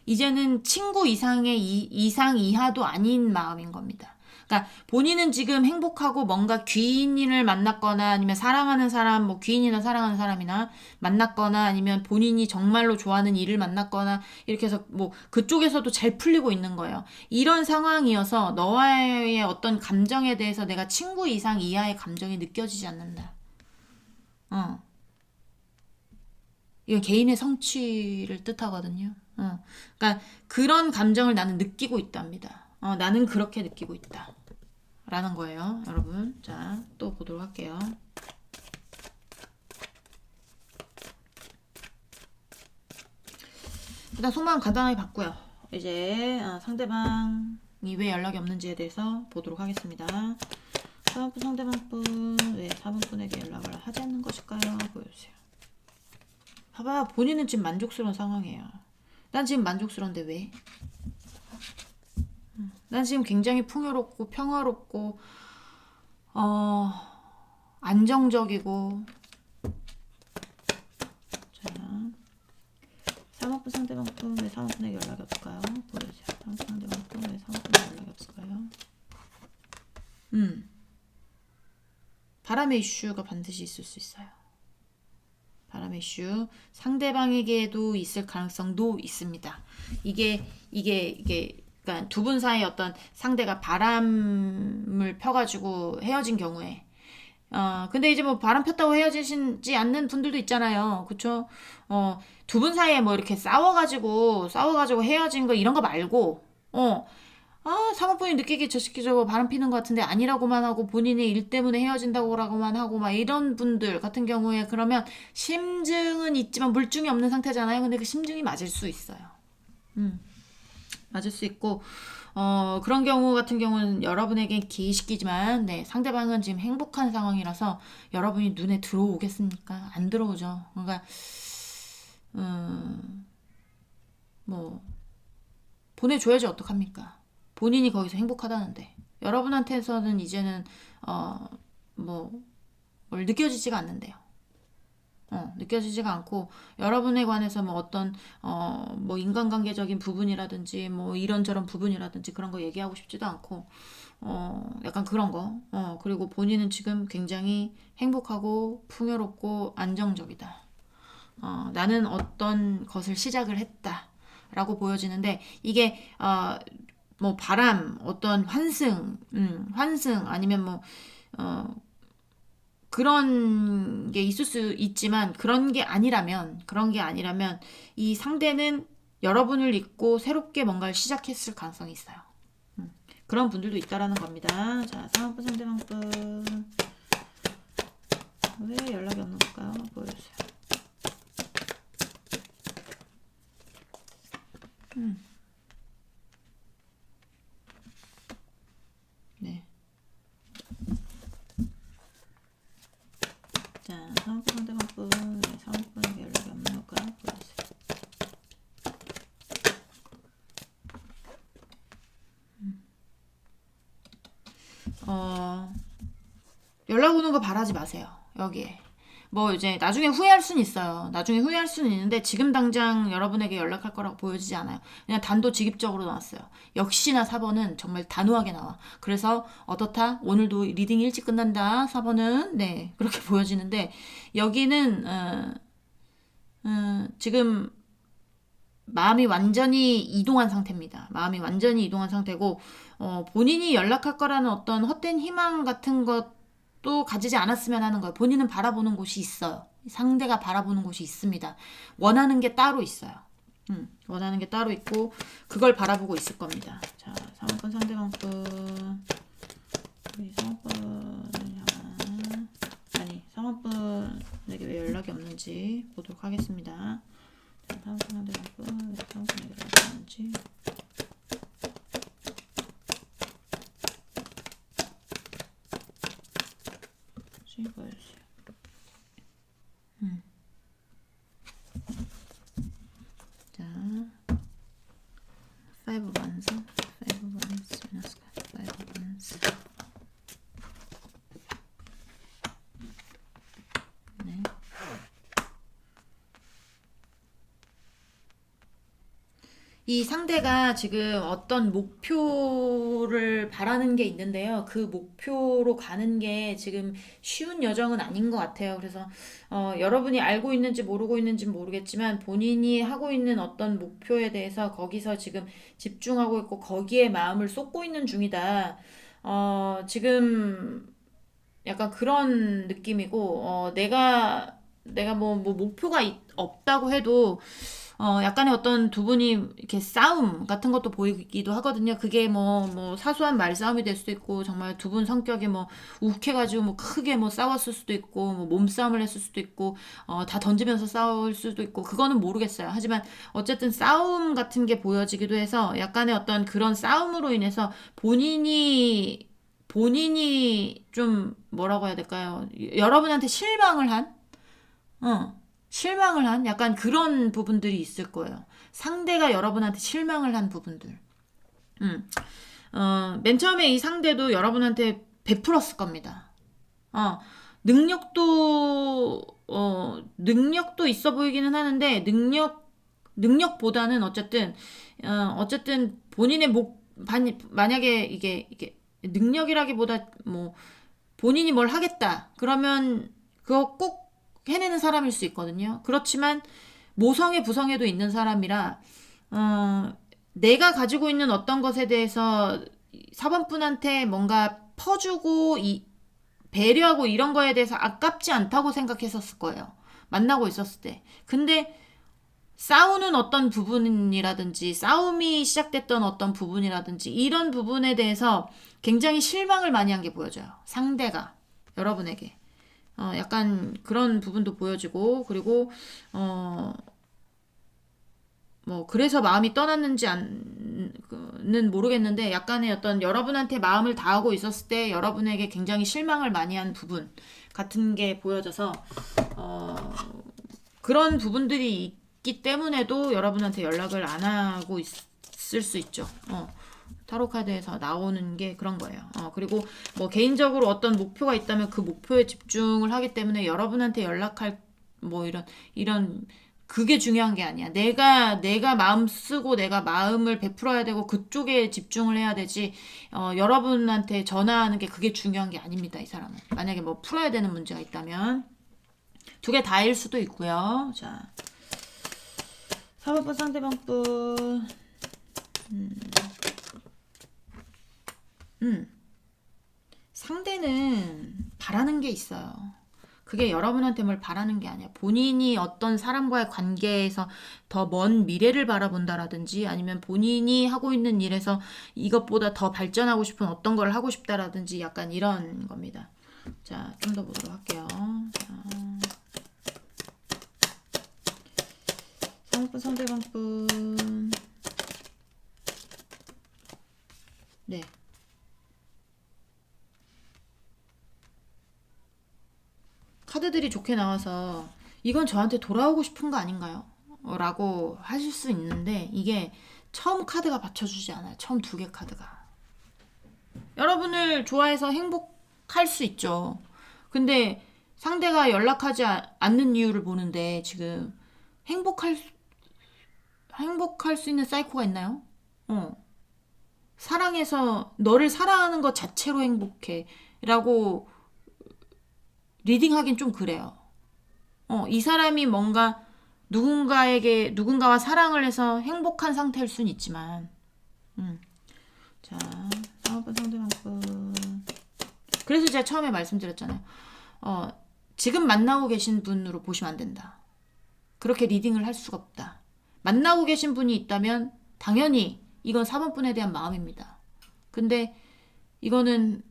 이제는 친구 이상의 이상 이하도 아닌 마음인 겁니다. 그러니까 본인은 지금 행복하고 뭔가 귀인을 만났거나 아니면 사랑하는 사람, 뭐 귀인이나 사랑하는 사람이나 만났거나 아니면 본인이 정말로 좋아하는 일을 만났거나 이렇게 해서 뭐 그쪽에서도 잘 풀리고 있는 거예요. 이런 상황이어서 너와의 어떤 감정에 대해서 내가 친구 이상 이하의 감정이 느껴지지 않는다. 이건 개인의 성취를 뜻하거든요. 그러니까 그런 감정을 나는 느끼고 있답니다. 나는 그렇게 느끼고 있다. 라는 거예요, 여러분. 자, 또 보도록 할게요. 일단 속마음 간단하게 봤고요. 이제 상대방이 왜 연락이 없는지에 대해서 보도록 하겠습니다. 4번분 상대방분 왜 4번분에게 연락을 하지 않는 것일까요? 보여주세요. 봐봐, 본인은 지금 만족스러운 상황이에요. 난 지금 만족스러운데 왜? 난 지금 굉장히 풍요롭고 평화롭고 안정적이고. 자, 3억분 상대방분 왜 3억분에게 연락이 없을까요? 보여주세요. 3억분 상대방분 왜 3억분에게 연락이 없을까요? 바람의 이슈가 반드시 있을 수 있어요. 바람의 이슈 상대방에게도 있을 가능성도 있습니다. 이게 그러니까 두 분 사이에 어떤 상대가 바람을 펴가지고 헤어진 경우에 근데 이제 뭐 바람 폈다고 헤어지지 않는 분들도 있잖아요. 그쵸? 두 분 사이에 뭐 이렇게 싸워가지고 헤어진 거 이런 거 말고 사모분이 느끼기 저 새끼 저거 바람 피는 것 같은데 아니라고만 하고 본인의 일 때문에 헤어진다고라고만 하고 막 이런 분들 같은 경우에 그러면 심증은 있지만 물증이 없는 상태잖아요. 근데 그 심증이 맞을 수 있어요. 맞을 수 있고 그런 경우 같은 경우는 여러분에게 기시키지만 네, 상대방은 지금 행복한 상황이라서 여러분이 눈에 들어오겠습니까? 안 들어오죠. 그러니까 뭐 보내줘야지 어떡합니까? 본인이 거기서 행복하다는데 여러분한테서는 이제는 뭘 느껴지지가 않는데요. 느껴지지가 않고 여러분에 관해서 뭐 어떤 뭐 인간관계적인 부분이라든지 뭐 이런저런 부분이라든지 그런 거 얘기하고 싶지도 않고 약간 그런 거 그리고 본인은 지금 굉장히 행복하고 풍요롭고 안정적이다. 나는 어떤 것을 시작을 했다 라고 보여지는데 이게 뭐 바람 어떤 환승 아니면 뭐 그런 게 있을 수 있지만 그런 게 아니라면 이 상대는 여러분을 잊고 새롭게 뭔가를 시작했을 가능성이 있어요. 그런 분들도 있다라는 겁니다. 자, 상황분 상대방분 왜 연락이 없는 걸까요? 보여주세요. 네. 자, 상황분 상대방분 왜 상황분에게 연락이 없는 걸까요? 보여주세요. 연락 오는 거 바라지 마세요. 여기에. 뭐 이제 나중에 후회할 수는 있어요. 나중에 후회할 수는 있는데 지금 당장 여러분에게 연락할 거라고 보여지지 않아요. 그냥 단도직입적으로 나왔어요. 역시나 4번은 정말 단호하게 나와. 그래서 어떻다? 오늘도 리딩이 일찍 끝난다. 4번은 네 그렇게 보여지는데 여기는 지금 마음이 완전히 이동한 상태입니다. 마음이 완전히 이동한 상태고 본인이 연락할 거라는 어떤 헛된 희망 같은 것도 가지지 않았으면 하는 거예요. 본인은 바라보는 곳이 있어요. 상대가 바라보는 곳이 있습니다. 원하는 게 따로 있어요. 원하는 게 따로 있고 그걸 바라보고 있을 겁니다. 자, 상황권 상대방분 우리 상업분을 향한, 아니 상업분에게 왜 연락이 없는지 보도록 하겠습니다. 상업분한테 왜 상업분에게 연락이 없는지. 보여주세요. 자, 5 번스, 5 번스, 5 번스. 네. 이 상대가 지금 어떤 목표를 바라는 게 있는데요. 그 목표로 가는 게 지금 쉬운 여정은 아닌 것 같아요. 그래서 여러분이 알고 있는지 모르고 있는지 모르겠지만 본인이 하고 있는 어떤 목표에 대해서 거기서 지금 집중하고 있고 거기에 마음을 쏟고 있는 중이다. 지금 약간 그런 느낌이고, 내가 뭐 목표가 없다고 해도 약간의 어떤 두 분이 이렇게 싸움 같은 것도 보이기도 하거든요. 그게 뭐 사소한 말싸움이 될 수도 있고, 정말 두 분 성격이 뭐 욱해가지고 뭐 크게 뭐 싸웠을 수도 있고, 뭐 몸싸움을 했을 수도 있고, 다 던지면서 싸울 수도 있고, 그거는 모르겠어요. 하지만 어쨌든 싸움 같은 게 보여지기도 해서 약간의 어떤 그런 싸움으로 인해서 본인이 좀 뭐라고 해야 될까요? 여러분한테 실망을 한 약간 그런 부분들이 있을 거예요. 상대가 여러분한테 실망을 한 부분들. 맨 처음에 이 상대도 여러분한테 베풀었을 겁니다. 능력도 있어 보이기는 하는데, 능력보다는 어쨌든 본인의 만약에 이게 능력이라기보다 뭐 본인이 뭘 하겠다 그러면 그거 꼭 해내는 사람일 수 있거든요. 그렇지만 모성애 부성애도 있는 사람이라 내가 가지고 있는 어떤 것에 대해서 4번분한테 뭔가 퍼주고 배려하고 이런 거에 대해서 아깝지 않다고 생각했었을 거예요. 만나고 있었을 때. 근데 싸우는 어떤 부분이라든지 싸움이 시작됐던 어떤 부분이라든지 이런 부분에 대해서 굉장히 실망을 많이 한 게 보여져요. 상대가 여러분에게. 약간 그런 부분도 보여지고, 그리고 뭐 그래서 마음이 떠났는지는 모르겠는데, 약간의 어떤 여러분한테 마음을 다하고 있었을 때 여러분에게 굉장히 실망을 많이 한 부분 같은 게 보여져서 그런 부분들이 있기 때문에도 여러분한테 연락을 안 하고 있을 수 있죠. 타로 카드에서 나오는 게 그런 거예요. 그리고 뭐 개인적으로 어떤 목표가 있다면 그 목표에 집중을 하기 때문에 여러분한테 연락할 뭐 이런 그게 중요한 게 아니야. 내가 마음 쓰고 내가 마음을 베풀어야 되고 그쪽에 집중을 해야 되지. 여러분한테 전화하는 게 그게 중요한 게 아닙니다. 이 사람은. 만약에 뭐 풀어야 되는 문제가 있다면 두 개 다일 수도 있고요. 자, 4번분 상대방분. 상대는 바라는 게 있어요. 그게 여러분한테 뭘 바라는 게 아니야. 본인이 어떤 사람과의 관계에서 더 먼 미래를 바라본다라든지, 아니면 본인이 하고 있는 일에서 이것보다 더 발전하고 싶은 어떤 걸 하고 싶다라든지, 약간 이런 겁니다. 자, 좀 더 보도록 할게요. 자, 상대방분. 네. 카드들이 좋게 나와서 이건 저한테 돌아오고 싶은 거 아닌가요? 라고 하실 수 있는데, 이게 처음 카드가 받쳐주지 않아요. 처음 두 개 카드가. 여러분을 좋아해서 행복할 수 있죠. 근데 상대가 연락하지 않는 이유를 보는데, 지금 행복할 수 있는 사이코가 있나요? 사랑해서 너를 사랑하는 것 자체로 행복해 라고 리딩하긴 좀 그래요. 이 사람이 뭔가 누군가와 사랑을 해서 행복한 상태일 순 있지만, 자, 상업분 상대방분. 그래서 제가 처음에 말씀드렸잖아요. 지금 만나고 계신 분으로 보시면 안 된다. 그렇게 리딩을 할 수가 없다. 만나고 계신 분이 있다면 당연히 이건 4번분에 대한 마음입니다. 근데 이거는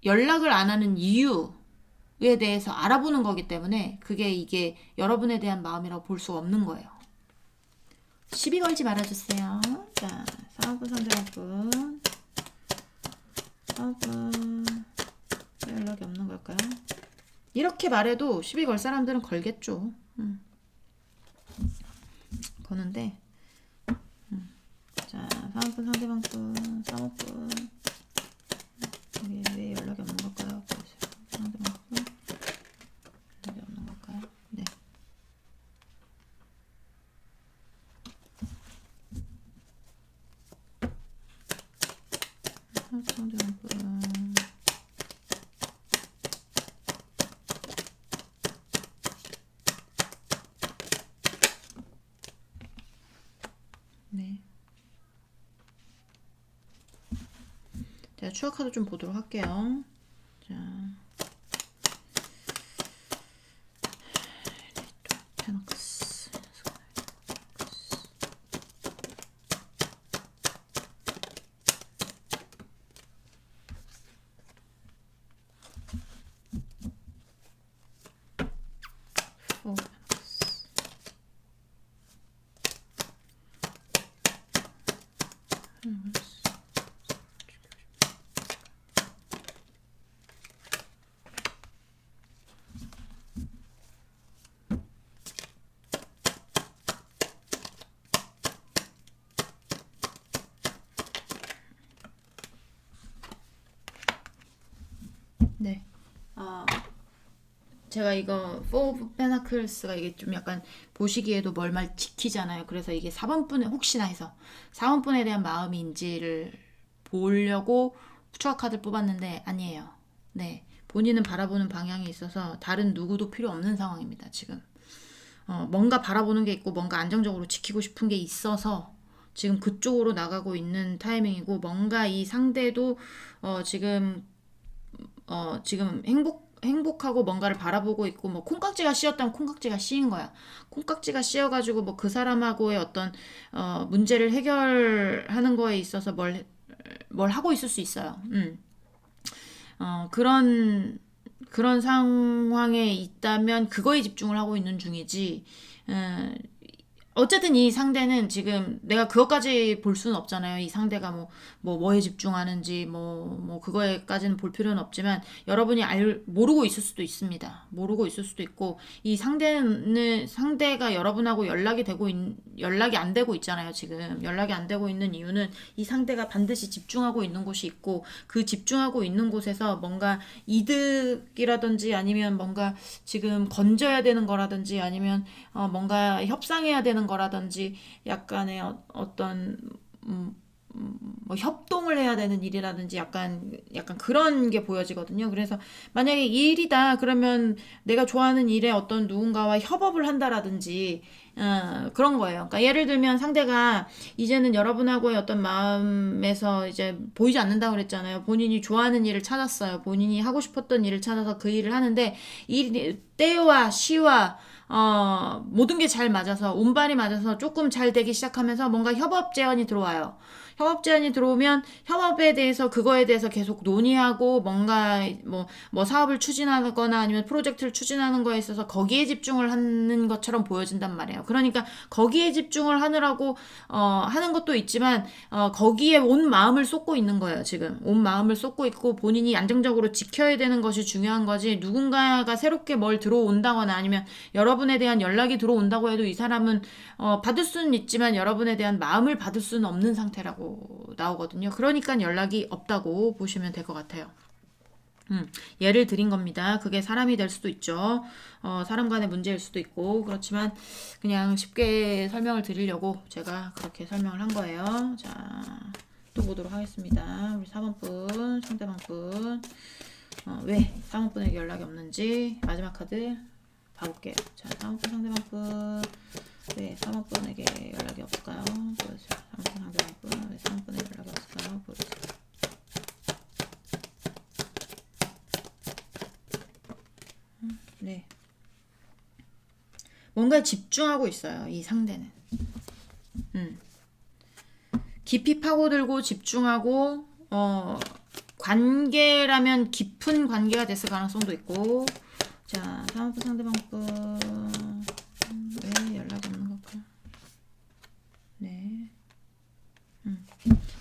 연락을 안 하는 이유에 대해서 알아보는 거기 때문에 이게 여러분에 대한 마음이라고 볼 수 없는 거예요. 시비 걸지 말아주세요. 자, 사업분 상대방분. 사업분 왜 연락이 없는 걸까요? 이렇게 말해도 시비 걸 사람들은 걸겠죠. 거는데 자, 사업분 상대방분 사업분 왜 연락이 없는 걸까요? 상대방분 연락이 없는 걸까요? 네. 상대방분 네. 자, 추가 카드 좀 보도록 할게요. 자, 페너크스. 네. 제가 이거 포 페나클스가 이게 좀 약간 보시기에도 멀말 지키잖아요. 그래서 이게 4번분에 혹시나 해서 4번분에 대한 마음인지를 보려고 추가 카드를 뽑았는데 아니에요. 네. 본인은 바라보는 방향이 있어서 다른 누구도 필요 없는 상황입니다. 지금. 뭔가 바라보는 게 있고 뭔가 안정적으로 지키고 싶은 게 있어서 지금 그쪽으로 나가고 있는 타이밍이고 뭔가 이 상대도 지금 행복하고 뭔가를 바라보고 있고 뭐 콩깍지가 씌었다면 콩깍지가 씌인 거야. 콩깍지가 씌어가지고 뭐 그 사람하고의 어떤 문제를 해결하는 거에 있어서 뭘 하고 있을 수 있어요. 그런 상황에 있다면 그거에 집중을 하고 있는 중이지. 어쨌든 이 상대는 지금 내가 그것까지 볼 수는 없잖아요. 이 상대가 뭐에 집중하는지 그거에까지는 볼 필요는 없지만 여러분이 모르고 있을 수도 있습니다. 모르고 있을 수도 있고 이 상대가 여러분하고 연락이 안 되고 있잖아요. 지금 연락이 안 되고 있는 이유는 이 상대가 반드시 집중하고 있는 곳이 있고 그 집중하고 있는 곳에서 뭔가 이득이라든지 아니면 뭔가 지금 건져야 되는 거라든지 아니면 뭔가 협상해야 되는 거라든지 약간의 어떤 뭐 협동을 해야 되는 일이라든지 약간 그런 게 보여지거든요. 그래서 만약에 이 일이다 그러면 내가 좋아하는 일에 어떤 누군가와 협업을 한다라든지 그런 거예요. 그러니까 예를 들면 상대가 이제는 여러분하고의 어떤 마음에서 이제 보이지 않는다고 그랬잖아요. 본인이 좋아하는 일을 찾았어요. 본인이 하고 싶었던 일을 찾아서 그 일을 하는데 이 때와 시와 모든 게 잘 맞아서 운빨이 맞아서 조금 잘 되기 시작하면서 뭔가 협업 제안이 들어와요. 협업 제안이 들어오면 협업에 대해서 그거에 대해서 계속 논의하고 뭔가 뭐 사업을 추진하거나 아니면 프로젝트를 추진하는 거에 있어서 거기에 집중을 하는 것처럼 보여진단 말이에요. 그러니까 거기에 집중을 하느라고 하는 것도 있지만 거기에 온 마음을 쏟고 있는 거예요. 지금 온 마음을 쏟고 있고 본인이 안정적으로 지켜야 되는 것이 중요한 거지 누군가가 새롭게 뭘 들어온다거나 아니면 여러분에 대한 연락이 들어온다고 해도 이 사람은 받을 수는 있지만 여러분에 대한 마음을 받을 수는 없는 상태라고 나오거든요. 그러니까 연락이 없다고 보시면 될 것 같아요. 예를 드린 겁니다. 그게 사람이 될 수도 있죠. 사람 간의 문제일 수도 있고 그렇지만 그냥 쉽게 설명을 드리려고 제가 그렇게 설명을 한 거예요. 자, 또 보도록 하겠습니다. 우리 4번분 상대방분 왜 4번분에게 연락이 없는지 마지막 카드 봐볼게요. 자, 4번분 상대방분 왜 3번분에게 연락이 없을까요? 보여주세요. 3번 상대방분 왜 3번분에게 연락이 없을까요? 보여주세요. 네. 뭔가 집중하고 있어요. 이 상대는. 깊이 파고들고 집중하고 관계라면 깊은 관계가 됐을 가능성도 있고. 자, 상황부 상대방부 왜 연락 없는 걸까? 네.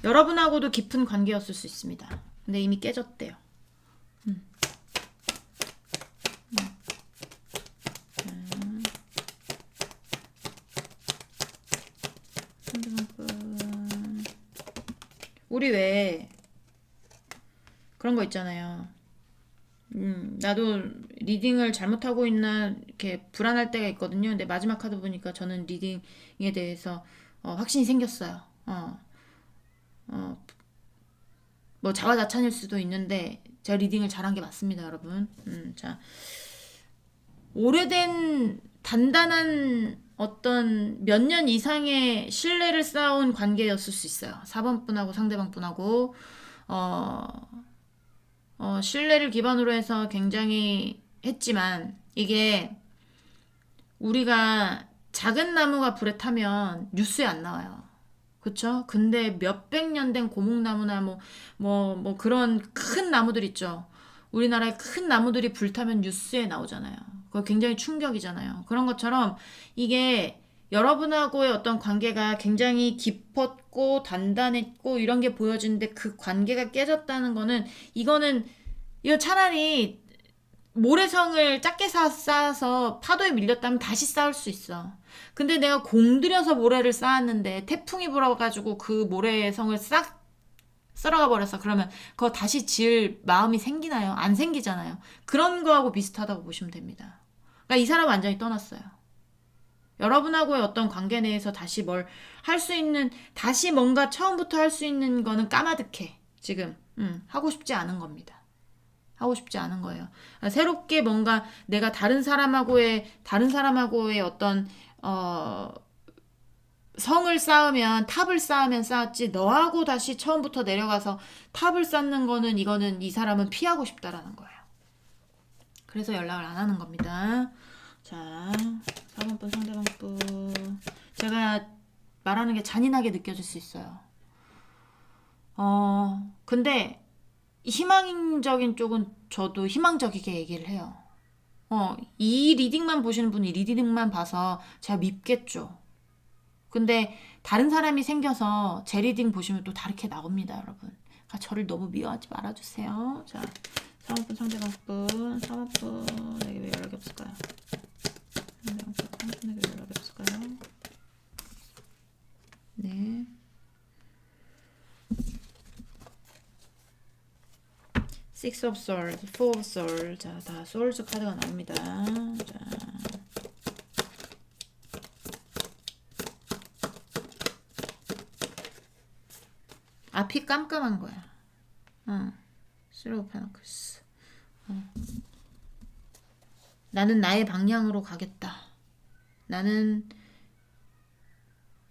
여러분하고도 깊은 관계였을 수 있습니다. 근데 이미 깨졌대요. 우리 왜 그런 거 있잖아요. 나도 리딩을 잘못하고 있나 이렇게 불안할 때가 있거든요. 근데 마지막 카드 보니까 저는 리딩에 대해서 확신이 생겼어요. 뭐 자화자찬일 수도 있는데 제가 리딩을 잘한 게 맞습니다, 여러분. 자, 오래된 단단한 어떤 몇 년 이상의 신뢰를 쌓아온 관계였을 수 있어요. 4번 분하고 상대방 분하고 신뢰를 기반으로 해서 굉장히 했지만 이게 우리가 작은 나무가 불에 타면 뉴스에 안 나와요. 그쵸? 근데 몇백 년 된 고목나무나 뭐 그런 큰 나무들 있죠. 우리나라의 큰 나무들이 불타면 뉴스에 나오잖아요. 그거 굉장히 충격이잖아요. 그런 것처럼 이게 여러분하고의 어떤 관계가 굉장히 깊었고 단단했고 이런 게 보여지는데 그 관계가 깨졌다는 거는 이거 차라리 모래성을 작게 쌓아서 파도에 밀렸다면 다시 쌓을 수 있어. 근데 내가 공들여서 모래를 쌓았는데 태풍이 불어가지고 그 모래성을 싹 쓸어가 버렸어. 그러면 그거 다시 지을 마음이 생기나요? 안 생기잖아요. 그런 거하고 비슷하다고 보시면 됩니다. 그러니까 이 사람 완전히 떠났어요. 여러분하고의 어떤 관계 내에서 다시 뭘 할 수 있는, 다시 뭔가 처음부터 할 수 있는 거는 까마득해. 지금 하고 싶지 않은 겁니다. 하고 싶지 않은 거예요. 새롭게 뭔가 내가 다른 사람하고의 어떤 성을 쌓으면 탑을 쌓으면 쌓았지 너하고 다시 처음부터 내려가서 탑을 쌓는 거는 이거는 이 사람은 피하고 싶다라는 거예요. 그래서 연락을 안 하는 겁니다. 자, 4번분 상대방분 제가 말하는 게 잔인하게 느껴질 수 있어요. 근데 희망적인 쪽은 저도 희망적이게 얘기를 해요. 이 리딩만 보시는 분이 리딩만 봐서 제가 밉겠죠. 근데 다른 사람이 생겨서 제 리딩 보시면 또 다르게 나옵니다, 여러분. 그러니까 저를 너무 미워하지 말아주세요. 자, 3번분 상대방분 3번분에게 왜 연락이 없을까요? 상대방분에게 왜 연락이 없을까요? 네. Six of Swords, Four of Swords. 자, 다 Swords 카드가 나옵니다. 자, 앞이 깜깜한 거야. Three of Pentacles. 나는 나의 방향으로 가겠다. 나는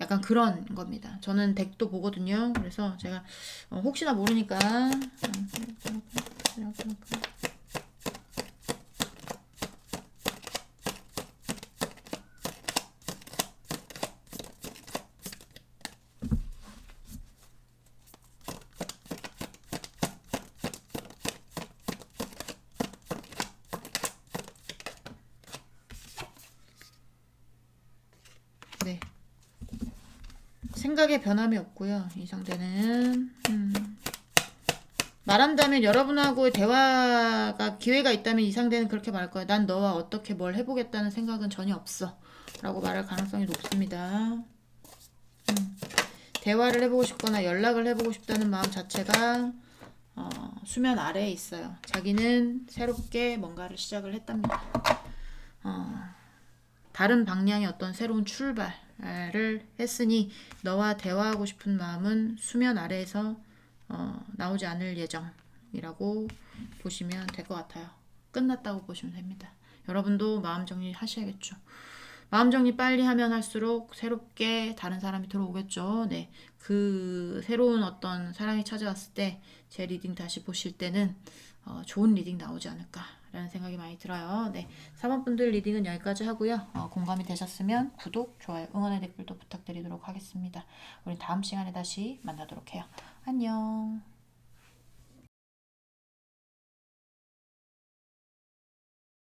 약간 그런 겁니다. 저는 덱도 보거든요. 그래서 제가 혹시나 모르니까 네. 생각에 변함이 없고요. 이 상대는 말한다면 여러분하고의 대화가 기회가 있다면 이 상대는 그렇게 말할 거예요. 난 너와 어떻게 뭘 해보겠다는 생각은 전혀 없어 라고 말할 가능성이 높습니다. 대화를 해보고 싶거나 연락을 해보고 싶다는 마음 자체가 수면 아래에 있어요. 자기는 새롭게 뭔가를 시작을 했답니다. 다른 방향의 어떤 새로운 출발을 했으니 너와 대화하고 싶은 마음은 수면 아래에서 나오지 않을 예정이라고 보시면 될 것 같아요. 끝났다고 보시면 됩니다. 여러분도 마음 정리 하셔야겠죠. 마음 정리 빨리 하면 할수록 새롭게 다른 사람이 들어오겠죠. 네, 그 새로운 어떤 사랑이 찾아왔을 때 제 리딩 다시 보실 때는 좋은 리딩 나오지 않을까라는 생각이 많이 들어요. 네, 4번 분들 리딩은 여기까지 하고요. 공감이 되셨으면 구독, 좋아요, 응원의 댓글도 부탁드리도록 하겠습니다. 우리 다음 시간에 다시 만나도록 해요. 안녕.